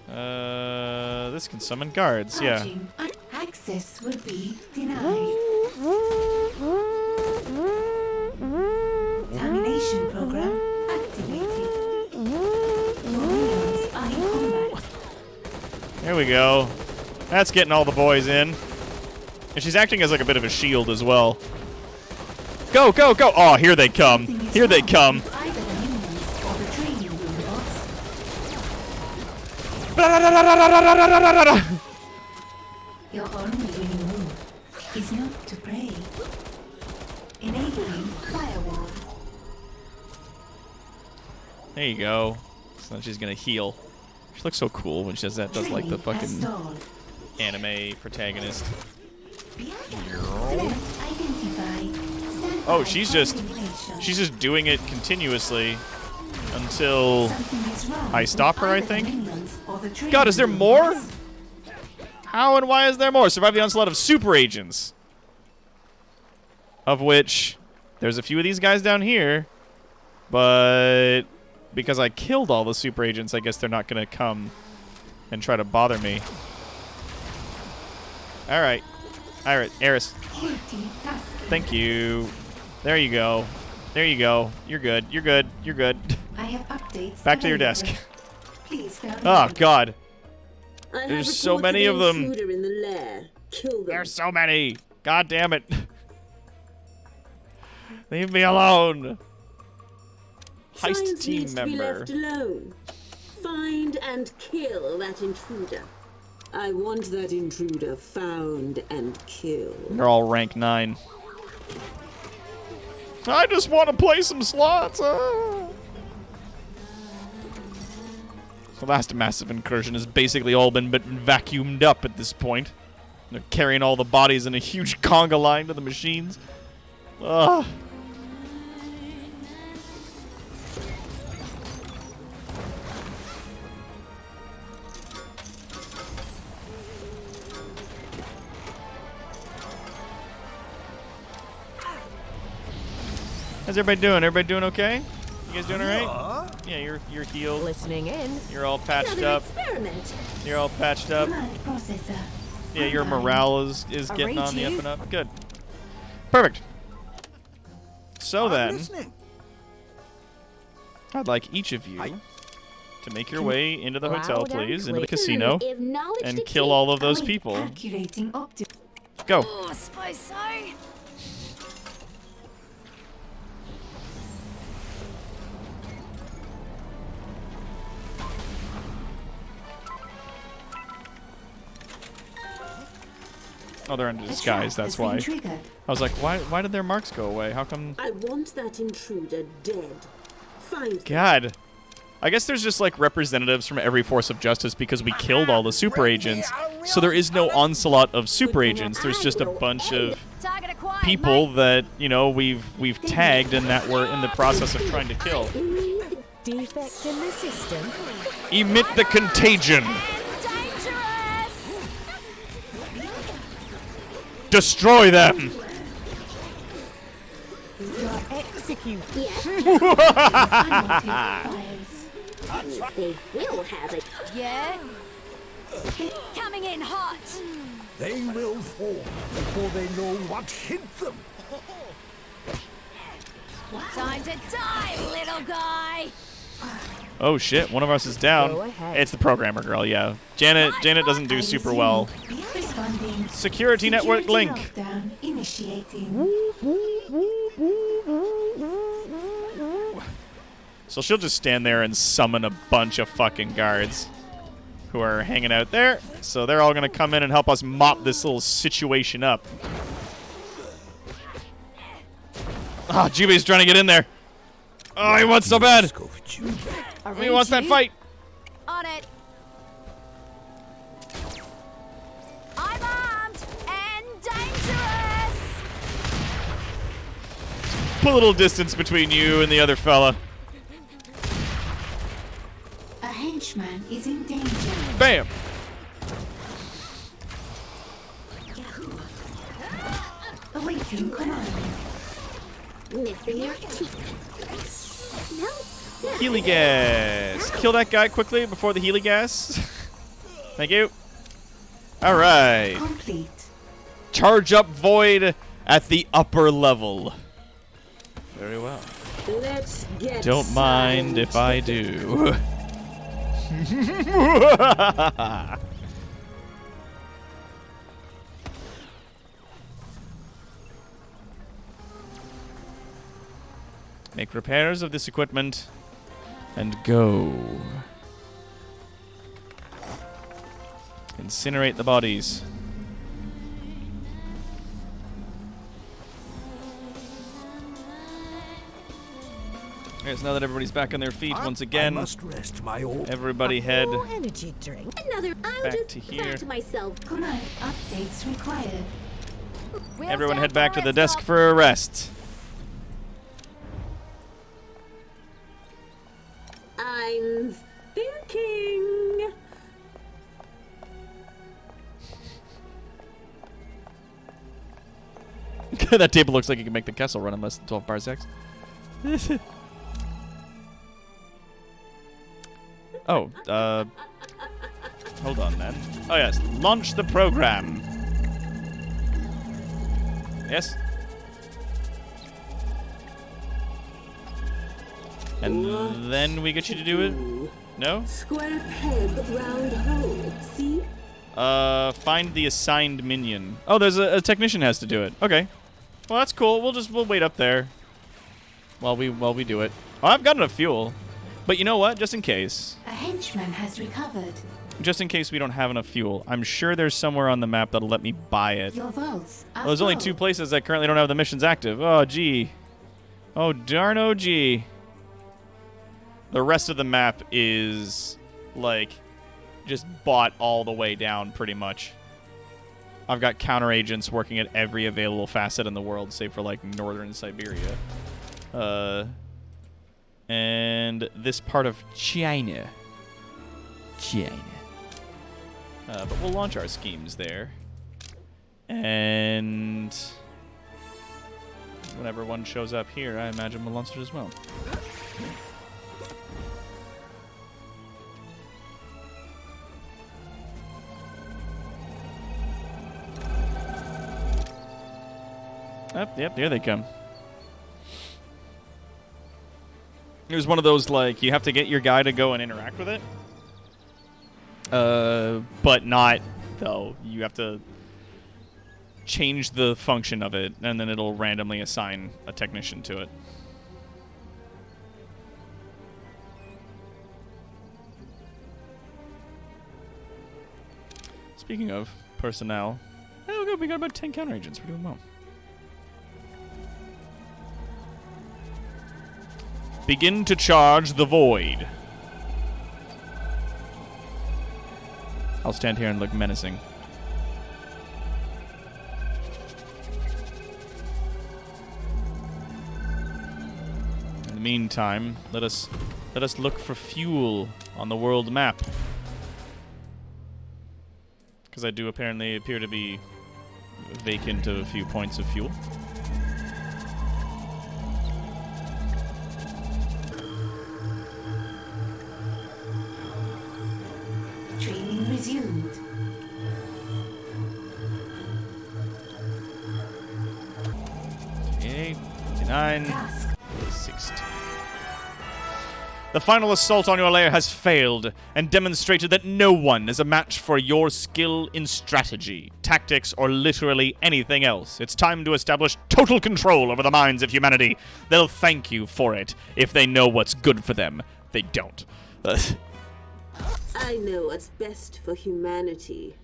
This can summon guards, yeah. Charging. Access will be denied. Domination program activated. Your minions are in combat. There we go. That's getting all the boys in. And she's acting as like a bit of a shield as well. Go, go, go! Oh, here they come. Here they come. Either the minions or the training robots. Your only winning move is not to pray. Enabling firewall. There you go. So then she's gonna heal. She looks so cool when she says that. Does like the Training has fucking stalled. anime protagonist. Threat identified. Stand Oh, by she's for just elimination. doing it continuously until Something is wrong I with stop her, I either the think. minions or the God, is there training more? rooms. How and why is there more? Survive the onslaught of super agents. Of which there's a few of these guys down here, but because I killed all the super agents, I guess they're not going to come and try to bother me. All right. All right, Eris. Multitasking. Thank you. There you go. There you go. You're good. You're good. You're good. I have updates. Back to your available. desk. Please stay on Oh, line. God. I have There's so reports many of them. intruder in the lair. Kill them. There's so many. God damn it. Leave me alone. Heist Science team needs to be member. left alone. Find and kill that intruder. I want that intruder found and killed. They're all rank 9. I just want to play some slots. The last massive incursion has basically all been vacuumed up at this point. They're carrying all the bodies in a huge conga line to the machines. Ugh. How's everybody doing? Everybody doing okay? You guys doing alright? Yeah, you're healed. Listening in. You're all patched Another up. experiment. You're all patched up. Blood processor. Yeah, your Online. morale is getting on the up and up. Good. Perfect. So then, I'd like each of you to make your way into the hotel, Loud and please, into the clear. casino, If knowledge and to kill keep, all of those Await people. Calculating Go. Oh, I suppose so. Oh, they're under A disguise, trap that's has been why. triggered. I was like, why did their marks go away? How come? I want that intruder dead. Find them. God. I guess there's just like representatives from every force of justice because we killed all the super agents. So there is no onslaught of super agents. There's just a bunch of Target acquired, people mate. that, you know, we've tagged and that we're in the process of trying to kill. Defect in the system. Emit the contagion. Dangerous. Destroy them. You're executed. Unwanted files. They will have it. Yeah. Coming in hot. They will fall before they know what hit them. Time to die, little guy. Oh shit, one of us is down. Go ahead. It's the programmer girl, yeah. Janet doesn't do super well. Responding. Security network link. Lockdown initiating. So she'll just stand there and summon a bunch of fucking guards who are hanging out there. So they're all gonna come in and help us mop this little situation up. Ah, Jube's trying to get in there. Oh, he wants so bad. He wants that fight. On it. I'm armed and dangerous. Put a little distance between you and the other fella. A henchman is in danger. Bam. Awaiting command. Missing your teeth. No. Healy gas. Kill that guy quickly before the Healy gas. Thank you. All right. Complete. Charge up Void at the upper level. Very well. Let's get Don't mind if I do. Make repairs of this equipment and go. Incinerate the bodies. Yes, now that everybody's back on their feet once I again, must rest my old. everybody head More energy drink. Another. I'll back just to here. back to myself. Command updates required. Everyone head back to the desk for a rest. I'm thinking. That table looks like you can make the Kessel run in less than 12 parsecs. Oh, hold on then. Oh yes, launch the program. Yes? And then we get you to do it? No? Square peg, round hole. See? Find the assigned minion. Oh, there's a technician has to do it. Okay. Well, that's cool. We'll wait up there while we do it. Oh, I've got enough fuel. But you know what? Just in case. A henchman has recovered. Just in case we don't have enough fuel. I'm sure there's somewhere on the map that'll let me buy it. Your vaults are Well, there's only full. 2 places that currently don't have the missions active. Oh, gee. Oh, darn, oh, gee. The rest of the map is, like, just bought all the way down, pretty much. I've got counter agents working at every available facet in the world, save for, like, northern Siberia. And this part of China. But we'll launch our schemes there. And whenever one shows up here, I imagine we'll launch it as well. Yep, there they come. It was one of those, like, you have to get your guy to go and interact with it. But not, though. You have to change the function of it, and then it'll randomly assign a technician to it. Speaking of personnel, oh good, we got about 10 counter agents. We're doing well. Begin to charge the void. I'll stand here and look menacing. In the meantime, let us look for fuel on the world map. Because I do apparently appear to be vacant of a few points of fuel. Training resumed. Okay, 59, Task. 60. The final assault on your lair has failed and demonstrated that no one is a match for your skill in strategy, tactics, or literally anything else. It's time to establish total control over the minds of humanity. They'll thank you for it if they know what's good for them. They don't. I know what's best for humanity.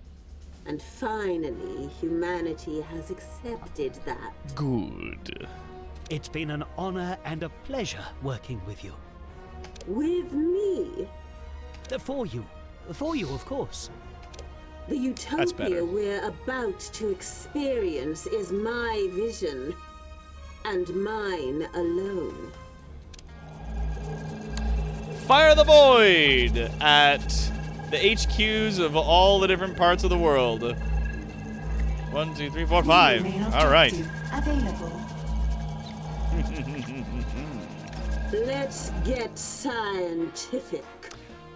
And finally, humanity has accepted that. Good. It's been an honor and a pleasure working with you. With me, For you, of course. the That's better. utopia we're about to experience is my vision. And mine alone. Fire the void at the HQs of all the different parts of the world. 1, 2, 3, 4, 5. Main All right. objective Available. Let's get scientific.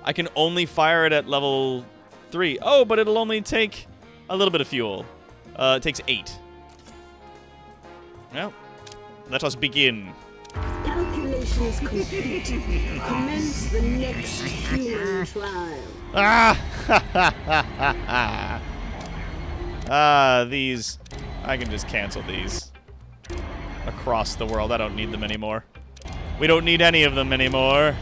I can only fire it at level 3. Oh, but it'll only take a little bit of fuel. It takes 8. Well, let us begin. Calculations complete. Commence the next human trial. These. I can just cancel these. Across the world. I don't need them anymore. We don't need any of them anymore.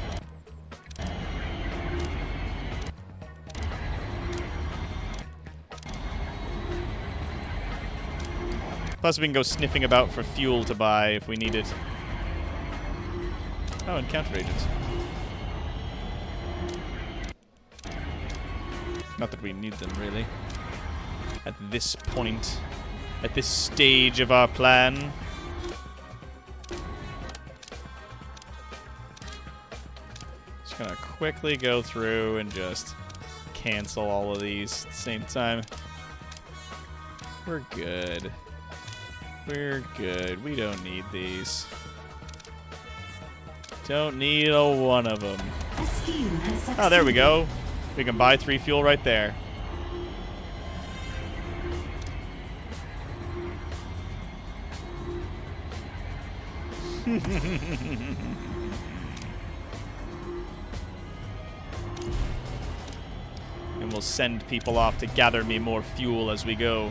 Plus, we can go sniffing about for fuel to buy if we need it. Oh, and counter agents. Not that we need them, really. At this point. At this stage of our plan. Just gonna quickly go through and just cancel all of these at the same time. We're good. We're good. We don't need these. Don't need a one of them. Oh, there we go. We can buy 3 fuel right there. And we'll send people off to gather me more fuel as we go.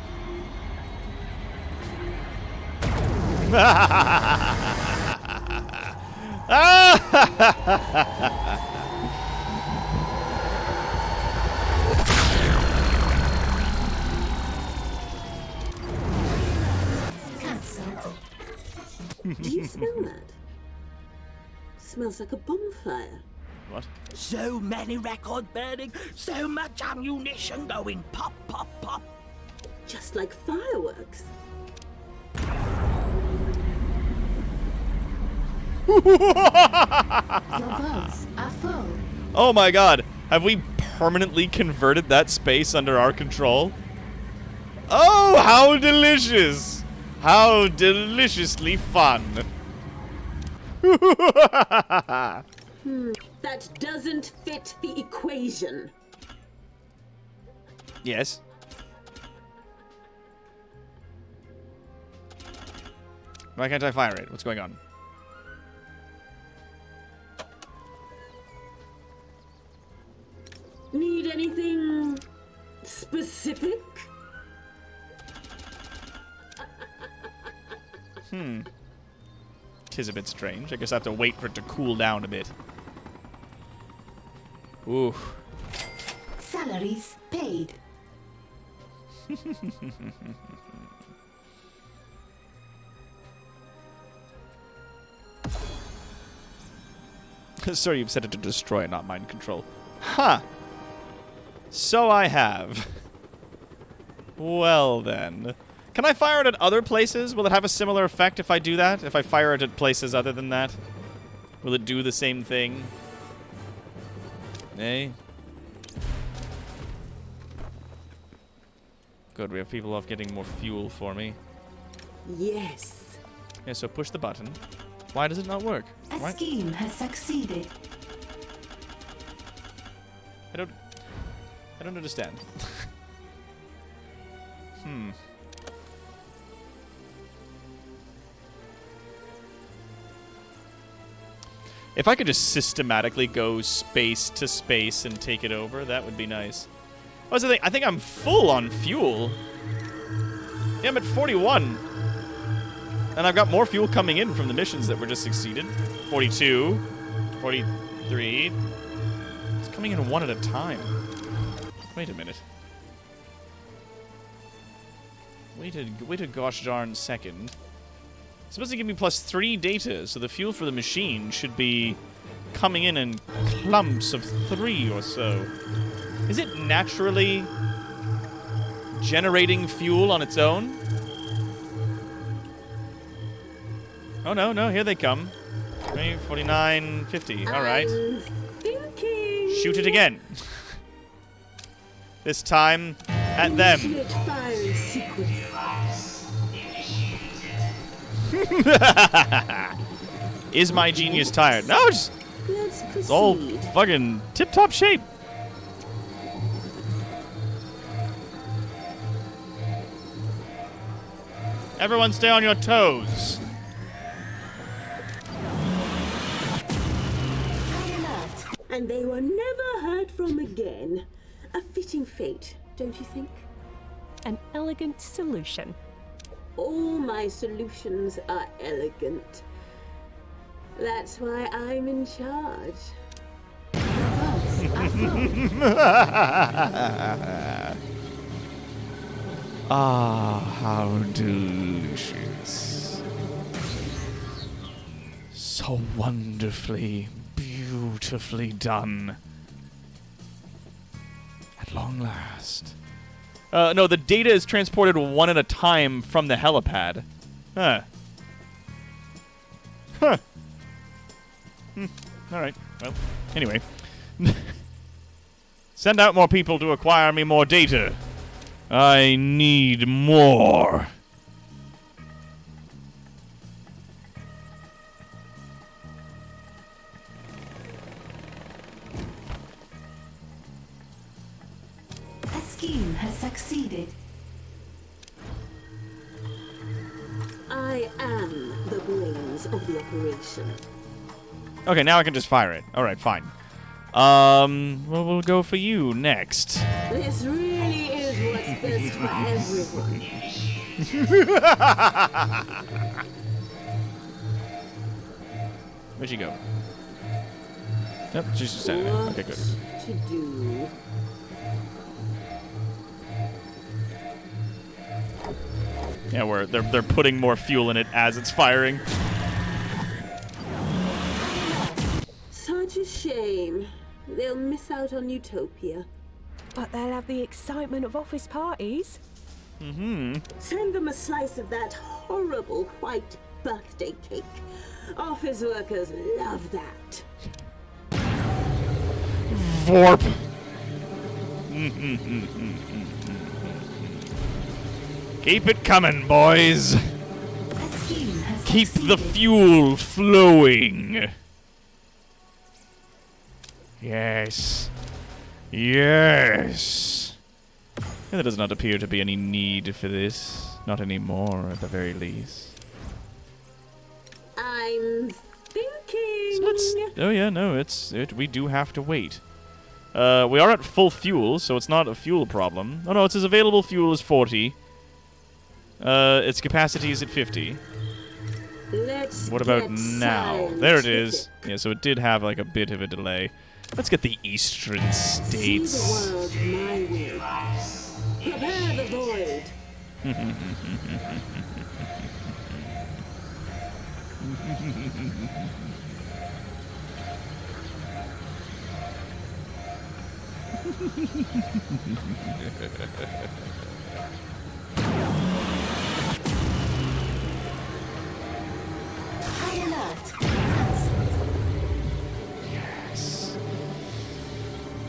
Do you smell that? Smells like a bonfire. What? So many records burning, so much ammunition going pop, pop, pop. Just like fireworks. Your vaults are full. Oh my god. Have we permanently converted that space under our control? Oh, how delicious! How deliciously fun. That doesn't fit the equation. Yes. Why can't I fire it? What's going on? Need anything specific? Tis a bit strange. I guess I have to wait for it to cool down a bit. Ooh. Salaries paid. Sir, you've set it to destroy, not mind control. Huh. So I have. Well then. Can I fire it at other places? Will it have a similar effect if I do that? If I fire it at places other than that? Will it do the same thing? Nay. Good, we have people off getting more fuel for me. Yes. Yeah, so push the button. Why does it not work? A scheme has succeeded. I don't understand. If I could just systematically go space to space and take it over, that would be nice. What's the thing? I think I'm full on fuel. Yeah, I'm at 41. And I've got more fuel coming in from the missions that were just succeeded. 42. 43. It's coming in one at a time. Wait a minute. Wait a gosh darn second. It's supposed to give me +3 data, so the fuel for the machine should be coming in clumps of 3 or so. Is it naturally generating fuel on its own? Oh, no, here they come. 49, 50. All right. Thinking. Shoot it again. This time at them. Initiate firing sequence. Is my genius tired? No, Let's it's all proceed. fucking tip-top shape. Everyone stay on your toes. And they were never heard from again. A fitting fate, don't you think? An elegant solution. All my solutions are elegant. That's why I'm in charge. Ah, how delicious. So So wonderfully, beautifully done. At long last. No, the data is transported one at a time from the helipad. Huh. Huh. Alright, well, anyway. Send out more people to acquire me more data. I need more. A scheme has succeeded. I am the brains of the operation. Okay, now I can just fire it. Alright, fine. Well, we'll go for you next. This really is what's best for everyone. Where'd she go? Yep, she's just standing there. Okay, good. To do. Yeah, they're putting more fuel in it as it's firing. Such a shame. They'll miss out on Utopia. But they'll have the excitement of office parties. Mm-hmm. Send them a slice of that horrible white birthday cake. Office workers love that. Vorp. Keep it coming, boys. Keep the fuel flowing. Yes. Yes. There does not appear to be any need for this. Not anymore, at the very least. I'm thinking. Oh yeah, no, we do have to wait. We are at full fuel, so it's not a fuel problem. Oh no, it says available fuel is 40. Its capacity is at 50. What about now? There it is. Yeah, so it did have like a bit of a delay. Let's get the eastern states. See the world my way. Prepare the void. High alert. Yes.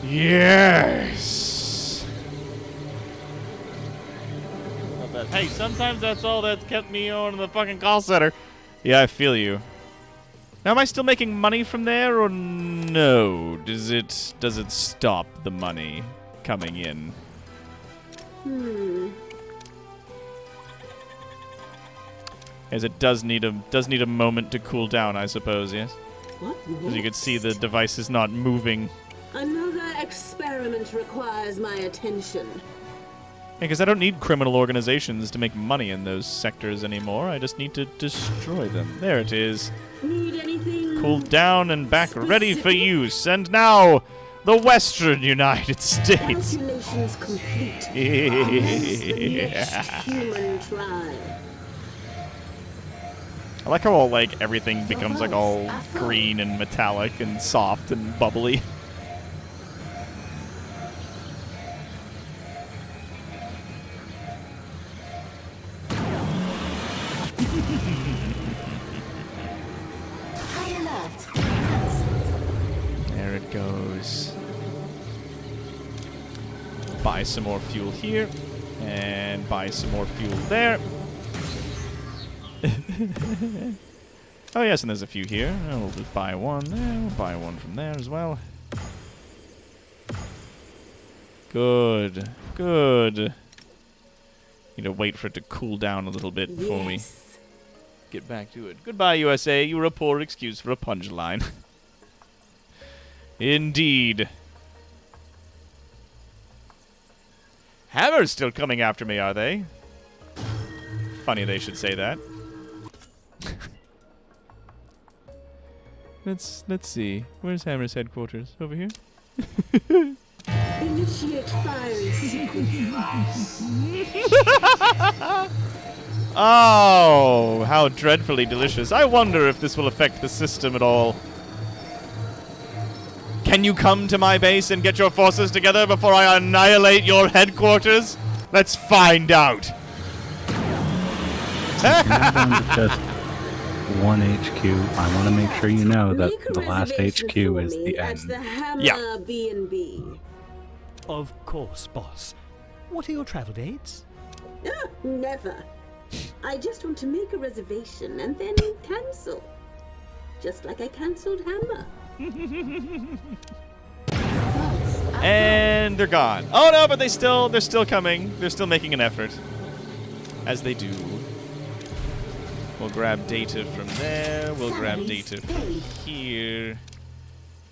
Yes. Not bad. Hey, sometimes that's all that's kept me on the fucking call center. Yeah, I feel you. Now, am I still making money from there, or no? Does it stop the money coming in? As it does need a moment to cool down, I suppose. Yes. As you can see, the device is not moving. Another experiment requires my attention. Because I don't need criminal organizations to make money in those sectors anymore. I just need to destroy them. There it is. Need anything? Cooled down and back ready for use. And now, the Western United States. Calculations complete. Commence the next human trial. I like how all everything becomes all green and metallic and soft and bubbly. High alert. There it goes. Buy some more fuel here, and buy some more fuel there. Oh yes, and there's a few here. We'll just buy one there. We'll buy one from there as well. Good. Good. Need to wait for it to cool down a little bit before we get back to it. Goodbye, USA. You were a poor excuse for a punchline. Indeed. Hammer's still coming after me, are they? Funny they should say that. Let's see. Where's Hammer's headquarters? Over here? Initiate firing sequence. Oh, how dreadfully delicious. I wonder if this will affect the system at all. Can you come to my base and get your forces together before I annihilate your headquarters? Let's find out. Now down to just one HQ. I want to make sure you know that Make a the last reservation HQ for is me the at end. the Hammer Yeah. B&B. Of course, boss. What are your travel dates? Ah, never. I just want to make a reservation and then cancel. Just like I cancelled Hammer. And they're gone. Oh no, but they're still coming. They're still making an effort. As they do. We'll grab data from there. We'll grab data from here.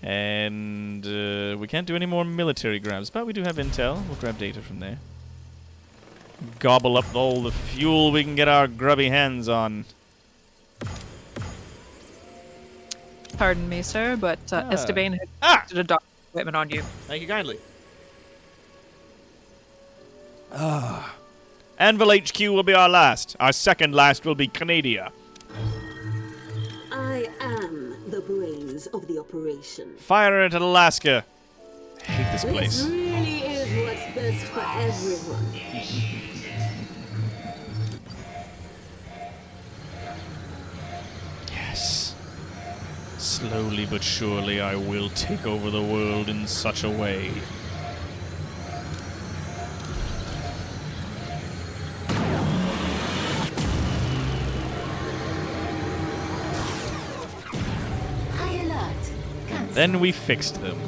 And we can't do any more military grabs, but we do have intel. We'll grab data from there. Gobble up all the fuel we can get our grubby hands on. Pardon me, sir, but Esteban had did a doctor equipment on you. Thank you kindly. Anvil HQ will be our last. Our second last will be Canada. I am the brains of the operation. Fire it at Alaska. I hate this place. This really is what's best for everyone. Yes. Slowly but surely I will take over the world in such a way. Then we fixed them.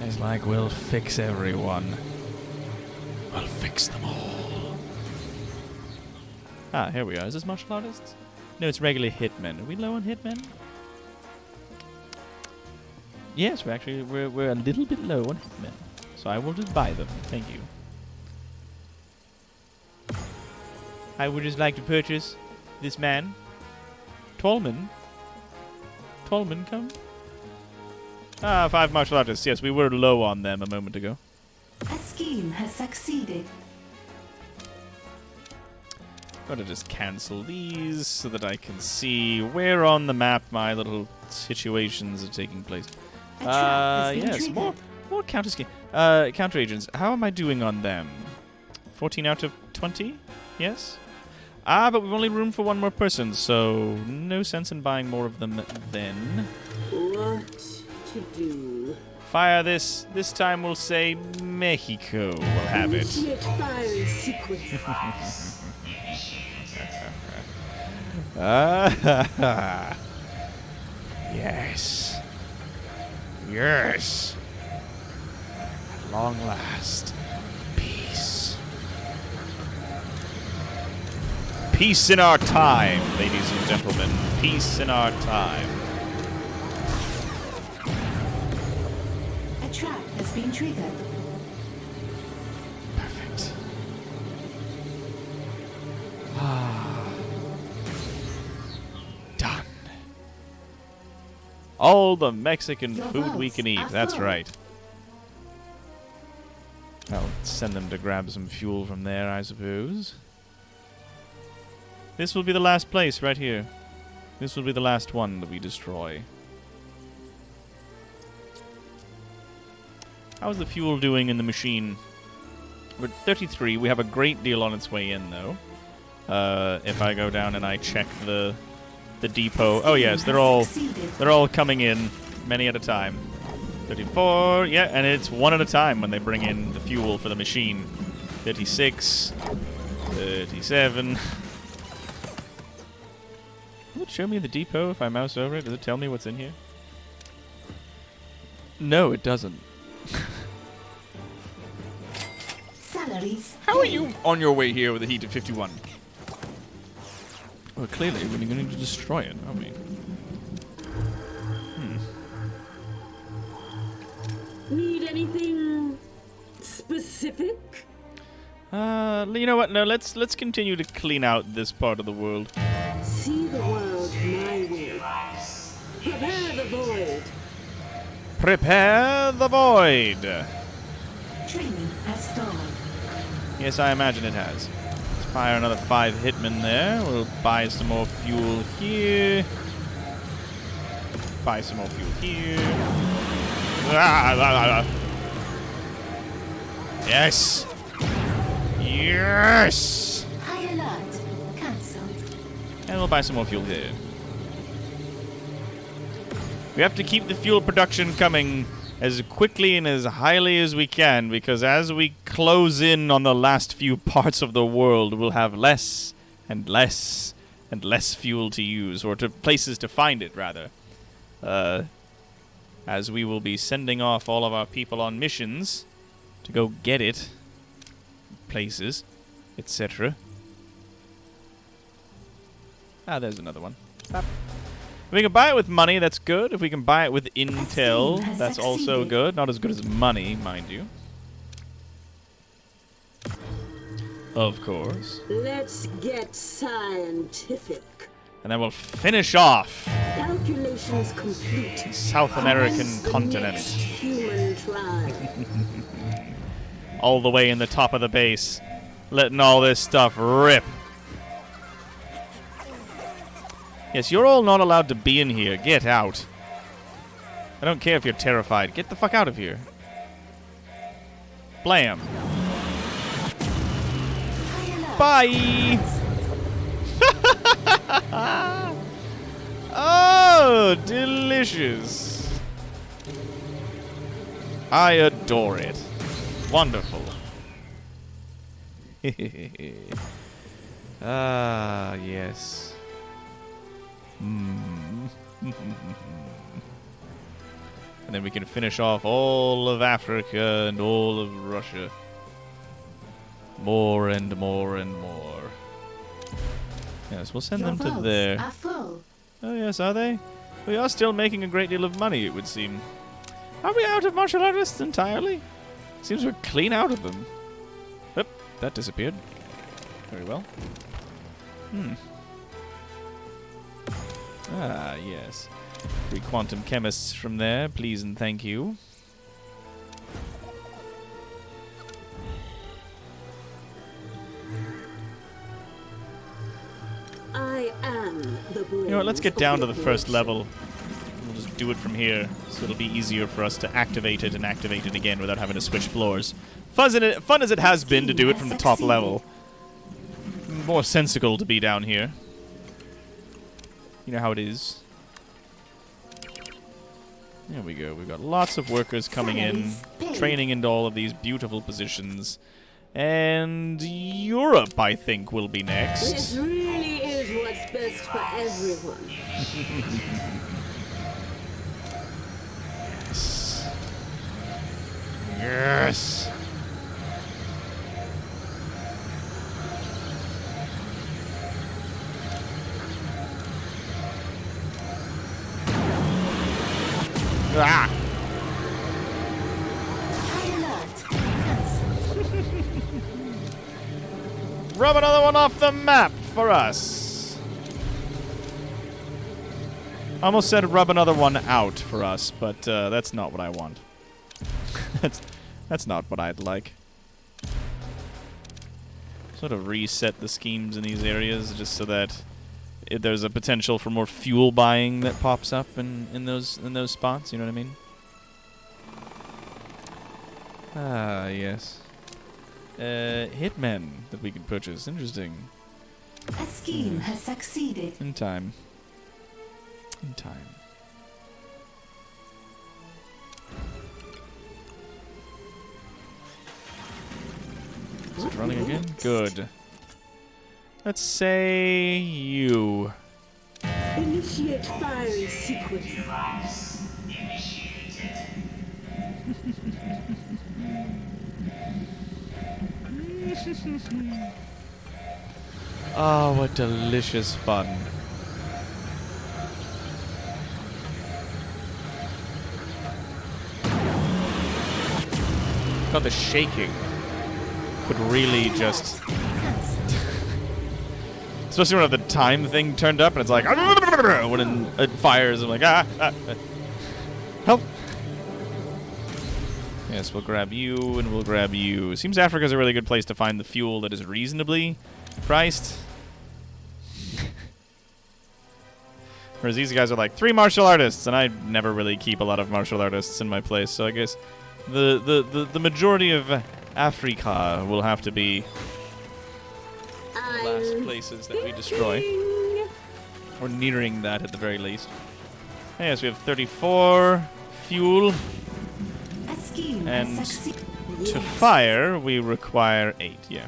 It's like we'll fix everyone. We'll fix them all. Ah, here we are. Is this martial artists? No, it's regular hitmen. Are we low on hitmen? Yes, we're a little bit low on hitmen. So I will just buy them. Thank you. I would just like to purchase this man. Tallman. Tallman, come. Ah, 5 martial artists. Yes, we were low on them a moment ago. A scheme has succeeded. I'm going to just cancel these so that I can see where on the map my little situations are taking place. Yes, more counter scheme. Counter agents. How am I doing on them? 14 out of 20? Yes? Ah, but we've only room for one more person, so no sense in buying more of them then. What to do? Fire this. This time we'll say Mexico will have it. Initiate firing sequence. Yes. Yes. At long last. Peace. Peace in our time, ladies and gentlemen. Peace in our time. A trap has been triggered. Perfect. Done. All the Mexican food we can eat. That's right. I'll send them to grab some fuel from there, I suppose. This will be the last place right here. This will be the last one that we destroy. How's the fuel doing in the machine? We're at 33. We have a great deal on its way in, though. If I go down and I check the depot. Oh yes, they're all coming in, many at a time. 34. Yeah, and it's one at a time when they bring in the fuel for the machine. 36. 37. Will it show me the depot if I mouse over it? Does it tell me what's in here? No, it doesn't. Salaries. How are you on your way here with a heat of 51? Well, clearly we're going to destroy it, aren't we? Need anything specific? You know what? No, let's continue to clean out this part of the world. See the world my way. Prepare the void. Prepare the void. Training has stalled. Yes, I imagine it has. It's Fire another 5 hitmen there. We'll buy some more fuel here. Buy some more fuel here. Yes! Yes! High alert. Cancelled. And we'll buy some more fuel here. We have to keep the fuel production coming as quickly and as highly as we can, because as we close in on the last few parts of the world, we'll have less and less and less fuel to use, or to places to find it, rather. As we will be sending off all of our people on missions to go get it, places, etc. Ah, there's another one. Stop. If we can buy it with money, that's good. If we can buy it with intel, that's also good. Not as good as money, mind you. Of course. Let's get scientific. And then we'll finish off Calculations complete. South American continent. Human trial. All the way in the top of the base. Letting all this stuff rip. Yes, you're all not allowed to be in here. Get out. I don't care if you're terrified. Get the fuck out of here. Blam. Bye! Oh, delicious. I adore it. Wonderful. Ah, yes. And then we can finish off all of Africa and all of Russia. More and more and more. Yes, we'll send them to there. Oh yes, are they? We are still making a great deal of money, it would seem. Are we out of martial artists entirely? Seems we're clean out of them. Oop, that disappeared. Very well. Ah, yes. 3 quantum chemists from there, please and thank you. I am the brains. You know what, let's get down to the first level. We'll just do it from here, so it'll be easier for us to activate it and activate it again without having to switch floors. Fun as it has been to do it from the top level. More sensical to be down here. You know how it is. There we go. We've got lots of workers coming in, training into all of these beautiful positions. And Europe, I think, will be next. This really is what's best for everyone. Yes. Ah. Rub another one off the map for us. I almost said rub another one out for us, but that's not what I want. that's not what I'd like. Sort of reset the schemes in these areas just so that there's a potential for more fuel buying that pops up in those spots. You know what I mean? Ah, yes. Hitmen that we can purchase. Interesting. A scheme has succeeded. In time. In time. Is it running again? Good. Let's say you. Initiate firing sequence. Oh, what delicious fun. God, the shaking could really just... Especially when the time thing turned up and it's like... When it fires, I'm like, help! Yes, we'll grab you and we'll grab you. Seems Africa's a really good place to find the fuel that is reasonably Christ. Whereas these guys are like 3 martial artists, and I never really keep a lot of martial artists in my place, so I guess the majority of Africa will have to be the last places that we destroy. Or nearing that at the very least. Yes, we have 34 fuel. And to fire, we require 8, yeah.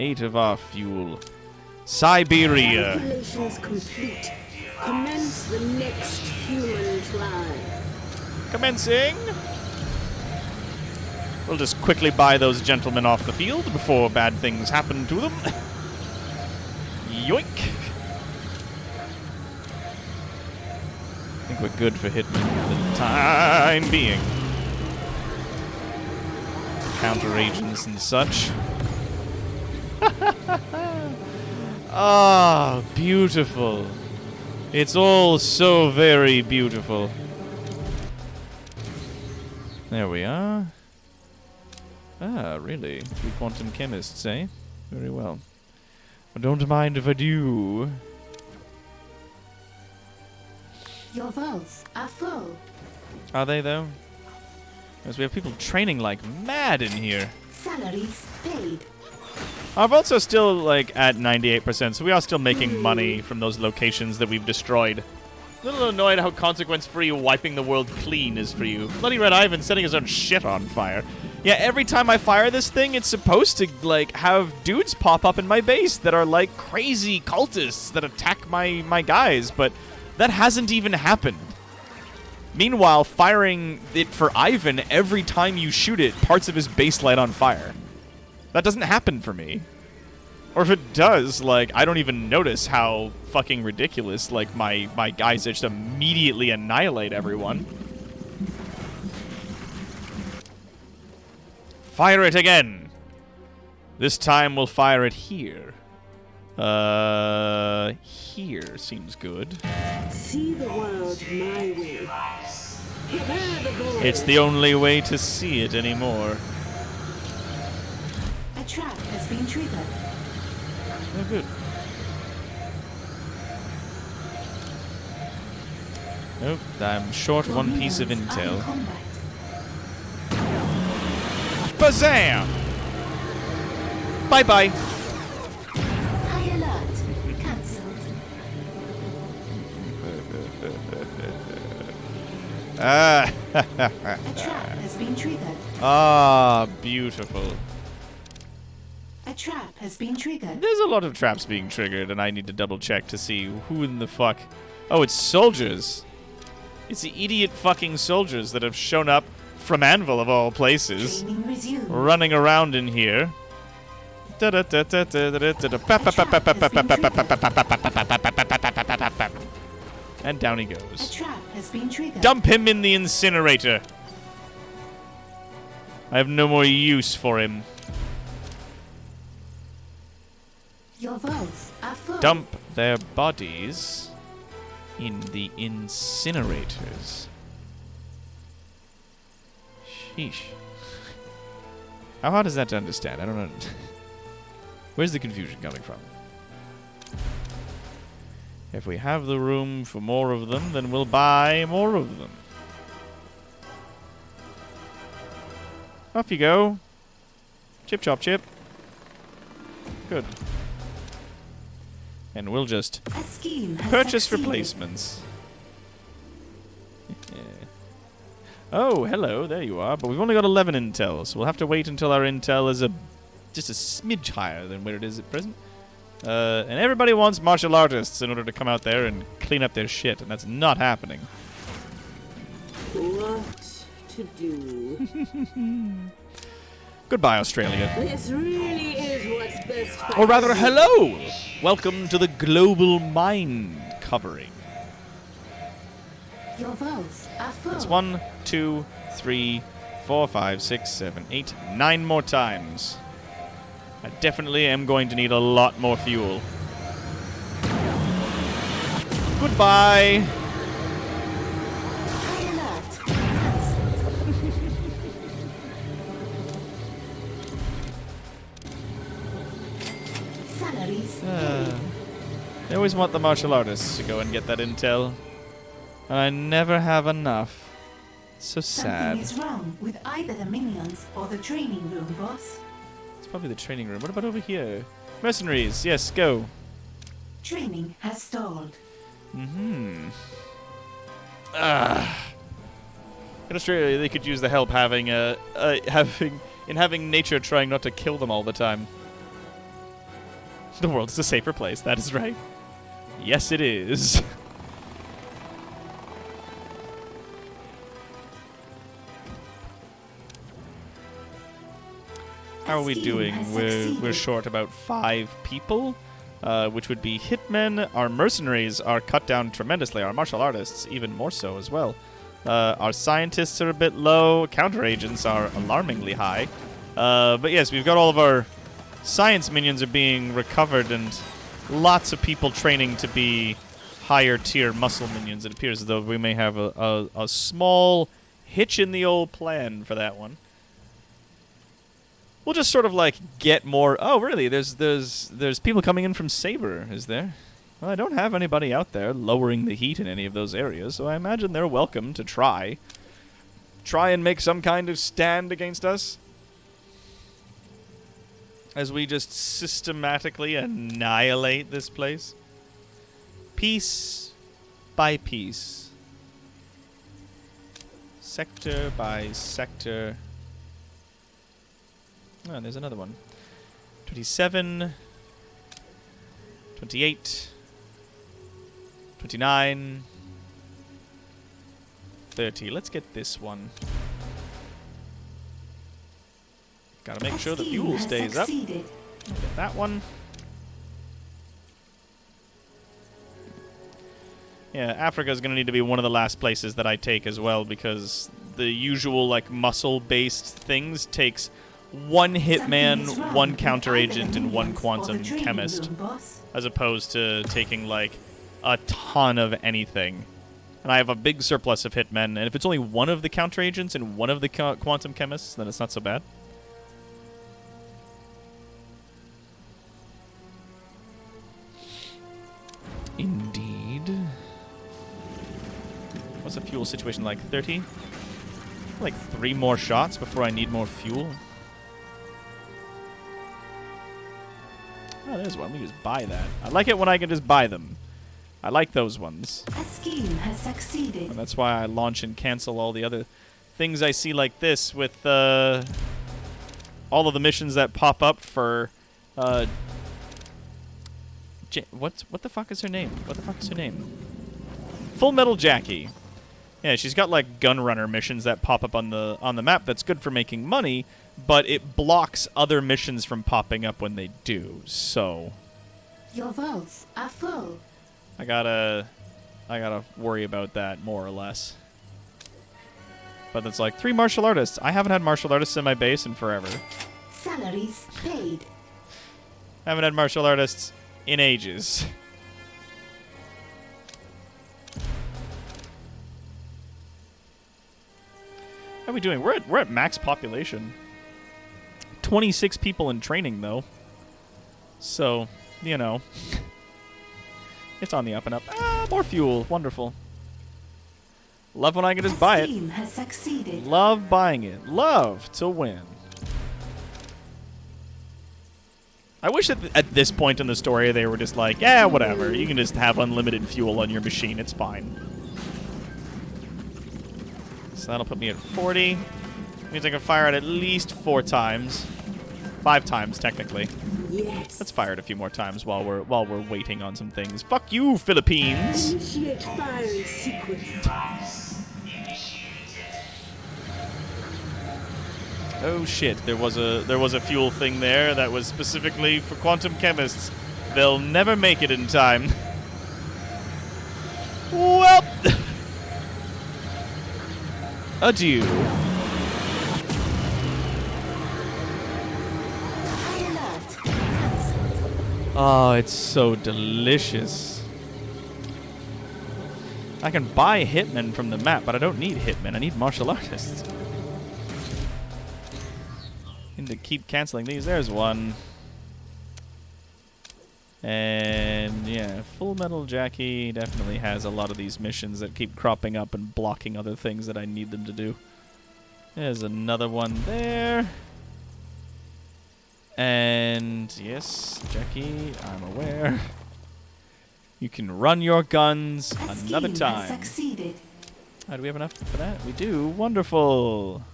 8 of our fuel. Siberia. Calculations complete. Commence the next human trial. Commencing. We'll just quickly buy those gentlemen off the field before bad things happen to them. Yoink. I think we're good for Hitman for the time being. Counter agents and such. Ah, beautiful. It's all so very beautiful. There we are. Ah, really? 3 quantum chemists, eh? Very well. I don't mind if I do. Your vaults are full. Are they, though? Because we have people training like mad in here. Salaries paid. Our vaults are still, like, at 98%, so we are still making money from those locations that we've destroyed. A little annoyed how consequence-free wiping the world clean is for you. Bloody Red Ivan setting his own shit on fire. Yeah, every time I fire this thing, it's supposed to, like, have dudes pop up in my base that are, like, crazy cultists that attack my guys, but that hasn't even happened. Meanwhile, firing it for Ivan, every time you shoot it, parts of his base light on fire. That doesn't happen for me. Or if it does, like, I don't even notice how fucking ridiculous, like, my guys just immediately annihilate everyone. Fire it again! This time we'll fire it here. Here seems good. See the world my way. Prepare the void. It's the only way to see it anymore. A trap has been triggered. Oh, good. Nope, I'm short one piece of intel. Bazam! Bye-bye. High alert. Cancelled. Ah. A trap has been triggered. Ah, beautiful. A trap has been triggered. There's a lot of traps being triggered, and I need to double check to see who in the fuck. Oh, it's soldiers. It's the idiot fucking soldiers that have shown up from Anvil of all places, running around in here. And down he goes. A trap has been triggered. Dump him in the incinerator. I have no more use for him. Your vaults are full. Dump their bodies in the incinerators. Sheesh. How hard is that to understand? I don't know. Where's the confusion coming from? If we have the room for more of them, then we'll buy more of them. Off you go. Chip chop chip. Good. And we'll just purchase replacements. Yeah. Oh, hello, there you are. But we've only got 11 intel, so we'll have to wait until our intel is just a smidge higher than where it is at present. And everybody wants martial artists in order to come out there and clean up their shit, and that's not happening. What to do? Goodbye, Australia. This really is what's best for Or rather, hello! Welcome to the Global Mind covering. Your vaults are full. That's 1, 2, 3, 4, 5, 6, 7, 8, 9 more times. I definitely am going to need a lot more fuel. Goodbye! High alert. Salaries They always want the martial artists to go and get that intel. And I never have enough. So sad. Something is wrong with either the minions or the training room, boss. It's probably the training room. What about over here? Mercenaries, yes, go. Training has stalled. In Australia, they could use the help having nature trying not to kill them all the time. The world's a safer place. That is right. Yes, it is. How are we doing? We're short about 5 people, which would be hitmen. Our mercenaries are cut down tremendously. Our martial artists even more so as well. Our scientists are a bit low. Counter agents are alarmingly high. But yes, we've got all of our science minions are being recovered, and lots of people training to be higher tier muscle minions. It appears as though we may have a small hitch in the old plan for that one. We'll just sort of like get more. Oh, really? There's people coming in from Saber, is there? Well, I don't have anybody out there lowering the heat in any of those areas, so I imagine they're welcome to try and make some kind of stand against us as we just systematically annihilate this place, piece by piece, sector by sector. Oh, there's another one. 27, 28, 29, 30. Let's get this one. Gotta make sure the fuel stays up. Get that one. Yeah, Africa's gonna need to be one of the last places that I take as well, because the usual, like, muscle-based things takes 1 hitman, 1 counter agent, and 1 quantum chemist, as opposed to taking like a ton of anything. And I have a big surplus of hitmen, and if it's only 1 of the counter agents and 1 of the quantum chemists, then it's not so bad. Indeed. What's the fuel situation like? 30? Like 3 more shots before I need more fuel. Oh, there's one. We just buy that. I like it when I can just buy them. I like those ones. A scheme has succeeded. And that's why I launch and cancel all the other things I see like this with all of the missions that pop up for what the fuck is her name? What the fuck is her name? Full Metal Jackie. Yeah, she's got like gunrunner missions that pop up on the map. That's good for making money, but it blocks other missions from popping up when they do. So your vaults are full. I gotta worry about that more or less. But it's like 3 martial artists. I haven't had martial artists in my base in forever. Salaries paid. I haven't had martial artists in ages. How are we doing? We're at max population. 26 people in training though. So, you know. It's on the up and up. Ah, more fuel. Wonderful. Love when I can just buy it. Has succeeded. Love buying it. Love to win. I wish that at this point in the story they were just like, yeah, whatever. You can just have unlimited fuel on your machine. It's fine. So that'll put me at 40. Means I can fire it at least 4 times. 5 times, technically. Yes. Let's fire it a few more times while we're waiting on some things. Fuck you, Philippines! Initiate firing sequence. Oh shit! There was a fuel thing there that was specifically for quantum chemists. They'll never make it in time. Well, adieu. Oh, it's so delicious. I can buy hitmen from the map, but I don't need hitmen. I need martial artists. Need to keep canceling these. There's one. And yeah, Full Metal Jackie definitely has a lot of these missions that keep cropping up and blocking other things that I need them to do. There's another one there. And yes, Jackie, I'm aware. You can run your guns another time. Succeeded. Do we have enough for that? We do. Wonderful.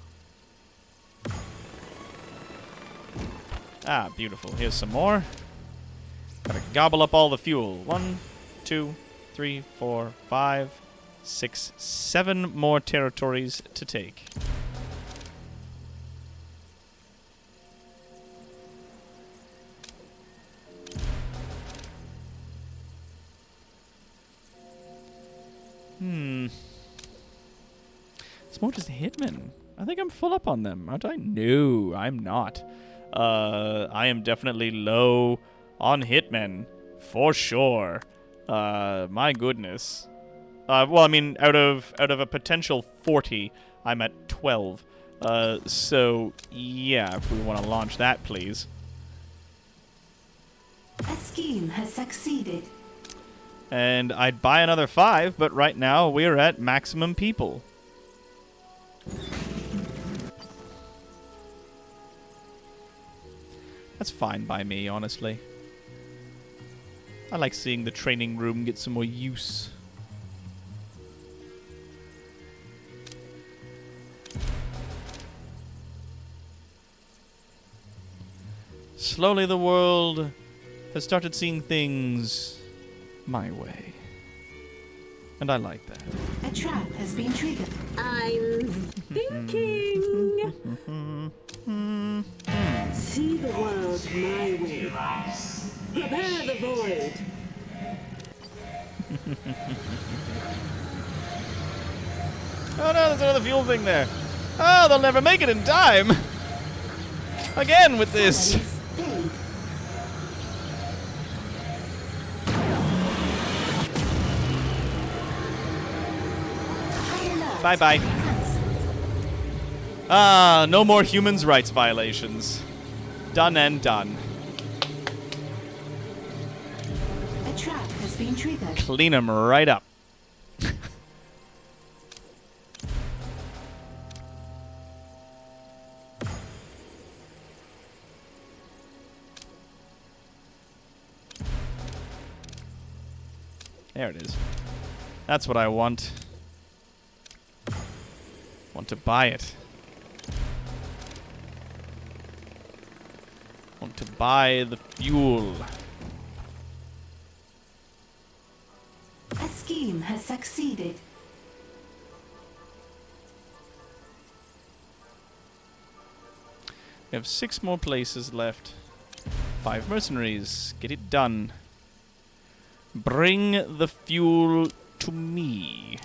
Ah, beautiful. Here's some more. Gotta gobble up all the fuel. 1, 2, 3, 4, 5, 6, 7 more territories to take. It's more just Hitmen. I think I'm full up on them, aren't I? No, I'm not. I am definitely low on Hitmen, for sure. My goodness. Well, I mean, out of a potential 40, I'm at 12. So yeah, if we want to launch that, please. A scheme has succeeded. And I'd buy another 5, but right now we're at maximum people. That's fine by me, honestly. I like seeing the training room get some more use. Slowly the world has started seeing things my way. And I like that. A trap has been triggered. I'm thinking. See the world my way. Prepare the void. Oh no, there's another fuel thing there. Oh, they'll never make it in time. Again with this. Bye-bye. Ah, no more humans' rights violations. Done and done. A trap has been triggered. Clean them right up. There it is. That's what I want. Want to buy it. Want to buy the fuel. A scheme has succeeded. We have 6 more places left. 5 mercenaries. Get it done. Bring the fuel to me.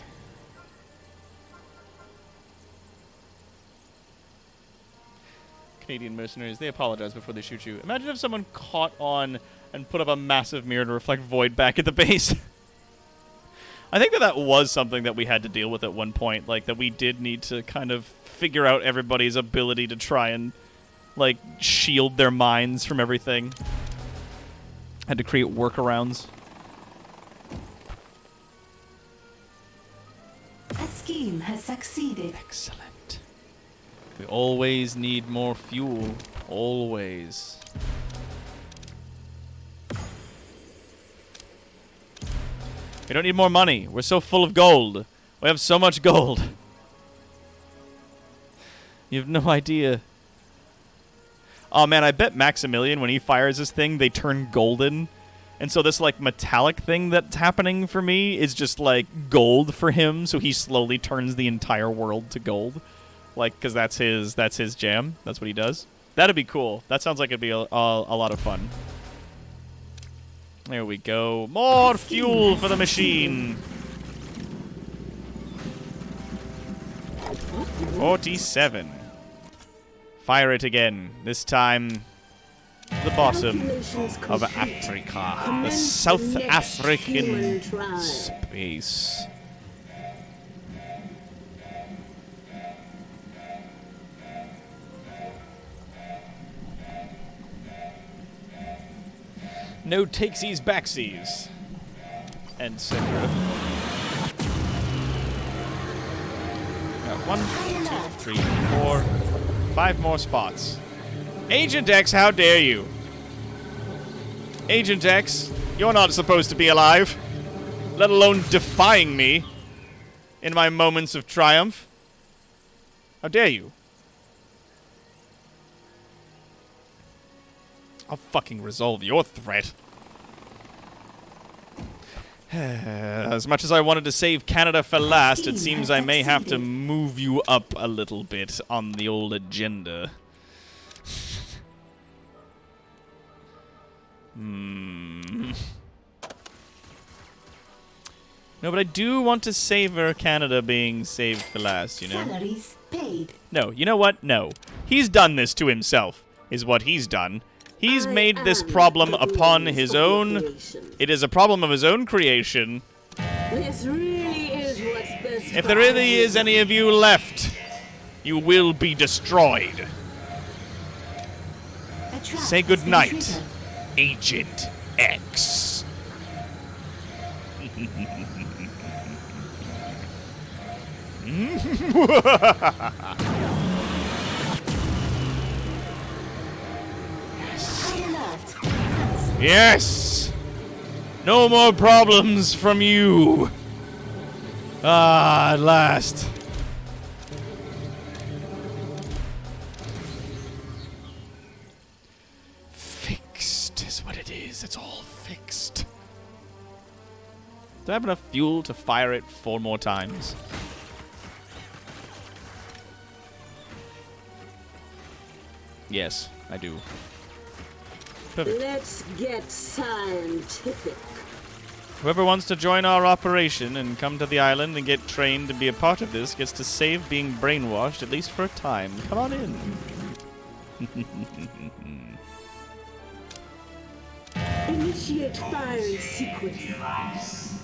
Canadian mercenaries, they apologize before they shoot you. Imagine if someone caught on and put up a massive mirror to reflect void back at the base. I think that was something that we had to deal with at one point, like that we did need to kind of figure out everybody's ability to try and like shield their minds from everything. Had to create workarounds. A scheme has succeeded. Excellent. We always need more fuel. Always. We don't need more money. We're so full of gold. We have so much gold. You have no idea. Oh man, I bet Maximilian, when he fires this thing, they turn golden. And so this like metallic thing that's happening for me is just like gold for him, so he slowly turns the entire world to gold. Like, because that's his jam. That's what he does. That'd be cool. That sounds like it'd be a lot of fun. There we go. More fuel for the machine. 47. Fire it again. This time, the bottom of Africa. The South African space. No takesies, backsies. Etc. Got 1, 2, 3, 4, 5 more spots. Agent X, how dare you? Agent X, you're not supposed to be alive, let alone defying me in my moments of triumph. How dare you? I'll fucking resolve your threat. As much as I wanted to save Canada for last, it seems I may have to move you up a little bit on the old agenda. No, but I do want to savor Canada being saved for last, you know? Salaries paid. No, you know what? No. He's done this to himself, is what he's done. He's made this problem upon his own. It is a problem of his own creation. This really is what's best. If there really is any of you left, you will be destroyed. Say goodnight, Agent X. Yes! No more problems from you. Ah, at last. Fixed is what it is. It's all fixed. Do I have enough fuel to fire it 4 more times? Yes, I do. Perfect. Let's get scientific. Whoever wants to join our operation and come to the island and get trained and be a part of this gets to save being brainwashed, at least for a time. Come on in. Initiate firing sequence.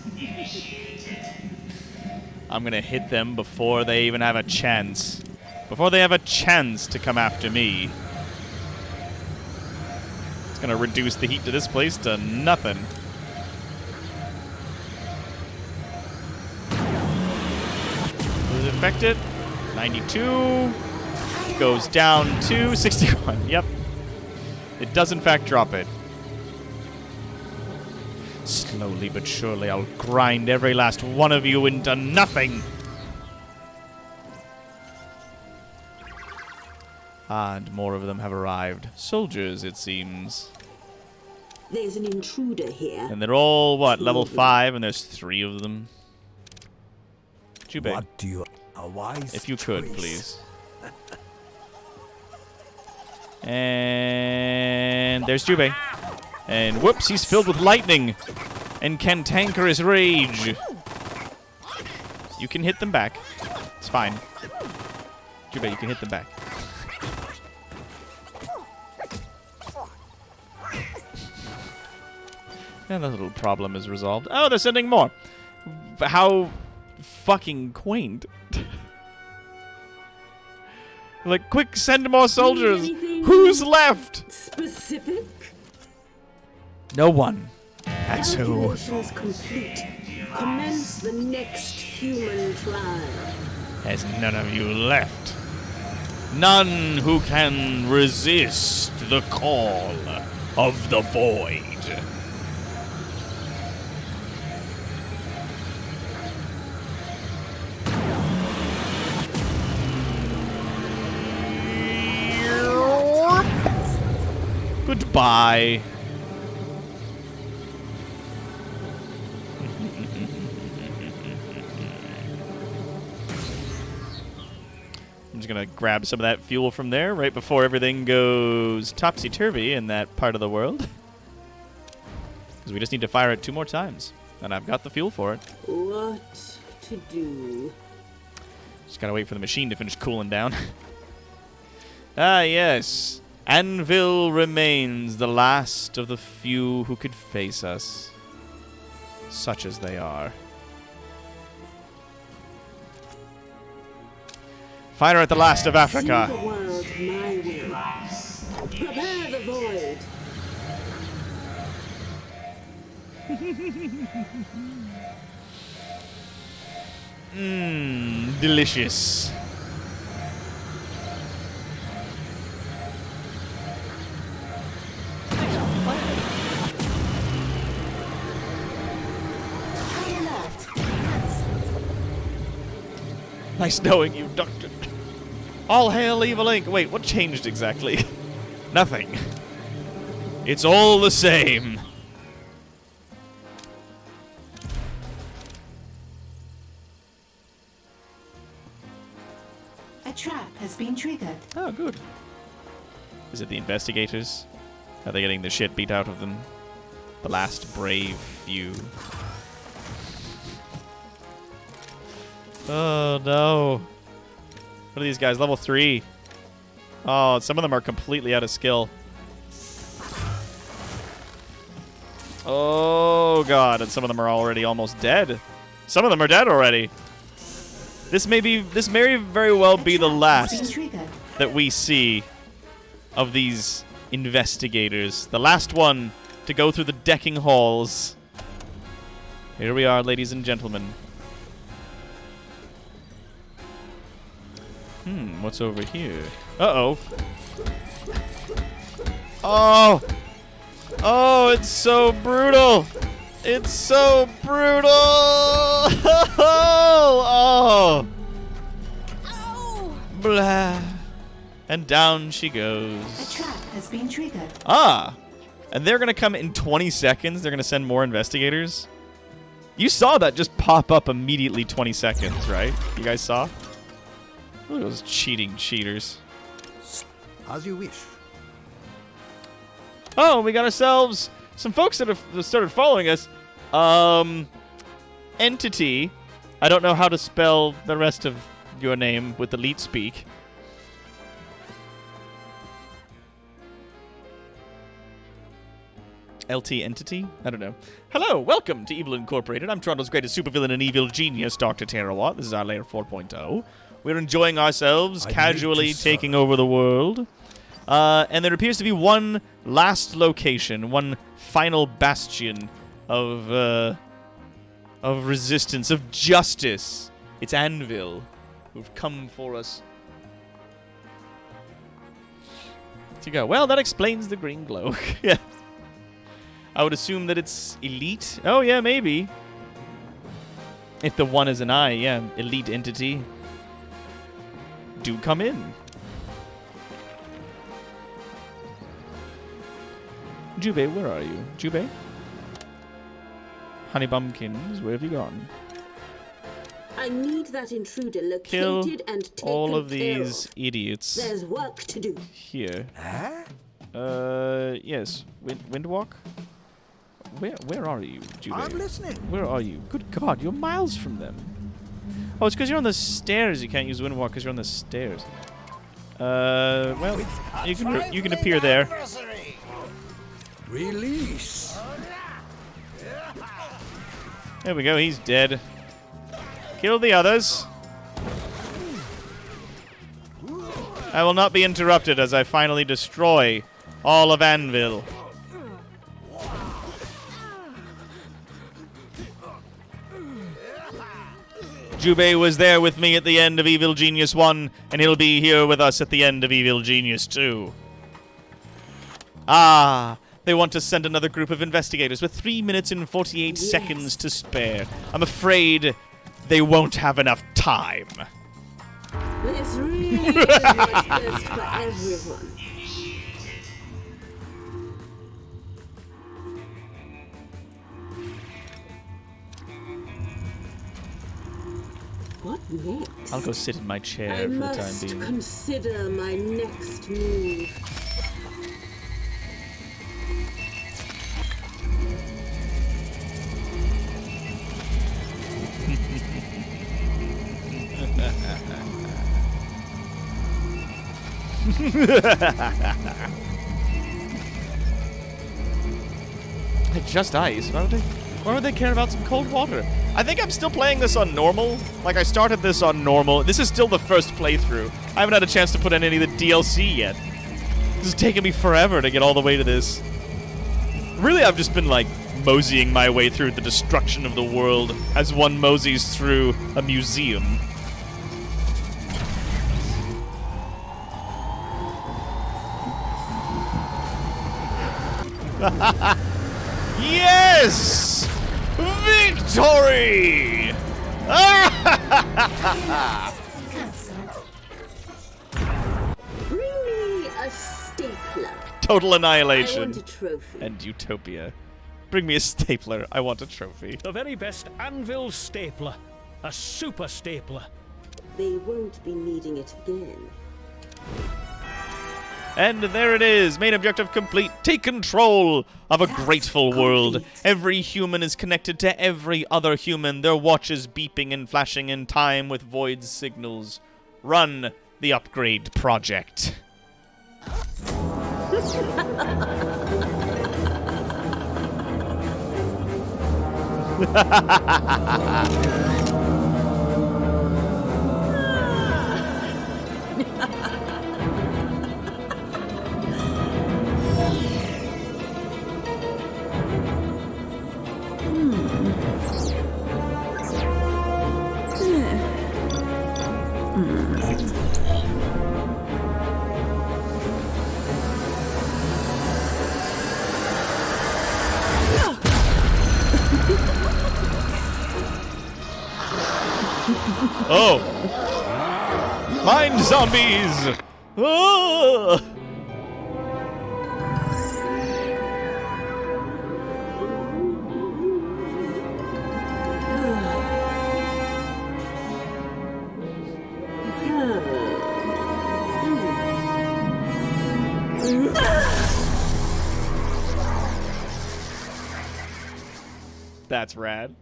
I'm gonna hit them before they even have a chance. Before they have a chance to come after me. It's gonna reduce the heat to this place to nothing. Does it affect it? 92. Goes down to 61. Yep. It does in fact drop it. Slowly but surely, I'll grind every last one of you into nothing. And more of them have arrived. Soldiers, it seems. There's an intruder here. And they're all, what, level 5, and there's 3 of them. Jubei. What do you... A wise if you could, choice. please. And there's Jubei. And whoops, he's filled with lightning and cantankerous rage. You can hit them back. It's fine. Jubei, you can hit them back. And that little problem is resolved. Oh, they're sending more. How fucking quaint. Like, quick, send more soldiers. Who's left? Specific? No one. That's who. Calculations complete. Commence the next human trial. There's none of you left. None who can resist the call of the void. Goodbye. I'm just gonna grab some of that fuel from there right before everything goes topsy-turvy in that part of the world. Because we just need to fire it 2 more times. And I've got the fuel for it. What to do? Just gotta wait for the machine to finish cooling down. Ah, yes. Anvil remains the last of the few who could face us. Such as they are. Fire at the last of Africa. See the world my way. Prepare the void. Mmm, delicious. Nice knowing you, Doctor. All hail Evil Inc. Wait, what changed exactly? Nothing. It's all the same. A trap has been triggered. Oh, good. Is it the investigators? Are they getting the shit beat out of them? The last brave few. Oh, no. What are these guys? Level 3. Oh, some of them are completely out of skill. Oh, God. And some of them are already almost dead. Some of them are dead already. This may very well be the last that we see of these investigators. The last one to go through the decking halls. Here we are, ladies and gentlemen. What's over here? Uh-oh. Oh! Oh, it's so brutal! It's so brutal! Oh! Blah. And down she goes. A trap has been triggered. Ah! And they're gonna come in 20 seconds. They're gonna send more investigators. You saw that just pop up immediately 20 seconds, right? You guys saw? Look at those cheating cheaters. As you wish. Oh, we got ourselves some folks that have started following us. Entity. I don't know how to spell the rest of your name with elite speak. LT Entity? I don't know. Hello, welcome to Evil Incorporated. I'm Toronto's greatest supervillain and evil genius, Dr. Terrawat. This is our layer 4.0. We're enjoying ourselves, casually taking over the world. And there appears to be one last location, one final bastion of resistance, of justice. It's Anvil, who've come for us. To go. Well, that explains the green glow. Yeah. I would assume that it's elite. Oh, yeah, maybe. If the one is an I, yeah. Elite entity. Do come in. Jubei, where are you? Jubei? Honey Bumpkins, where have you gone? I need that intruder located Kill and taken all of care these idiots. There's work to do. Here. Yes. Windwalk? Where are you, Jubei? I'm listening. Where are you? Good God, you're miles from them. Oh, it's because you're on the stairs. You can't use Windwalk because you're on the stairs. Well, you can appear there. Release. There we go. He's dead. Kill the others. I will not be interrupted as I finally destroy all of Anvil. Jubei was there with me at the end of Evil Genius 1, and he'll be here with us at the end of Evil Genius 2. Ah, they want to send another group of investigators with 3 minutes and 48 seconds to spare. I'm afraid they won't have enough time. This really is what's best for everyone. What next? I'll go sit in my chair I for the time must being. consider my next move. Just ice. Why would they care about some cold water? I think I'm still playing this on normal. Like, I started this on normal. This is still the first playthrough. I haven't had a chance to put in any of the DLC yet. This is taking me forever to get all the way to this. Really, I've just been, like, moseying my way through the destruction of the world as one moseys through a museum. Yes! Victory! Bring me a stapler. Total I annihilation. want a trophy. And utopia. Bring me a stapler. I want a trophy. The very best anvil stapler. A super stapler. They won't be needing it again. And there it is. Main objective complete. Take control of a grateful world. Every human is connected to every other human. Their watches beeping and flashing in time with void signals. Run the upgrade project. Oh! Mind zombies! Oh! That's rad.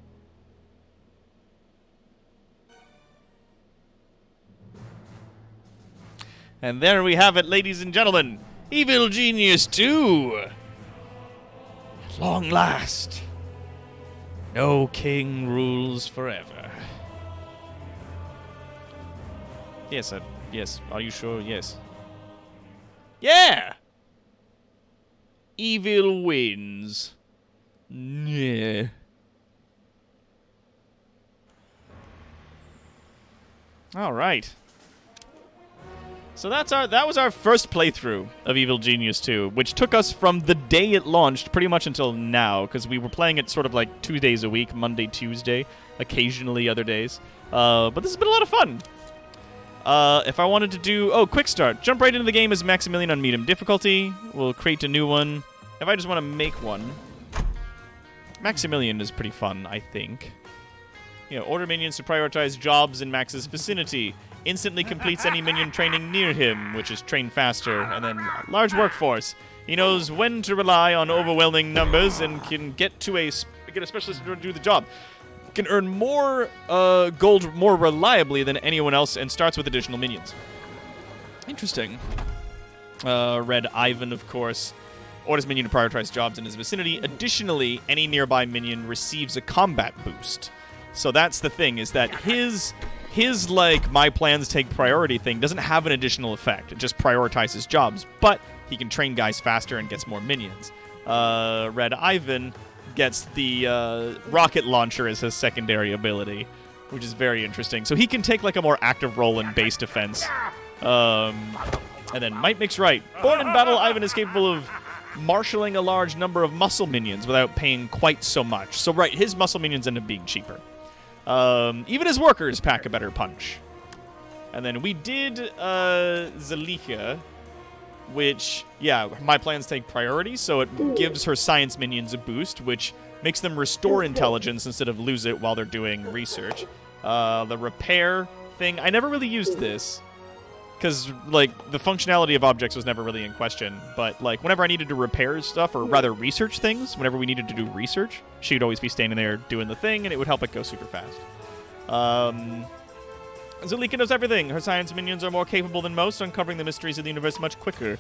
And there we have it, ladies and gentlemen. Evil Genius 2. At long last. No king rules forever. Yes, yes. Are you sure? Yes. Yeah! Evil wins. Yeah. All right. So that was our first playthrough of Evil Genius 2, which took us from the day it launched pretty much until now, because we were playing it sort of like 2 days a week, Monday, Tuesday, occasionally other days. But this has been a lot of fun. If I wanted to do... Oh, quick start. Jump right into the game as Maximilian on medium difficulty. We'll create a new one. If I just want to make one... Maximilian is pretty fun, I think. You know, order minions to prioritize jobs in Max's vicinity. Instantly completes any minion training near him, which is train faster. And then large workforce. He knows when to rely on overwhelming numbers and can get a specialist to do the job. Can earn more gold more reliably than anyone else and starts with additional minions. Interesting. Red Ivan, of course. Orders minion to prioritize jobs in his vicinity. Additionally, any nearby minion receives a combat boost. So that's the thing, is that his like, my plans take priority thing doesn't have an additional effect. It just prioritizes jobs. But he can train guys faster and gets more minions. Red Ivan gets the rocket launcher as his secondary ability, which is very interesting. So he can take like a more active role in base defense. And then might makes right. Born in battle, Ivan is capable of marshalling a large number of muscle minions without paying quite so much. So right, his muscle minions end up being cheaper. Even his workers pack a better punch. And then we did Zalika, which, yeah, my plans take priority, so it gives her science minions a boost, which makes them restore intelligence instead of lose it while they're doing research. The repair thing, I never really used this, because, like, the functionality of objects was never really in question, but, like, whenever I needed to repair stuff, or rather research things, whenever we needed to do research, she'd always be standing there doing the thing, and it would help it go super fast. Zulika knows everything. Her science minions are more capable than most, uncovering the mysteries of the universe much quicker.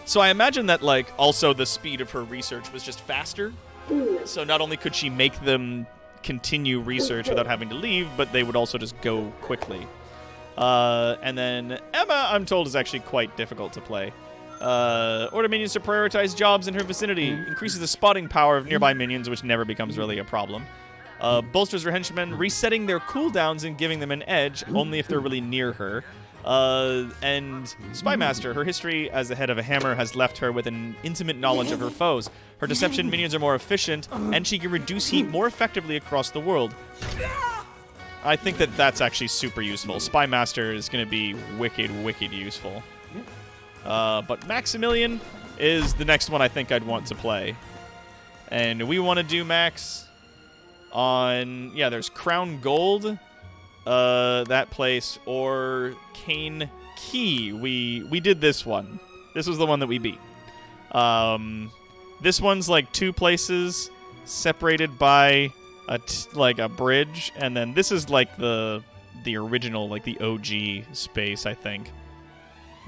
So I imagine that, like, also the speed of her research was just faster. So not only could she make them continue research without having to leave, but they would also just go quickly. And then Emma, I'm told, is actually quite difficult to play. Order minions to prioritize jobs in her vicinity. Increases the spotting power of nearby minions, which never becomes really a problem. Bolsters her henchmen, resetting their cooldowns and giving them an edge, only if they're really near her. And Spymaster, her history as the head of a hammer has left her with an intimate knowledge of her foes. Her deception minions are more efficient, and she can reduce heat more effectively across the world. I think that that's actually super useful. Spymaster is going to be wicked, wicked useful. But Maximilian is the next one I think I'd want to play. And we want to do Max on... Yeah, there's Crown Gold, that place, or Cane Key. We did this one. This was the one that we beat. This one's like 2 places separated by a bridge, and then this is like the original, like the OG space, I think.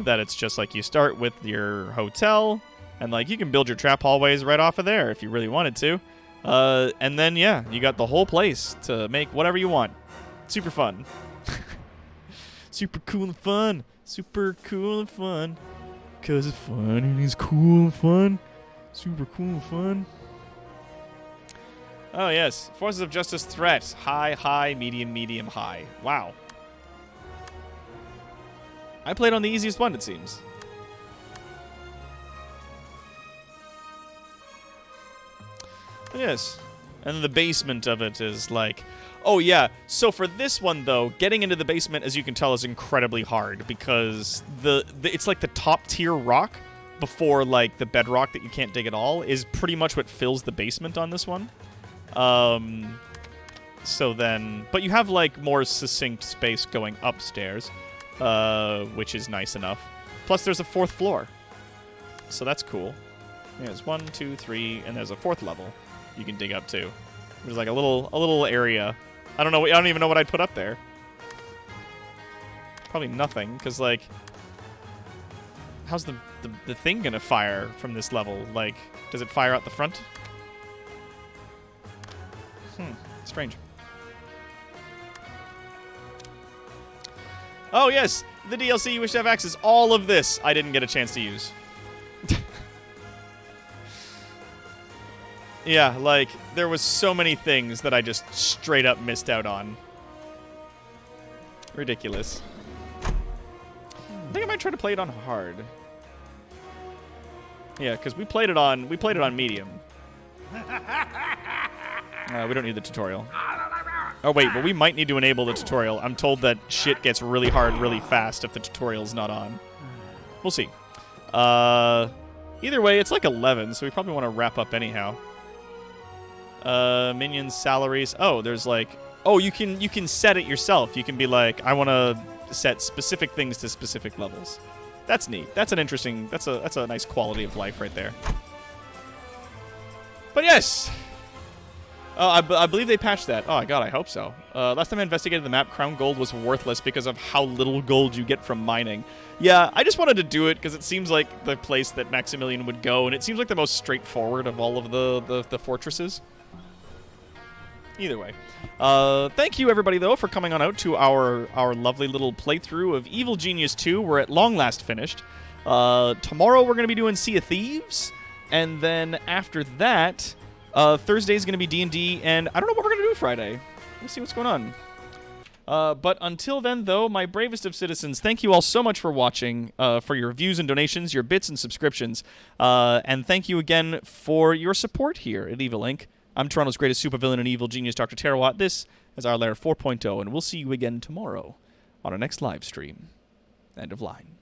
That it's just like you start with your hotel, and like you can build your trap hallways right off of there if you really wanted to. And then, yeah, you got the whole place to make whatever you want. Super fun. Super cool and fun. Super cool and fun. 'Cause it's fun and it's cool and fun. Super cool and fun. Oh, yes. Forces of Justice threat. High, high, medium, medium, high. Wow. I played on the easiest one, it seems. But yes. And then the basement of it is like... Oh, yeah. So for this one, though, getting into the basement, as you can tell, is incredibly hard. Because it's like the top-tier rock before, like, the bedrock that you can't dig at all is pretty much what fills the basement on this one. So then... But you have, like, more succinct space going upstairs. Which is nice enough. Plus, there's a 4th floor. So that's cool. There's 1, 2, 3, and there's a 4th level you can dig up to. There's like a little area. I don't even know what I'd put up there. Probably nothing, because like, how's the thing gonna fire from this level? Like, does it fire out the front? Strange. Oh, yes! The DLC you wish to have access. All of this I didn't get a chance to use. Yeah, like, there was so many things that I just straight up missed out on. Ridiculous. I think I might try to play it on hard. Yeah, because we played it on medium. We don't need the tutorial. Oh, wait, but we might need to enable the tutorial. I'm told that shit gets really hard really fast if the tutorial's not on. We'll see. Either way, it's like 11, so we probably want to wrap up anyhow. Minions, salaries. Oh, there's like... Oh, you can set it yourself. You can be like, I want to set specific things to specific levels. That's neat. That's an interesting... That's a nice quality of life right there. But yes... I believe they patched that. Oh, God, I hope so. Last time I investigated the map, Crown Gold was worthless because of how little gold you get from mining. Yeah, I just wanted to do it because it seems like the place that Maximilian would go, and it seems like the most straightforward of all of the fortresses. Either way. Thank you, everybody, though, for coming on out to our lovely little playthrough of Evil Genius 2. We're at long last finished. Tomorrow we're going to be doing Sea of Thieves, and then after that... Thursday is going to be D&D, and I don't know what we're going to do Friday. We'll see what's going on. But until then, though, my bravest of citizens, thank you all so much for watching, for your views and donations, your bits and subscriptions, and thank you again for your support here at Evil Inc. I'm Toronto's greatest supervillain and evil genius, Dr. Terrawat. This is our Lair 4.0, and we'll see you again tomorrow on our next live stream. End of line.